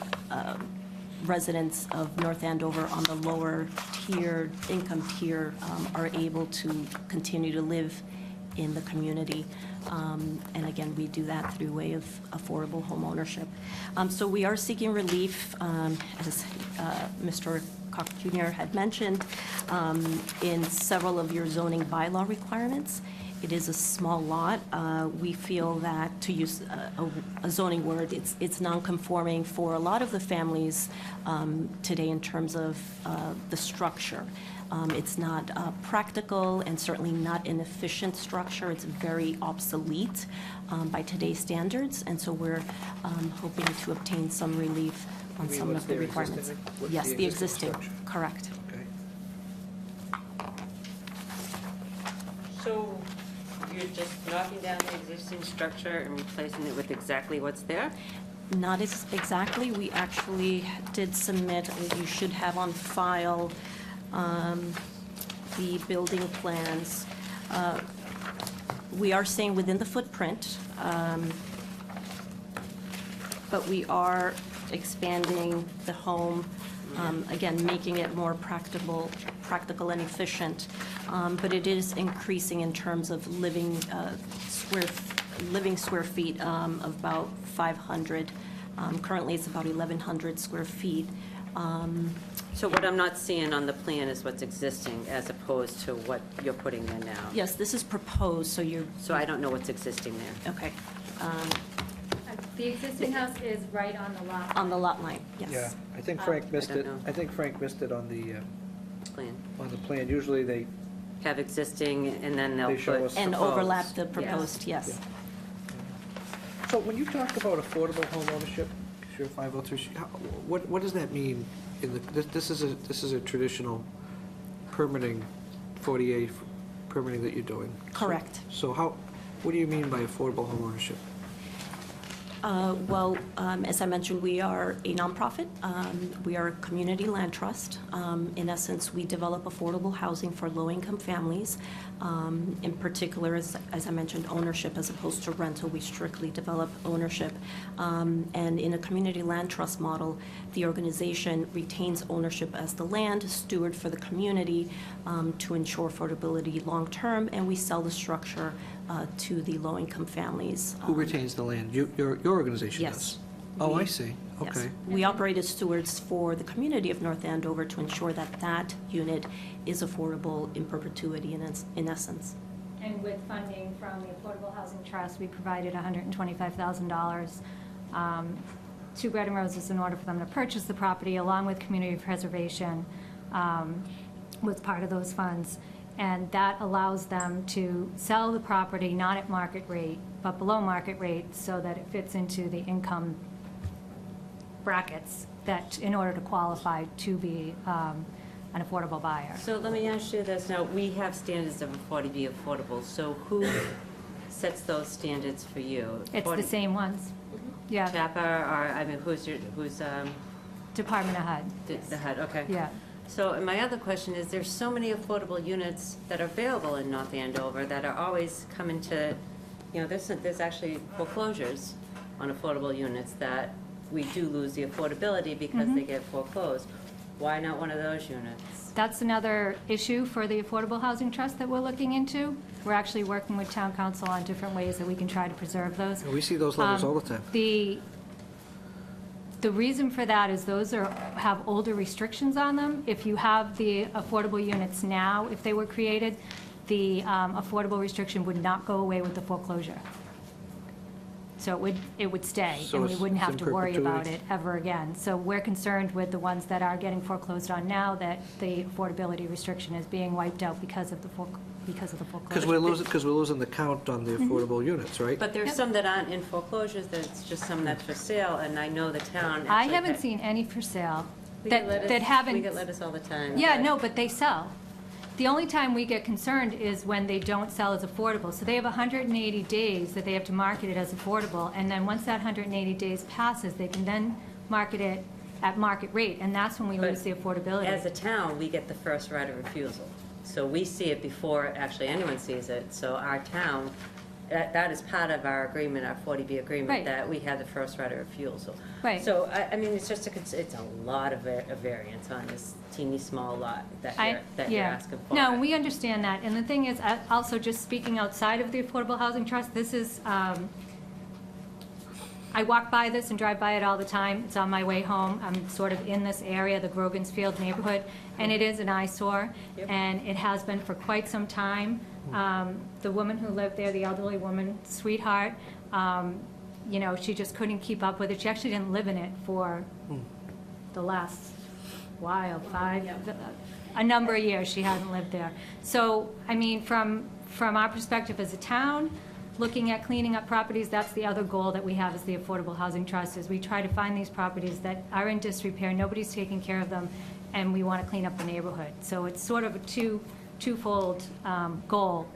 residents of North Andover on the lower tier, income tier, are able to continue to live in the community. And again, we do that through way of affordable home ownership. So we are seeking relief, as Mr. Koch Jr. had mentioned, in several of your zoning bylaw requirements. It is a small lot. We feel that, to use a zoning word, it's non-conforming for a lot of the families today in terms of the structure. It's not practical and certainly not an efficient structure. It's very obsolete by today's standards, and so we're hoping to obtain some relief on some of the requirements. Yes, the existing, correct. Okay. So you're just knocking down the existing structure and replacing it with exactly what's there? Not exactly. We actually did submit, you should have on file, the building plans. We are staying within the footprint, but we are expanding the home, again, making it more practical and efficient. But it is increasing in terms of living square feet of about 500. Currently, it's about 1,100 square feet. So what I'm not seeing on the plan is what's existing as opposed to what you're putting in now? Yes, this is proposed, so you're... So I don't know what's existing there. Okay. The existing house is right on the lot. On the lot line, yes. Yeah, I think Frank missed I it. don't know. I think Frank missed it on the Plan. plan. Usually they Have existing and then they'll They show put us And proposed. overlap the proposed, yes. So when you talk about affordable home ownership, sure, 503, what does that mean? This is a traditional permitting, 48 permitting that you're doing. Correct. So what do you mean by affordable home ownership? Well, as I mentioned, we are a nonprofit. We are a community land trust. In essence, we develop affordable housing for low-income families. In particular, as I mentioned, ownership as opposed to rental. We strictly develop ownership. And in a community land trust model, the organization retains ownership as the land steward for the community to ensure affordability long-term, and we sell the structure to the low-income families. Who retains the land? Your organization does? Yes. Oh, I We- see. Yes. Okay. We operate as stewards for the community of North Andover to ensure that that unit is affordable in perpetuity, in essence. And with funding from the Affordable Housing Trust, we provided $125,000 to Bread and Roses in order for them to purchase the property, along with community preservation was part of those funds. And that allows them to sell the property not at market rate, but below market rate, so that it fits into the income brackets that, in order to qualify to be an affordable buyer. So let me ask you this, now, we have standards of 40B affordable, so who sets those standards for you? It's the same ones. Yeah. TAPA, or, I mean, who's Department of HUD. The HUD, okay. Yeah. So, and my other question is, there's so many affordable units that are available in North Andover that are always coming to, there's actually foreclosures on affordable units that we do lose the affordability because they get foreclosed. Why not one of those units? That's another issue for the Affordable Housing Trust that we're looking into. We're actually working with town council on different ways that we can try to preserve those. We see those levels all the time. The reason for that is those have older restrictions on them. If you have the affordable units now, if they were created, the affordable restriction would not go away with the foreclosure. So it would stay, So and we it's wouldn't have in to worry about perpetuity? it ever again. So we're concerned with the ones that are getting foreclosed on now, that the affordability restriction is being wiped out because of the foreclosure. Because we're losing the count on the affordable units, right? But there's some that aren't in foreclosures, there's just some that's for sale, and I know the town I actually haven't seen any for sale We that get letters- that haven't. We get letters all the time. Yeah, no, but they sell. The only time we get concerned is when they don't sell as affordable. So they have 180 days that they have to market it as affordable, and then once that 180 days passes, they can then market it at market rate, and that's when we lose the affordability. As a town, we get the first right of refusal. So we see it before actually anyone sees it. So our town, that is part of our agreement, our 40B agreement, Right. that we have the first right of refusal. Right. So, I mean, it's just it's a lot of variance on this teeny small lot that you're asking for. No, we understand that. And the thing is, also just speaking outside of the Affordable Housing Trust, this is, I walk by this and drive by it all the time. It's on my way home. I'm sort of in this area, the Grogan's Field neighborhood, and it is an eyesore, and it has been for quite some time. The woman who lived there, the elderly woman, sweetheart, you know, she just couldn't keep up with it. She actually didn't live in it for the last while, a number of years she hadn't lived there. So, I mean, from our perspective as a town, looking at cleaning up properties, that's the other goal that we have as the Affordable Housing Trust, is we try to find these properties that are in disrepair, nobody's taking care of them, and we want to clean up the neighborhood. So it's sort of a twofold goal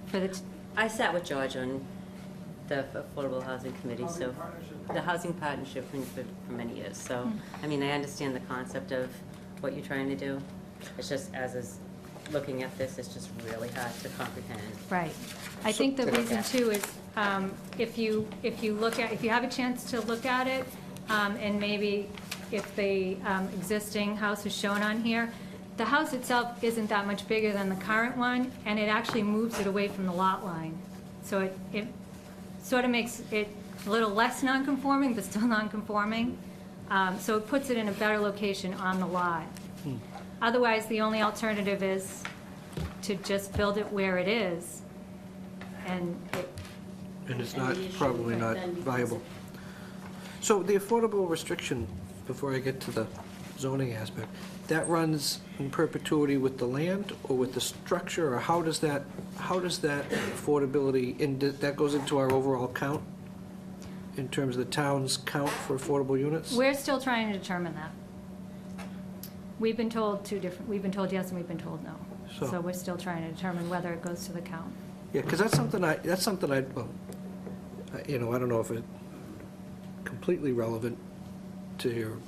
for the. I sat with George on the Affordable Housing Committee, so, the Housing Partnership for many years. So, I mean, I understand the concept of what you're trying to do. It's just, as is looking at this, it's just really hard to comprehend. Right. I think the reason too is, if you have a chance to look at it, and maybe if the existing house is shown on here, the house itself isn't that much bigger than the current one, and it actually moves it away from the lot line. So it sort of makes it a little less non-conforming, but still non-conforming. So it puts it in a better location on the lot. Otherwise, the only alternative is to just build it where it is, and it's probably not viable. So the affordable restriction, before I get to the zoning aspect, that runs in perpetuity with the land or with the structure, or how does that affordability, that goes into our overall count in terms of the town's count for affordable units? we're still trying to determine that. We've been told we've been told yes and we've been told no. So we're still trying to determine whether it goes to the count. Yeah, because that's something well, you know, I don't know if it's completely relevant to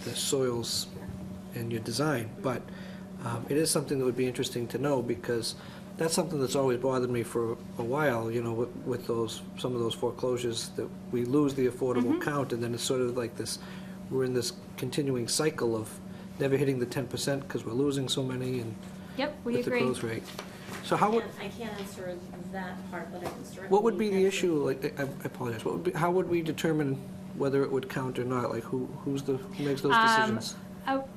the soils and your design, but it is something that would be interesting to know, because that's something that's always bothered me for a while, you know, with some of those foreclosures, that we lose the affordable count, and then it's sort of like this, we're in this continuing cycle of never hitting the 10% because we're losing so many, and Yep, we with the agree. growth rate. So how would, I can't answer that part, but I can certainly. what would be the issue, like, I apologize, how would we determine whether it would count or not? Like, who makes those decisions?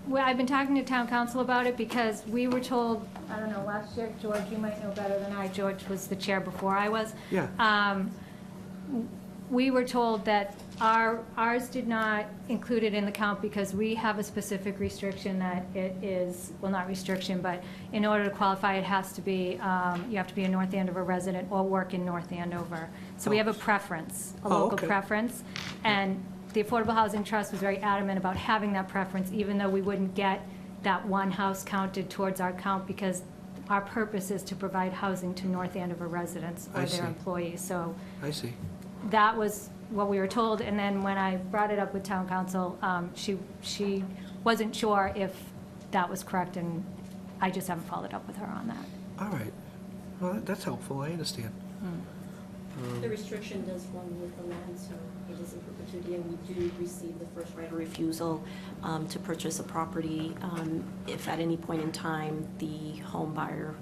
Well, I've been talking to town council about it, because we were told, I don't know, last year, George, you might know better than I, George was the chair before I was. Yeah. We were told that ours did not include it in the count because we have a specific restriction that it is, well, not restriction, but in order to qualify, it has to be, you have to be a North Andover resident or work in North Andover. So we have a preference, a local preference. And the Affordable Housing Trust was very adamant about having that preference, even though we wouldn't get that one house counted towards our count, because our purpose is to provide housing to North Andover residents or their employees. So I see. that was what we were told, and then when I brought it up with town council, she wasn't sure if that was correct, and I just haven't followed up with her on that. All right. Well, that's helpful, I understand. The restriction does run with the land, so it is in perpetuity, and we do receive the first right of refusal to purchase a property if at any point in time the home buyer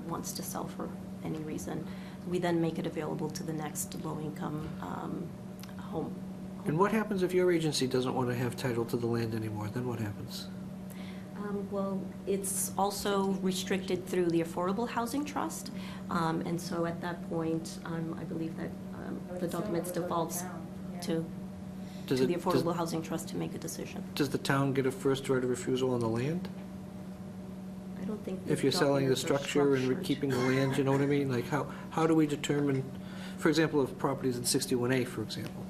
wants to sell for any reason. We then make it available to the next low-income home. And what happens if your agency doesn't want to have title to the land anymore? Then what happens? Well, it's also restricted through the Affordable Housing Trust, and so at that point, I believe that the documents defaults to Does the it- Affordable Housing Trust to make a decision. Does the town get a first right of refusal on the land? I don't think. If you're selling the documents are structure and we're structured. keeping the land, you know what I mean? Like, how do we determine, for example, if property's in 61A, for example,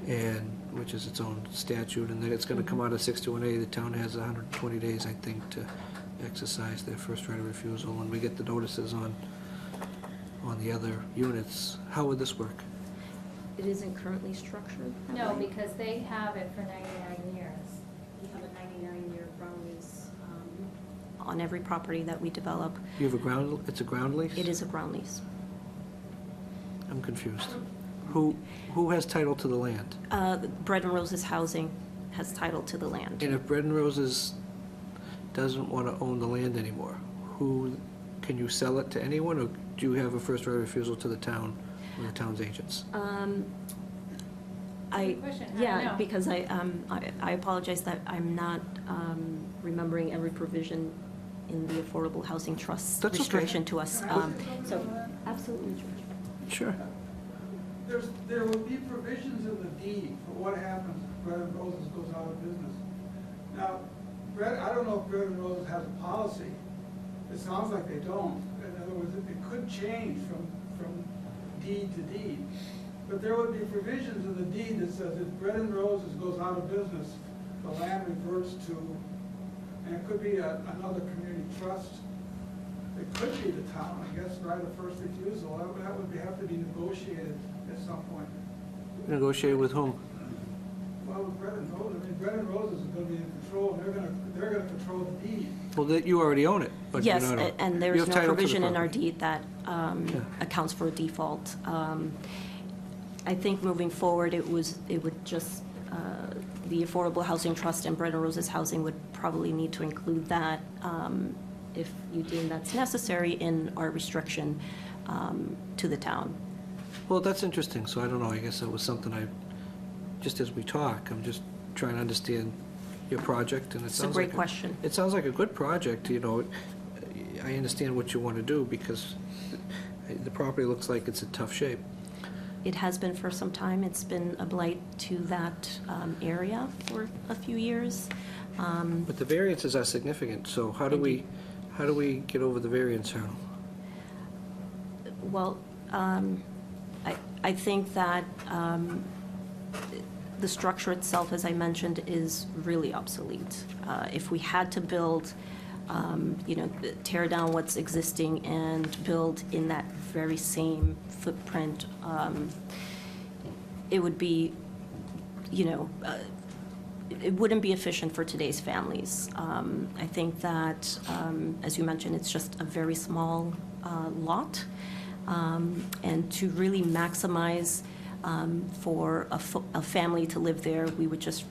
and, which is its own statute, and then it's gonna come out of 61A, the town has 120 days, I think, to exercise their first right of refusal, and we get the notices on the other units. How would this work? It isn't currently structured? that No, way? because they have it for 99 years. We have a 99-year ground lease on every property that we develop. You have it's a ground lease? It is a ground lease. I'm confused. Who has title to the land? Bread and Roses Housing has title to the land. And if Bread and Roses doesn't want to own the land anymore, can you sell it to anyone, or do you have a first right of refusal to the town or the town's agents? Good question. I don't Yeah, know. because I apologize that I'm not remembering every provision in the Affordable Housing Trust That's okay. restriction to us. So, absolutely, George. Sure. There will be provisions in the deed for what happens if Bread and Roses goes out of business. Now, I don't know if Bread and Roses has a policy. It sounds like they don't. In other words, it could change from deed to deed. But there would be provisions in the deed that says if Bread and Roses goes out of business, the land reverts to, and it could be another community trust. It could be the town, I guess, right of first refusal. That would have to be negotiated at some point. Negotiate with whom? Well, with Bread and Roses, I mean, Bread and Roses is gonna be in control, and they're gonna control the deed. Well, you already own it, but you're Yes, not. and you there's have no title to the provision in our property. deed that accounts for a default. I think moving forward, it would just, the Affordable Housing Trust and Bread and Roses Housing would probably need to include that if you deem that's necessary in our restriction to the town. Well, that's interesting, so I don't know, I guess that was something just as we talk, I'm just trying to understand your project, and it It's a sounds great like question. It sounds like a good project, you know. I understand what you want to do, because the property looks like it's in tough shape. It has been for some time. It's been a blight to that area for a few years. But the variances are significant, so how do we get over the variance hurdle? Well, I think that the structure itself, as I mentioned, is really obsolete. If we had to build, tear down what's existing and build in that very same footprint, it would be, it wouldn't be efficient for today's families. I think that, as you mentioned, it's just a very small lot. And to really maximize for a family to live there, we would just,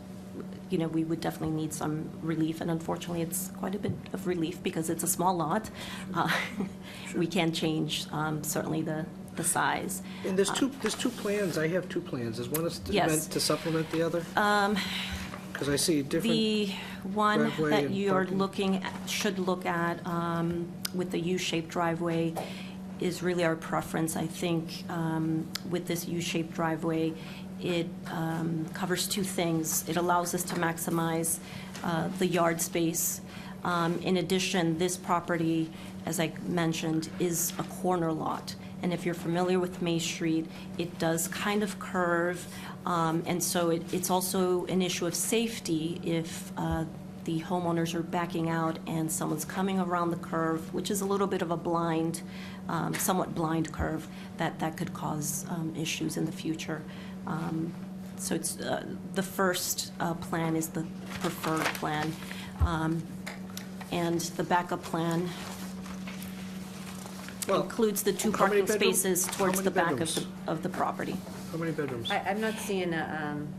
we would definitely need some relief. And unfortunately, it's quite a bit of relief because it's a small lot. We can't change, certainly, the size. And there's two plans, I have two plans. Is one Yes. meant to supplement the other? Because I see different. The one driveway that and you're parking. should look at with the U-shaped driveway is really our preference. I think with this U-shaped driveway, it covers two things. It allows us to maximize the yard space. In addition, this property, as I mentioned, is a corner lot. And if you're familiar with May Street, it does kind of curve. And so it's also an issue of safety if the homeowners are backing out and someone's coming around the curve, which is a little bit of a blind, somewhat blind curve, that could cause issues in the future. So it's the first plan is the preferred plan. And the backup plan includes the two how many parking bedrooms? spaces How towards many the back bedrooms? of the property. How many bedrooms? I'm not seeing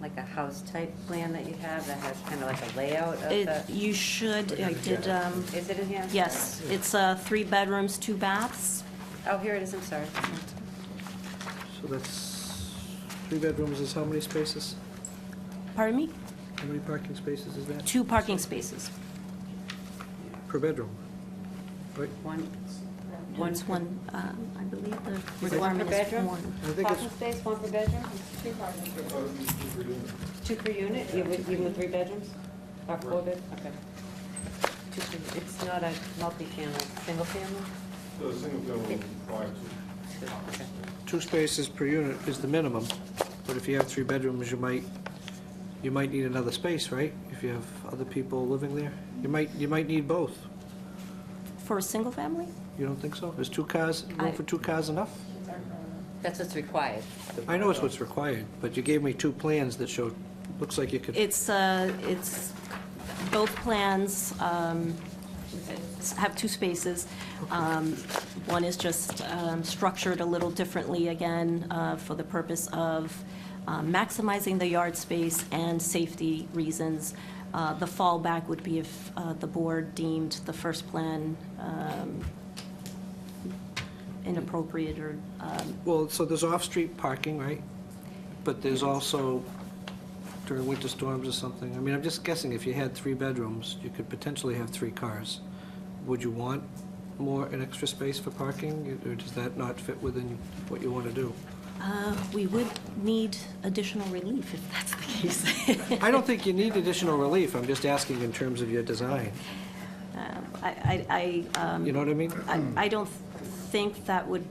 like a house-type plan that you have that has kind of like a layout of the... You should, I did, Is it in here? yes, it's 3 bedrooms, 2 baths. Oh, here it is, I'm sorry. So that's 3 bedrooms is how many spaces? Pardon me? How many parking spaces is that? 2 parking spaces. Per bedroom? Right? One, It's one, I believe the Is it one per requirement is bedroom? one. I think Parking it's, space, one per bedroom? Two per unit, even with 3 bedrooms? Or 4 bed, okay. It's not a multi-family, single family? So a single family required to. Okay. 2 spaces per unit is the minimum, but if you have 3 bedrooms, you might need another space, right? If you have other people living there, you might need both. For a single family? You don't think so? Is 2 cars, room for 2 cars enough? That's what's required. I know it's what's required, but you gave me 2 plans that showed, looks like you could, It's both plans have 2 spaces. One is just structured a little differently, again, for the purpose of maximizing the yard space and safety reasons. The fallback would be if the board deemed the first plan inappropriate or, well, so there's off-street parking, right? But there's also during winter storms or something. I mean, I'm just guessing if you had 3 bedrooms, you could potentially have 3 cars. Would you want an extra space for parking, or does that not fit within what you want to do? we would need additional relief if that's the case. I don't think you need additional relief, I'm just asking in terms of your design. You know what I mean? I don't think that would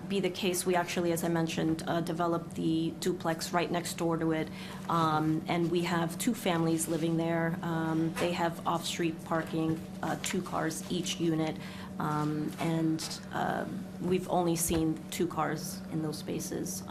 be the case. We actually, as I mentioned, developed the duplex right next door to it, and we have 2 families living there. They have off-street parking, 2 cars each unit, and we've only seen 2 cars in those spaces.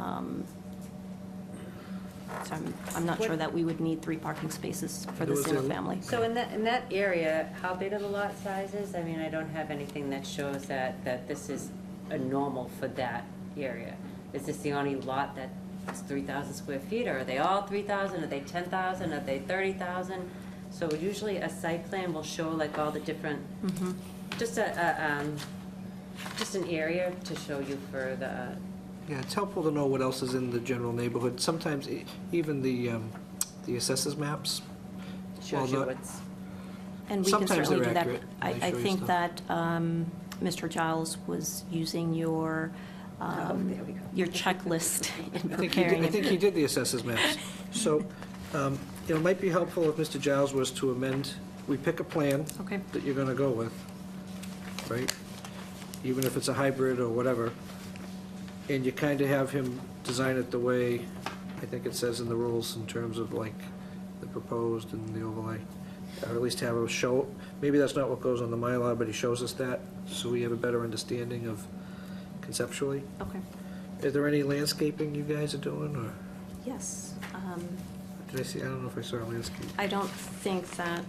So I'm not sure that we would need 3 parking spaces for the single family. So in that area, how big are the lot sizes? I mean, I don't have anything that shows that this is a normal for that area. Is this the only lot that is 3,000 square feet, or are they all 3,000? Are they 10,000? Are they 30,000? So usually a site plan will show like all the different, just an area to show you for the. Yeah, it's helpful to know what else is in the general neighborhood. Sometimes even the assessors maps. Shows you what's. And we can Sometimes certainly they're do that. accurate. They I show you think stuff. that Mr. Giles was using your checklist in preparing I think he did the assessors maps. So, it might be helpful if Mr. Giles was to amend, we pick a plan Okay. that you're gonna go with, right? Even if it's a hybrid or whatever, and you kind of have him design it the way I think it says in the rules in terms of like the proposed and the overlay. Or at least have a show, maybe that's not what goes on the Mylar, but he shows us that, so we have a better understanding of conceptually. Okay. Is there any landscaping you guys are doing, or Yes. did I see, I don't know if I saw a landscape. I don't think that.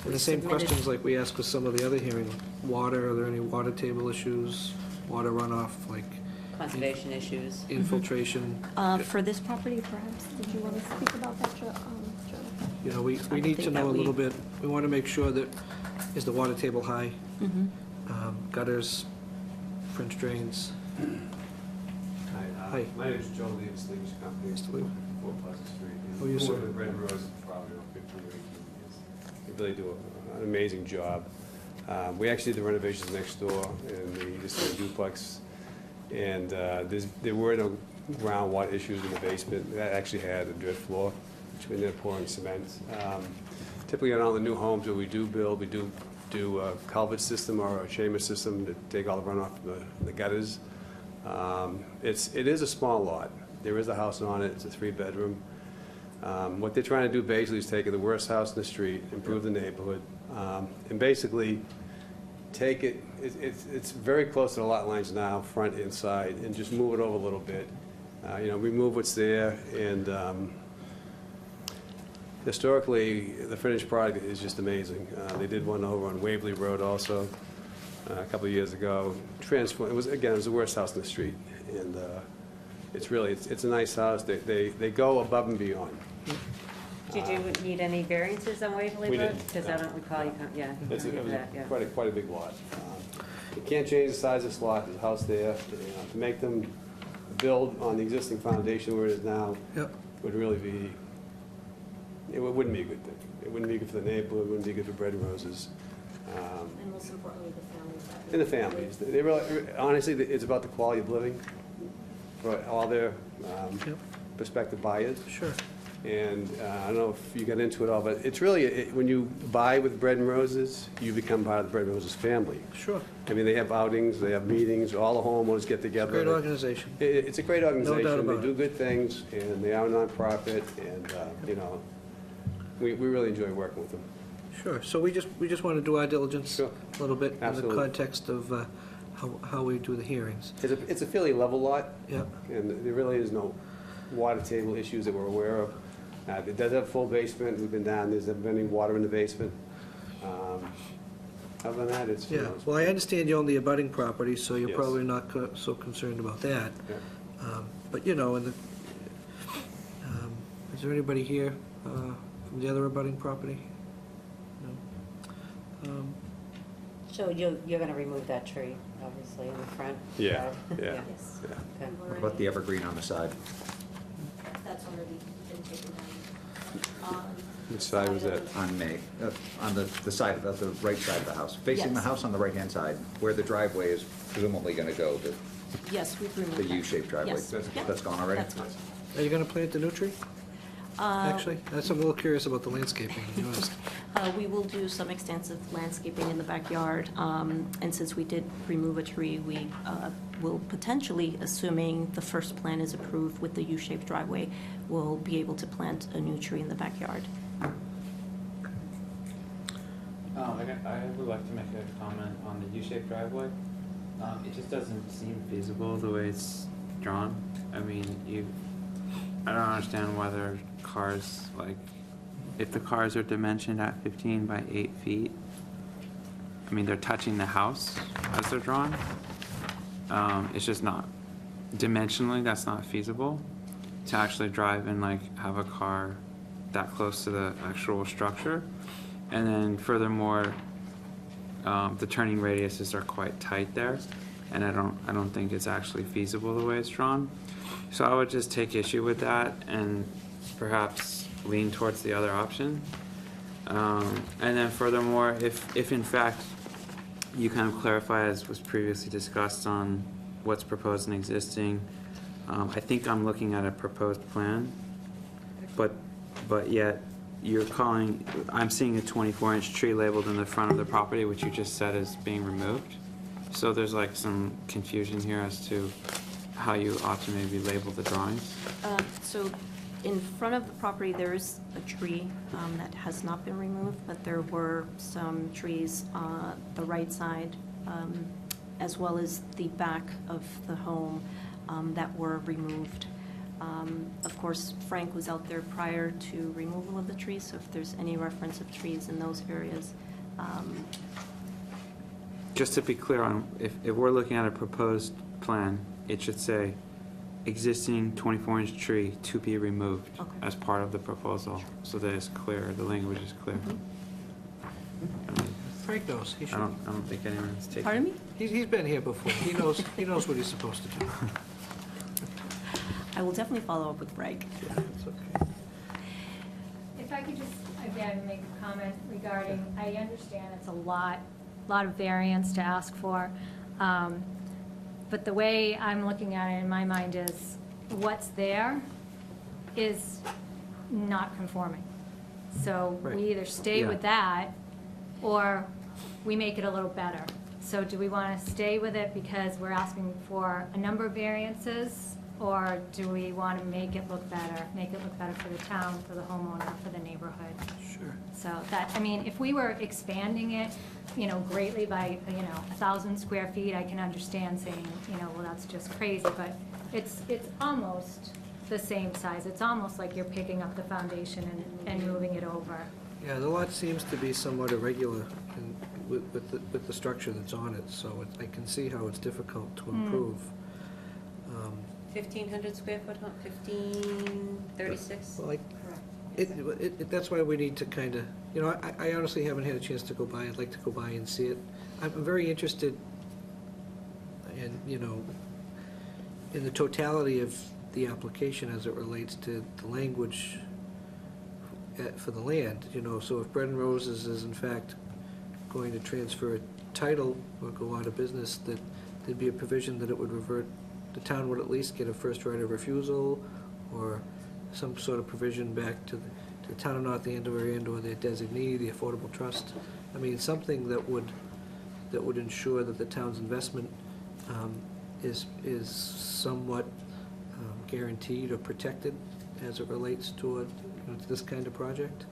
And the same questions like we asked with some of the other hearing, water, are there any water table issues, water runoff, like Conservation issues. infiltration? For this property, perhaps, did you want to speak about that, Joe? You know, we don't need to think know that a we- little bit, we want to make sure that, is the water table high? Mhm. Gutters, French drains? Hi. My name is Joe Lee, it's Leach Company, Mr. Lee. 4 Pleasant Street. Oh, you, sir. Been with Red Rose probably 15 or 18 years. They really do an amazing job. We actually did the renovations next door in the existing duplex, and there were no groundwater issues in the basement. That actually had a dirt floor, which we ended up pouring cement. Typically on all the new homes that we do build, we do a culvert system or a chamber system to take all the runoff from the gutters. It is a small lot. There is a house on it, it's a 3-bedroom. What they're trying to do basically is take the worst house in the street, improve the neighborhood, and basically take it, it's very close to the lot lines now, front and side, and just move it over a little bit. Remove what's there, and historically, the finished product is just amazing. They did one over on Waverly Road also a couple of years ago. Transformed. It was the worst house in the street, and it's a nice house. They go above and beyond. Did you need any variances on Waverly We Road? didn't, Because I don't recall you, yeah. It was Yeah. quite a big lot. You can't change the size of this lot, there's a house there. To make them build on the existing foundation where it is now would really be, it wouldn't be a good thing. It wouldn't be good for the neighborhood, it wouldn't be good for Bread and Roses. And most importantly, the families. And the families. They really, honestly, it's about the quality of living for all their prospective buyers. Sure. And I don't know if you got into it all, but it's really, when you buy with Bread and Roses, you become part of the Bread and Roses family. Sure. I mean, they have outings, they have meetings, all the homeowners get together. Great organization. It's a great organization. No doubt about They do good things, and they are a nonprofit, and, you know, we really enjoy working with them. Sure, so we just want to do our diligence a little bit in the Absolutely. context of how we do the hearings. It's a fairly level lot. Yeah. And there really is no water table issues that we're aware of. It does have a full basement, we've been down, there's never been any water in the basement. Other than that, it's, you Yeah, know, it's- well, I understand you own the abutting property, so you're Yes. probably not so concerned about that. Yeah. But, you know, is there anybody here from the other abutting property? No. So you're gonna remove that tree, obviously, in the front? Yeah, yard? yeah. Yes. Yeah. Okay. What about the evergreen on the side? That's already been taken down. Which side was that? On May, on the side, of the right side of the house, facing the Yes. house on the right-hand side, where the driveway is presumably going to go, Yes, we've removed the that. U-shaped driveway. Yes. Yep. That's gone already? That's gone. Are you going to plant the new tree? Actually, I'm a little curious about the landscaping, to be honest. We will do some extensive landscaping in the backyard, and since we did remove a tree, we will potentially, assuming the first plan is approved with the U-shaped driveway, we'll be able to plant a new tree in the backyard. I would like to make a comment on the U-shaped driveway. It just doesn't seem feasible the way it's drawn. I mean, I don't understand why there are cars, like, if the cars are dimensioned at 15 by 8 feet, I mean, they're touching the house as they're drawn. It's just not, dimensionally, that's not feasible to actually drive and like have a car that close to the actual structure. And then furthermore, the turning radiuses are quite tight there, and I don't think it's actually feasible the way it's drawn. So I would just take issue with that and perhaps lean towards the other option. And then furthermore, if in fact you kind of clarify, as was previously discussed, on what's proposed and existing, I think I'm looking at a proposed plan, but yet I'm seeing a 24-inch tree labeled in the front of the property, which you just said is being removed. So there's like some confusion here as to how you ought to maybe label the drawings. So in front of the property, there is a tree that has not been removed, but there were some trees on the right side, as well as the back of the home that were removed. Of course, Frank was out there prior to removal of the trees, so if there's any reference of trees in those areas. Just to be clear on, if we're looking at a proposed plan, it should say existing 24-inch tree to be removed as part of the proposal, so that it's clear, the language is clear. Frank knows. He I should. don't think anyone's taking. Pardon me? He's been here before. He knows what he's supposed to do. I will definitely follow up with Frank. Yeah, it's okay. If I could just, again, make a comment regarding, I understand it's a lot of variance to ask for, but the way I'm looking at it in my mind is, what's there is not conforming. So Right. we either stay with that, or we make it a little better. So do we want to stay with it because we're asking for a number of variances? Or do we want to make it look better for the town, for the homeowner, for the neighborhood? Sure. So that, I mean, if we were expanding it, greatly by, 1,000 square feet, I can understand saying, well, that's just crazy, but it's almost the same size. It's almost like you're picking up the foundation and moving it over. Yeah, the lot seems to be somewhat irregular with the structure that's on it, so I can see how it's difficult to improve. 1,500 square foot home, 1,536? Well, that's why we need to kind of, I honestly haven't had a chance to go by. I'd like to go by and see it. I'm very interested in, in the totality of the application as it relates to the language for the land, so if Bread and Roses is in fact going to transfer a title or go out of business, that there'd be a provision that it would revert, the town would at least get a first right of refusal, or some sort of provision back to the town of North Andover and/or their designee, the Affordable Trust. I mean, something that would ensure that the town's investment is somewhat guaranteed or protected as it relates to this kind of project.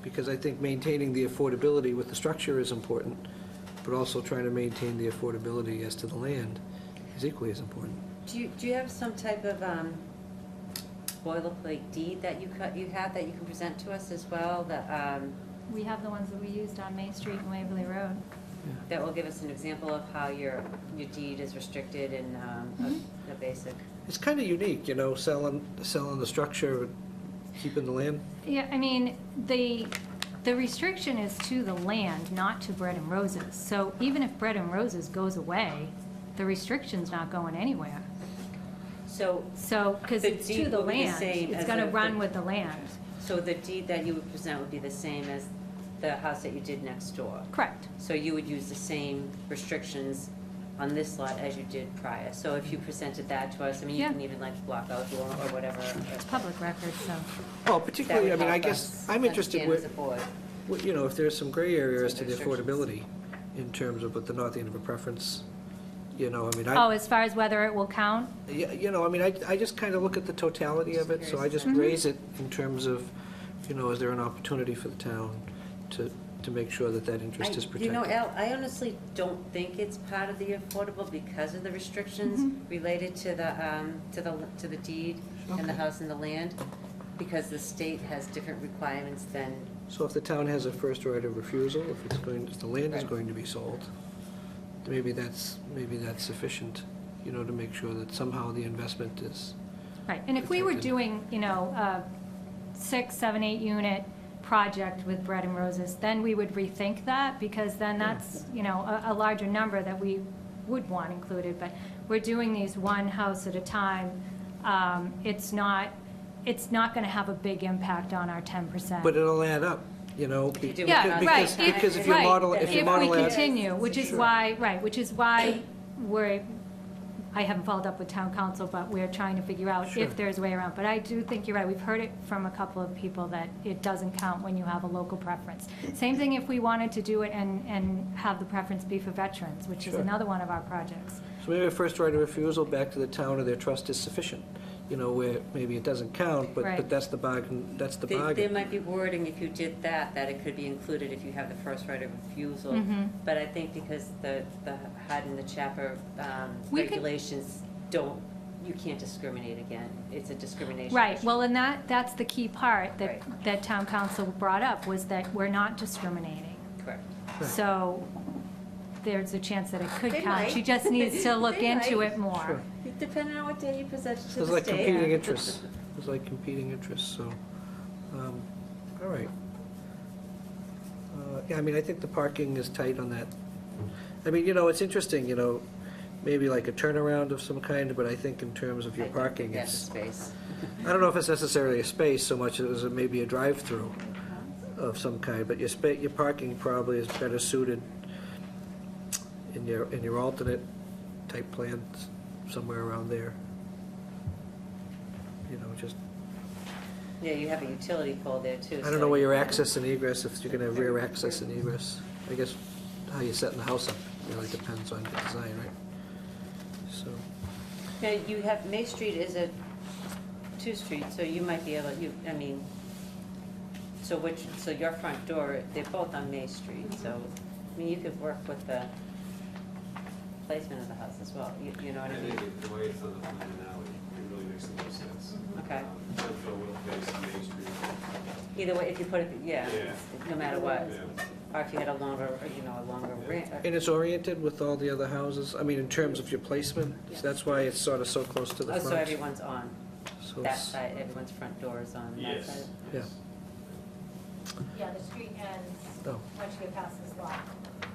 Because I think maintaining the affordability with the structure is important, but also trying to maintain the affordability as to the land is equally as important. Do you have some type of boilerplate deed that you have that you can present to us as well, that We have the ones that we used on Main Street and Waverly Road. that will give us an example of how your deed is restricted and a basic? It's kind of unique, selling the structure, keeping the land. Yeah, I mean, the restriction is to the land, not to Bread and Roses. So even if Bread and Roses goes away, the restriction's not going anywhere. So, because the it's deed to the will be the land, same it's as gonna the- run with the land. So the deed that you would present would be the same as the house that you did next door? Correct. So you would use the same restrictions on this lot as you did prior? So if you presented that to us, I mean, you Yeah. can even like block out or whatever. It's public record, so. Well, particularly, I That would mean, I help guess us I'm interested understand with, as a board. if there's some gray areas to Some the restrictions. affordability in terms of what the North Andover preference, I mean, Oh, as far as whether it will count? I just kind of look at the totality of it, so I just raise it in terms of, is there an opportunity for the town to make sure that interest is protected? Al, I honestly don't think it's part of the affordable because of the restrictions related to the deed and the Okay. house and the land, because the state has different requirements than, So if the town has a first right of refusal, if the land is Right. going to be sold, maybe that's sufficient, to make sure that somehow the investment is. Right, and if we were protected. doing, a 6, 7, 8 unit project with Bread and Roses, then we would rethink that, because then that's, a larger number that we would want included, but we're doing these one house at a time. It's not gonna have a big impact on our 10%. But it'll add up, do Yeah, right. because if you model, If we out. continue, which is why I haven't followed up with town council, but we're trying to figure out Sure. if there's a way around. But I do think you're right, we've heard it from a couple of people that it doesn't count when you have a local preference. Same thing if we wanted to do it and have the preference be for veterans, which is Sure. another one of our projects. So maybe a first right of refusal back to the town or their trust is sufficient, where maybe it doesn't count, but Right. that's the bargain, there might be wording if you did that it could be included if you have the first right of refusal. But I think because the HUD and the chapter We could- regulations you can't discriminate again. It's a discrimination Right, issue. well, and that's the key part Right. that town council brought up, was that we're not discriminating. Correct. So there's a chance that it could They count. might. She just needs to look They into might. it more. Sure. Depending on what day you present it to the state. It's like competing interests. It's like competing interests, so, all right. Yeah, I mean, I think the parking is tight on that. I mean, it's interesting, maybe like a turnaround of some kind, but I think in terms of your parking, That's it's, space. I don't know if it's necessarily a space so much as maybe a drive-through of some kind, but your parking probably is better suited in your alternate type plan, somewhere around there. Just, Yeah, you have a utility pole there too. I don't know where your access and egress, if you're gonna have rear access and egress. I guess how you're setting the house up really depends on the design, right? So, Now, you have, May Street is a two-street, so you might be able, so your front door, they're both on May Street, so, I mean, you could work with the placement of the house as well, you know what I mean? think the way it's on the plan now, it really makes the most sense. Okay. Central will face Main Street. Either way, if you put it, Yeah. no matter what, Yeah. or if you had a longer ramp. and it's oriented with all the other houses, I mean, in terms of your placement, so that's why it's sort of so close to the Oh, front. so everyone's on So that it's- side, everyone's front door is on that Yes. side? Yeah. Yeah, the street ends Oh. once you get past this lot.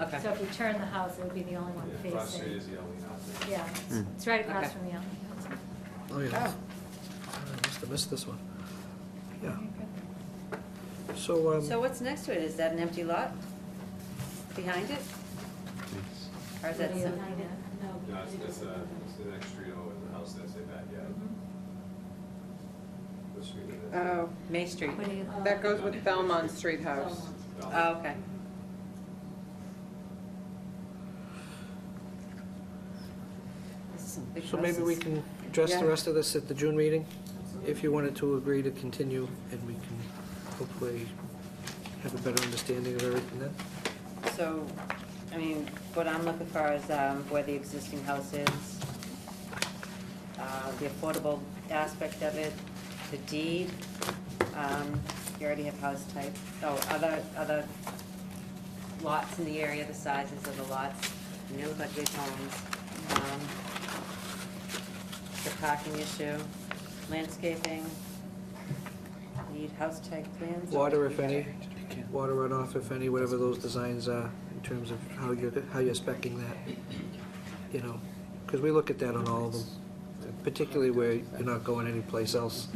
Okay. So if you turn the house, it would be the only one Yeah, Cross Street facing. is the only house. Yeah, it's right across Okay. from the other. Oh, yeah. I must have missed this one. Yeah. So, So what's next to it? Is that an empty lot? behind it? Or is that some? No, it's the next street over, the house that's in backyard. What street is it? Oh, May Street. that goes with Belmont Street House. Oh, okay. This is some big So maybe we houses. can address the Yeah. rest of this at the June meeting, if you wanted to agree to continue, and we can hopefully have a better understanding of everything then. So, I mean, what I'm looking for is where the existing house is, the affordable aspect of it, the deed. You already have house type. Oh, other lots in the area, the sizes of the lots, and they look like big homes. The parking issue, landscaping, need house type plans. Water, if any, water runoff, if any, whatever those designs are, in terms of how you're spec'ing that, you know, because we look at that on all of them, particularly where you're not going anyplace else.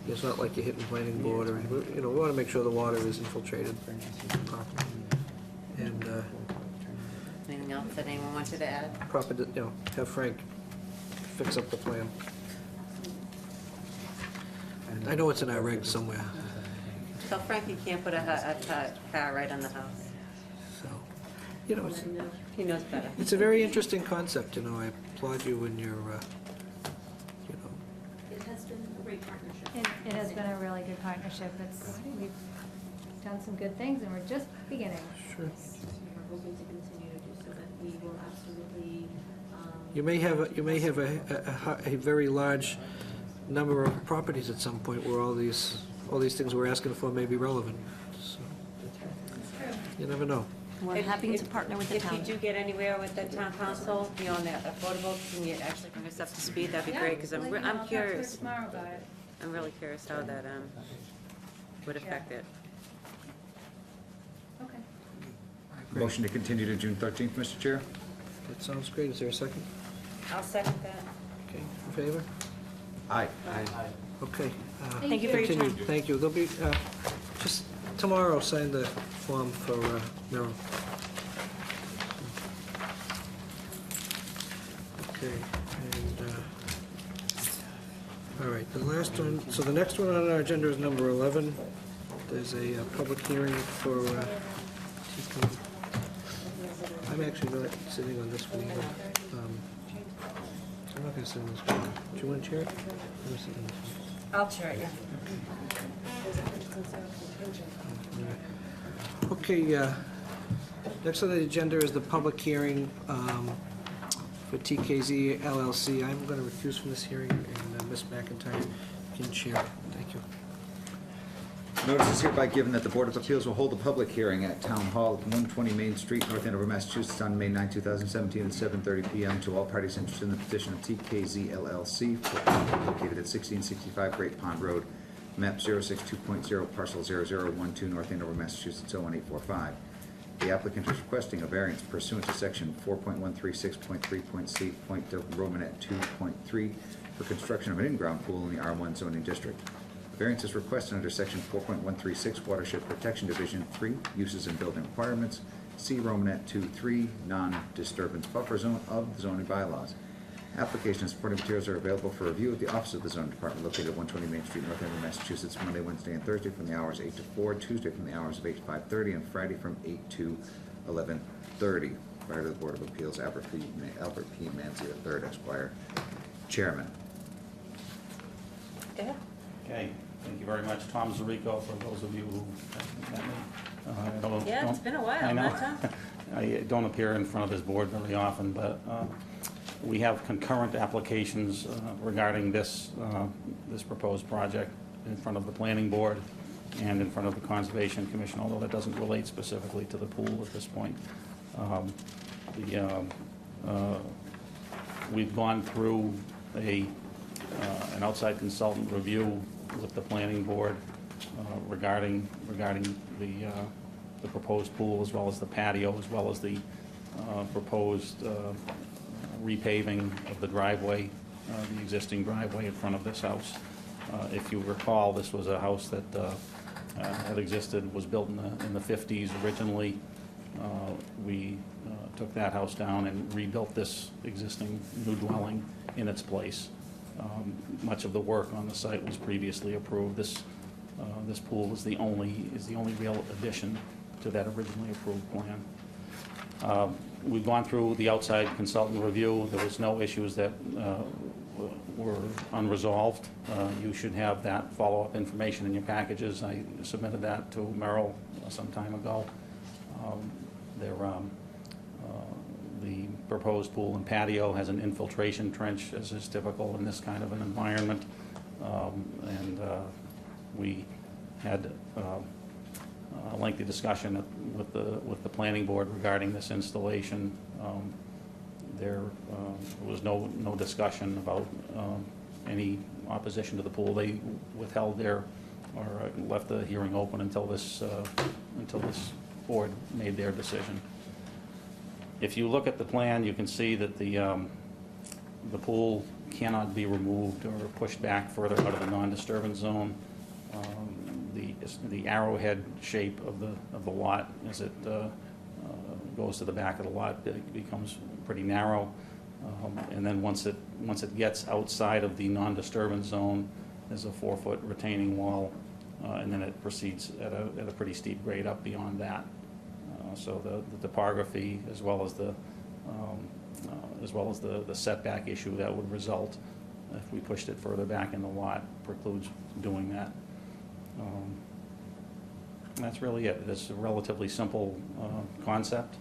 It's not like you're hitting planning board or, you know, we want to make sure the water is infiltrated properly. And Anything else that anyone wanted to add? proper, you know, have Frank fix up the plan. And I know it's in our regs somewhere, Tell Frank you can't put a car right on the house. so, you know, He knows better. it's a very interesting concept, you know, I applaud you in your, you know, It has been a great partnership. It has been a really good partnership. We've done some good things, and we're just beginning. Sure. We're hoping to continue to do so, that we will absolutely, You may have a very large number of properties at some point where all these things we're asking for may be relevant. So, you never know. we're happy to partner with the town. If you do get anywhere with the town council, you know, on the affordable, can you actually bring us up to speed? That'd be great, because I'm curious. Tomorrow about it. I'm really curious how that would affect it. Okay. Motion to continue to June 13th, Mr. Chair? That sounds great. Is there a second? I'll second that. Okay, in favor? Aye. Okay. Thank you for your continued. time. Thank you. There'll be, just tomorrow, sign the form for Merrill. Okay, and, all right, the last one, so the next one on our agenda is number 11. There's a public hearing for, I'm actually not sitting on this one either. I'm not gonna sit on this one. Do you want to chair it? Let me sit on this one. I'll chair it, yeah. Okay, next on the agenda is the public hearing for TKZ LLC. I'm going to recuse from this hearing, and Ms. McIntyre can chair it. Thank you. Notice is hereby given that the Board of Appeals will hold a public hearing at Town Hall at 120 Main Street, North Andover, Massachusetts, on May 9, 2017, at 7:30 p.m. to all parties interested in the petition of TKZ LLC, located at 1665 Great Pond Road, map 062.0, parcel 0012, North Andover, Massachusetts, 01845. The applicant is requesting a variance pursuant to section 4.136.3.c. Romanet 2.3 for construction of an in-ground pool in the R1 zoning district. Variance is requested under section 4.136 Watershed Protection Division 3, Uses and Building Requirements, C Romanet 2.3, Non-Disturbance Buffer Zone of the zoning bylaws. Application and supporting materials are available for review at the Office of the Zoning Department located at 120 Main Street, North Andover, Massachusetts, Monday, Wednesday, and Thursday from the hours 8 to 4, Tuesday from the hours of 8 to 5:30, and Friday from 8 to 11:30. Prior to the Board of Appeals, Albert P. Manzi III, Esquire, Chairman. Yeah. Okay, thank you very much. Tom Zarico, for those of you who haven't met me. Yeah, it's been a while, I know. not Tom? I don't appear in front of this board very often, but we have concurrent applications regarding this proposed project in front of the Planning Board and in front of the Conservation Commission, although that doesn't relate specifically to the pool at this point. We've gone through an outside consultant review with the Planning Board regarding the proposed pool, as well as the patio, as well as the proposed repaving of the driveway, the existing driveway in front of this house. If you recall, this was a house that had existed, was built in the 50s originally. we took that house down and rebuilt this existing new dwelling in its place. Much of the work on the site was previously approved. This pool is the only real addition to that originally approved plan. We've gone through the outside consultant review. There was no issues that were unresolved. You should have that follow-up information in your packages. I submitted that to Merrill some time ago. The proposed pool and patio has an infiltration trench, as is typical in this kind of an environment. We had a lengthy discussion with the planning board regarding this installation. There was no discussion about any opposition to the pool. They withheld or left the hearing open until this board made their decision. If you look at the plan, you can see that the pool cannot be removed or pushed back further out of the non-disturbance zone. The arrowhead shape of the lot, as it goes to the back of the lot, it becomes pretty narrow. And then once it gets outside of the non-disturbance zone, there's a 4-foot retaining wall, and then it proceeds at a pretty steep grade up beyond that. So the topography, as well as the setback issue that would result if we pushed it further back in the lot, precludes doing that. That's really it. It's a relatively simple concept.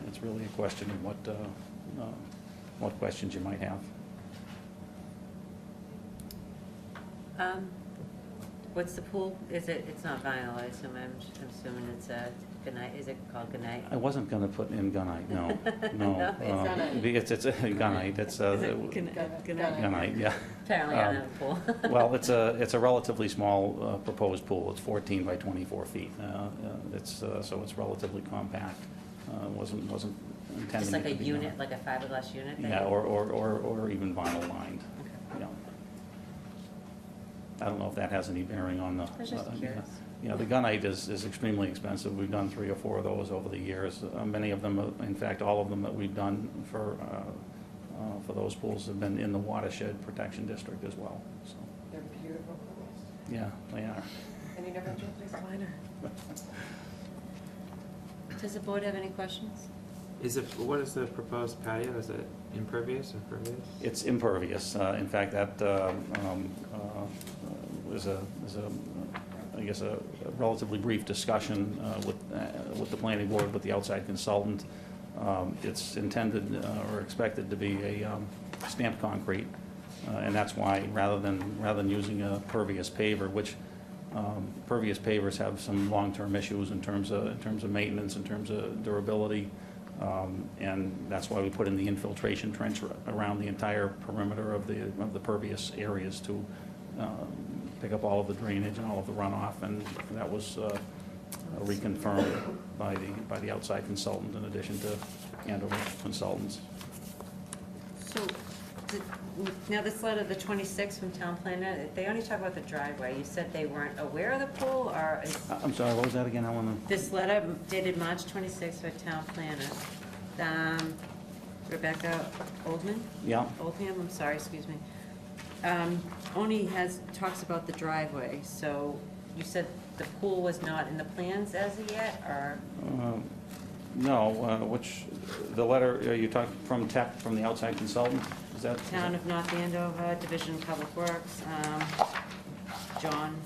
It's really a question of what questions you might have. What's the pool? It's not vinyl, I assume. I'm assuming it's a gunite. Is it called gunite? I wasn't going to put in gunite, no. No. No, it's It's a gunite. It's a gunite, yeah. Apparently I don't have a pool. Well, it's a relatively small proposed pool. It's 14 by 24 feet. So it's relatively compact. Wasn't intending Just like it a to be unit, like a fiberglass unit? that Yeah, you- or even vinyl lined. Yeah. I don't know if that has any bearing on the. I was just curious. The gunite is extremely expensive. We've done 3 or 4 of those over the years. Many of them, in fact, all of them that we've done for those pools have been in the watershed protection district as well. So, They're beautiful pools. yeah, they are. And you never have to replace a liner. Does the board have any questions? What is the proposed patio? Is it impervious or pervious? It's impervious. In fact, that was I guess a relatively brief discussion with the planning board, with the outside consultant. It's intended or expected to be a stamped concrete, and that's why rather than using a pervious paver, which pervious pavers have some long-term issues in terms of maintenance, in terms of durability. And that's why we put in the infiltration trench around the entire perimeter of the pervious areas to pick up all of the drainage and all of the runoff, and that was reconfirmed by the outside consultant in addition to Andover consultants. So, now this letter, the 26th from town planner, they only talk about the driveway. You said they weren't aware of the pool, or is... I'm sorry, what was that again, Ellen? This letter dated March 26th for town planner. Rebecca Oldman? Yeah. Oldham, I'm sorry, excuse me. Only talks about the driveway, so you said the pool was not in the plans as of yet, or? No, the letter, you talked from the outside consultant? Is that? Town of North Andover, Division of Public Works, John.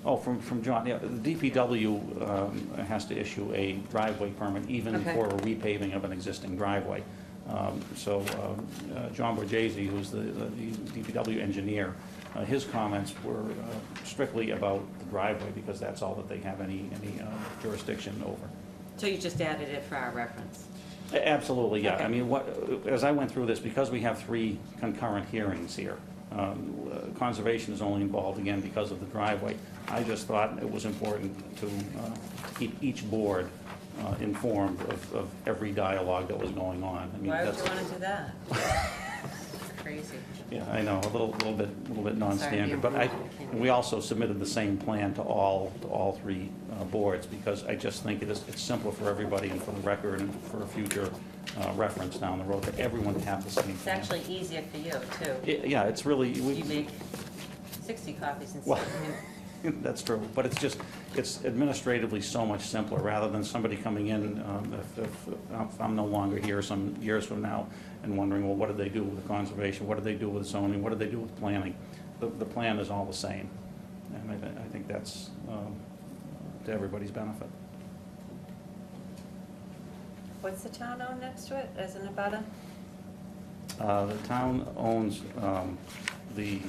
Oh, from John, yeah. The DPW has to issue a driveway permit even Okay. for a repaving of an existing driveway. John Borghese, who's the DPW engineer, his comments were strictly about the driveway because that's all that they have any jurisdiction over. So you just added it for our reference? Absolutely, yeah. Okay. I mean, as I went through this, because we have 3 concurrent hearings here, conservation is only involved again because of the driveway. I just thought it was important to keep each board informed of every dialogue that was going on. I mean, Why would you want to do that? crazy. Yeah, I know, a little bit non-standard, but we also submitted the same plan to all three boards, because I just think it's simpler for everybody and for the record and for a future reference down the road, for everyone to have the same It's plan. actually easier for you, too. Yeah, it's really. You make 60 copies instead. Well, that's true, but it's administratively so much simpler, rather than somebody coming in, if I'm no longer here some years from now, and wondering, well, what did they do with conservation, what did they do with zoning, what did they do with planning? The plan is all the same, and I think that's to everybody's benefit. What's the town own next to it, as in abutter? The town owns the,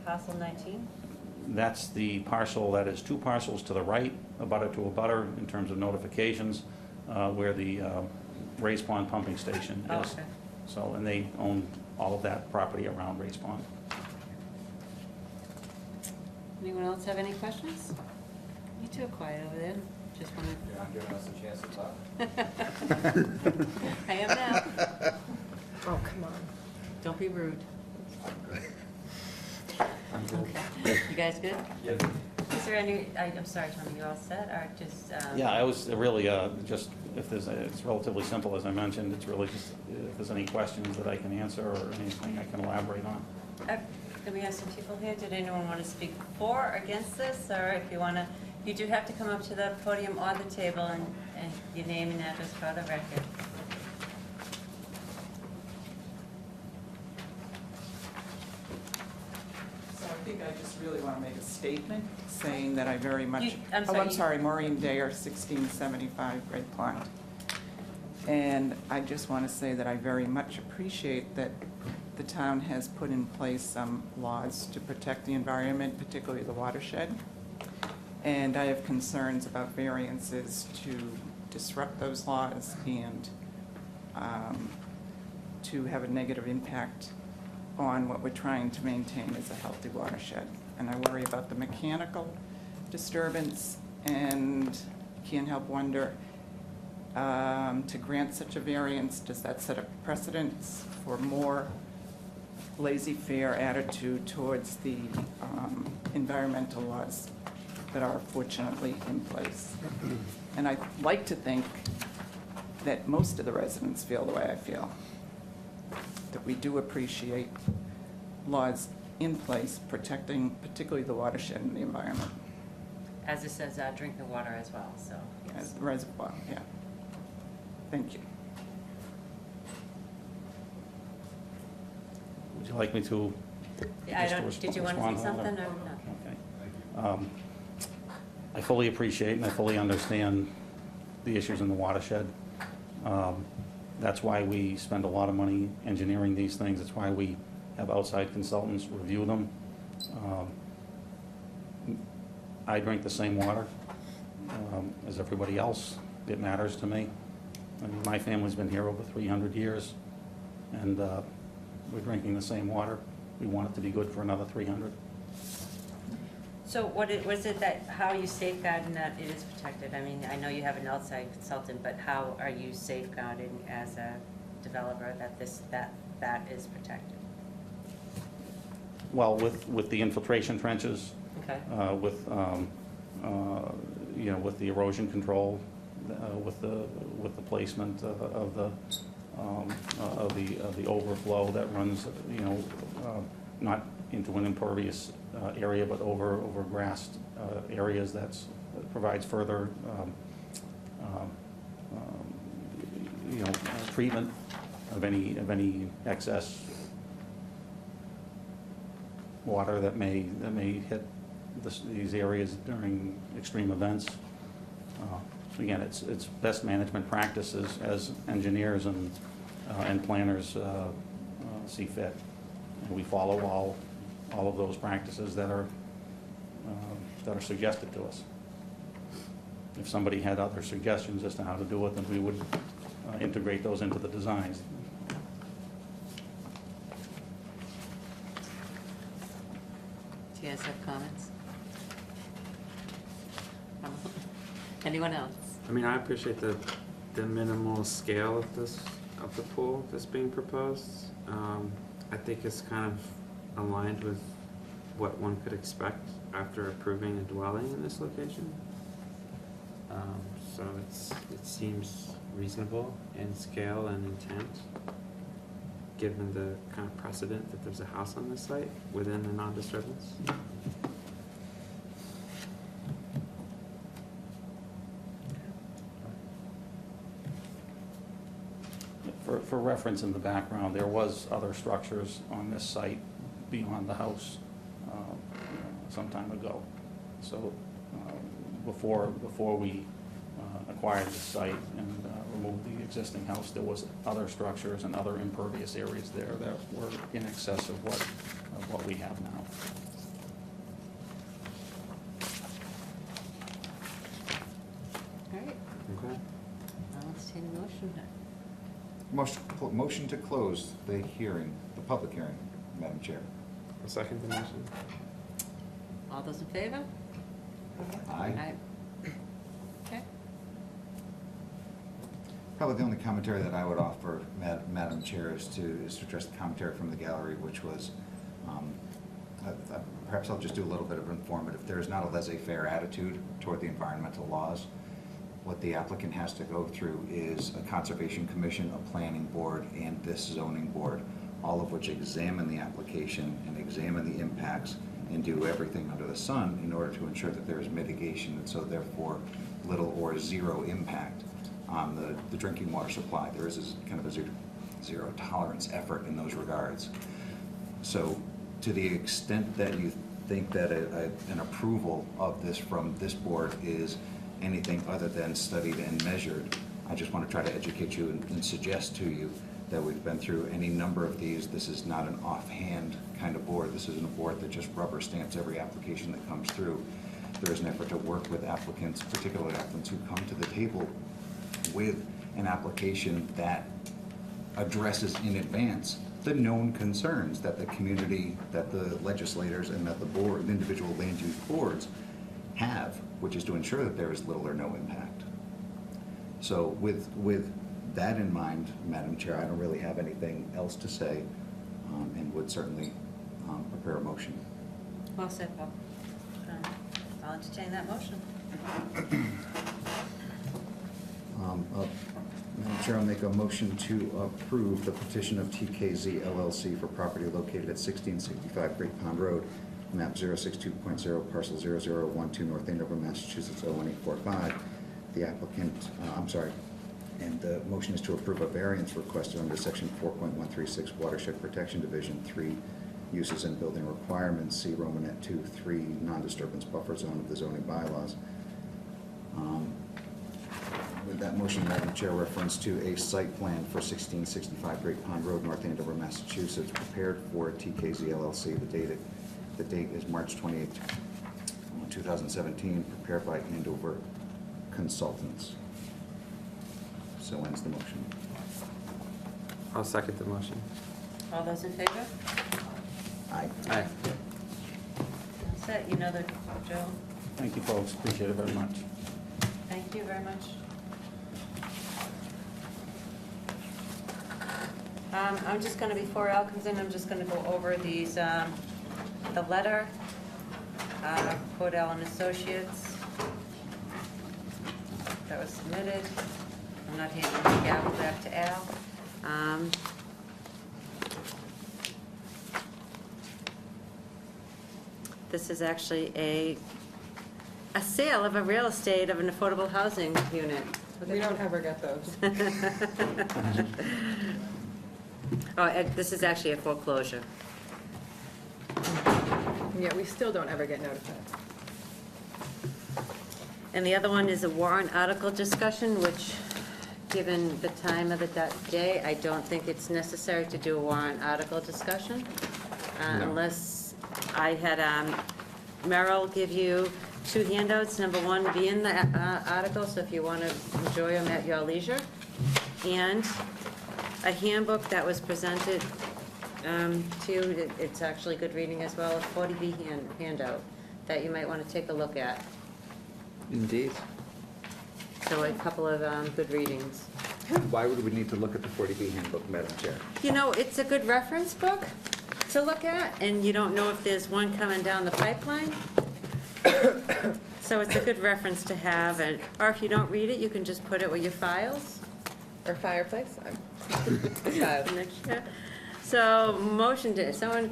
Parcel 19? that's the parcel that is two parcels to the right, abutter to abutter, in terms of notifications, where the Race Pond pumping station is. Oh, okay. So, and they own all of that property around Race Pond. Anyone else have any questions? You two are quiet over there. Just want to... You're not giving us a chance to talk. I am now. Oh, come on. Don't be rude. Okay. You guys good? Yes. Is there any, I'm sorry, Tommy, you all set, or just... Yeah, I was really just, if there's, it's relatively simple, as I mentioned. It's really just, if there's any questions that I can answer or anything I can elaborate on. We have some people here. Did anyone want to speak for or against this? Or if you want to, you do have to come up to the podium or the table and your name and address for the record. So I think I just really want to make a statement saying that I very much... I'm sorry, Maureen Dayer, 1675 Great Pond. And I just want to say that I very much appreciate that the town has put in place some laws to protect the environment, particularly the watershed. And I have concerns about variances to disrupt those laws and to have a negative impact on what we're trying to maintain as a healthy watershed. And I worry about the mechanical disturbance and can't help wonder, to grant such a variance, does that set a precedence for more laissez-faire attitude towards the environmental laws that are fortunately in place? And I'd like to think that most of the residents feel the way I feel, that we do appreciate laws in place protecting particularly the watershed and the environment. As it says, drinking water as well, so, yes. As the reservoir, yeah. Thank you. Would you like me to? I don't, did you want to say something or no? Okay. I fully appreciate and I fully understand the issues in the watershed. That's why we spend a lot of money engineering these things. That's why we have outside consultants review them. I drink the same water as everybody else. It matters to me. I mean, my family's been here over 300 years, and we're drinking the same water. We want it to be good for another 300. So was it that, how are you safeguarding that it is protected? I mean, I know you have an outside consultant, but how are you safeguarding as a developer that that is protected? Well, with the infiltration trenches, Okay. with you know, with the erosion control, with the placement of the overflow that runs, you know, not into an impervious area, but over grassed areas that provides further you know, treatment of any excess water that may hit these areas during extreme events. Again, it's best management practices as engineers and planners see fit. And we follow all of those practices that are suggested to us. If somebody had other suggestions as to how to do it, then we would integrate those into the designs. Do you guys have comments? Anyone else? I mean, I appreciate the minimal scale of the pool that's being proposed. I think is kind of aligned with what one could expect after approving a dwelling in this location. So it seems reasonable in scale and intent, given the kind of precedent that there's a house on this site within the non-disturbance. For reference in the background, there was other structures on this site beyond the house some time ago. So before we acquired the site and removed the existing house, there was other structures and other impervious areas there that were in excess of what we have now. All right, Okay. I'll entertain a motion. Motion to close the hearing, the public hearing, Madam Chair. I'll second the motion. All those in favor? Aye. Okay. Probably the only commentary that I would offer, Madam Chair, is to address the commentary from the gallery, which was, perhaps I'll just do a little bit of informative. There is not a laissez-faire attitude toward the environmental laws. What the applicant has to go through is a conservation commission, a planning board, and this zoning board, all of which examine the application and examine the impacts and do everything under the sun in order to ensure that there is mitigation, and so therefore little or zero impact on the drinking water supply. There is kind of a zero tolerance effort in those regards. So to the extent that you think that an approval of this from this board is anything other than studied and measured, I just want to try to educate you and suggest to you that we've been through any number of these. This is not an offhand kind of board. This isn't a board that just rubber stamps every application that comes through. There is an effort to work with applicants, particularly applicants who come to the table with an application that addresses in advance the known concerns that the community, that the legislators, and that the board, individual land use boards have, which is to ensure that there is little or no impact. So with that in mind, Madam Chair, I don't really have anything else to say, and would certainly prepare a motion. Well said, Bob. I'll entertain that motion. Madam Chair, I'll make a motion to approve the petition of TKZ LLC for property located at 1665 Great Pond Road, map 062.0, parcel 0012, North Andover, Massachusetts, 01845. The applicant, and the motion is to approve a variance requested under section 4.136 Watershed Protection Division 3 uses and building requirements, see Romanet 2.3 non-disturbance buffer zone of the zoning bylaws. With that motion, Madam Chair, reference to a site plan for 1665 Great Pond Road, North Andover, Massachusetts, prepared for TKZ LLC. The date is March 28, 2017, prepared by Andover Consultants. So ends the motion. I'll second the motion. All those in favor? Aye. Aye. That's it, you know the drill. Thank you, folks. Appreciate it very much. Thank you very much. I'm just gonna, before Al comes in, I'm just gonna go over these, the letter, Cordell and Associates, that was submitted. I'm not handing the gavel back to Al. This is actually a sale of a real estate of an affordable housing unit. We don't ever get those. Oh, this is actually a foreclosure. Yeah, we still don't ever get notified. And the other one is a warrant article discussion, which, given the time of the day, I don't think it's necessary to do a warrant article discussion, unless I had Merrill give you two handouts. Number one would be in the article, so if you want to enjoy them at your leisure, and a handbook that was presented to you. It's actually good reading as well, a 40B handout that you might want to take a look at. Indeed. So a couple of good readings. Why would we need to look at the 40B handbook, Madam Chair? You know, it's a good reference book to look at, and you don't know if there's one coming down the pipeline. So it's a good reference to have, and, or if you don't read it, you can just put it with your files. Or fireplace? So, motion to adjourn.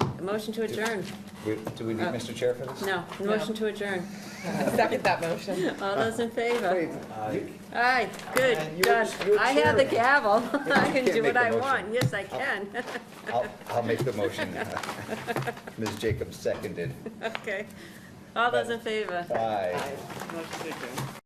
Do we need Mr. Chair for this? No, motion to adjourn. Second that motion. All those in favor? Aye. Aye, good, done. I have the gavel. I can do what I want. Yes, I can. I'll make the motion. Ms. Jacobs seconded. Okay. All those in favor? Aye. Motion to adjourn.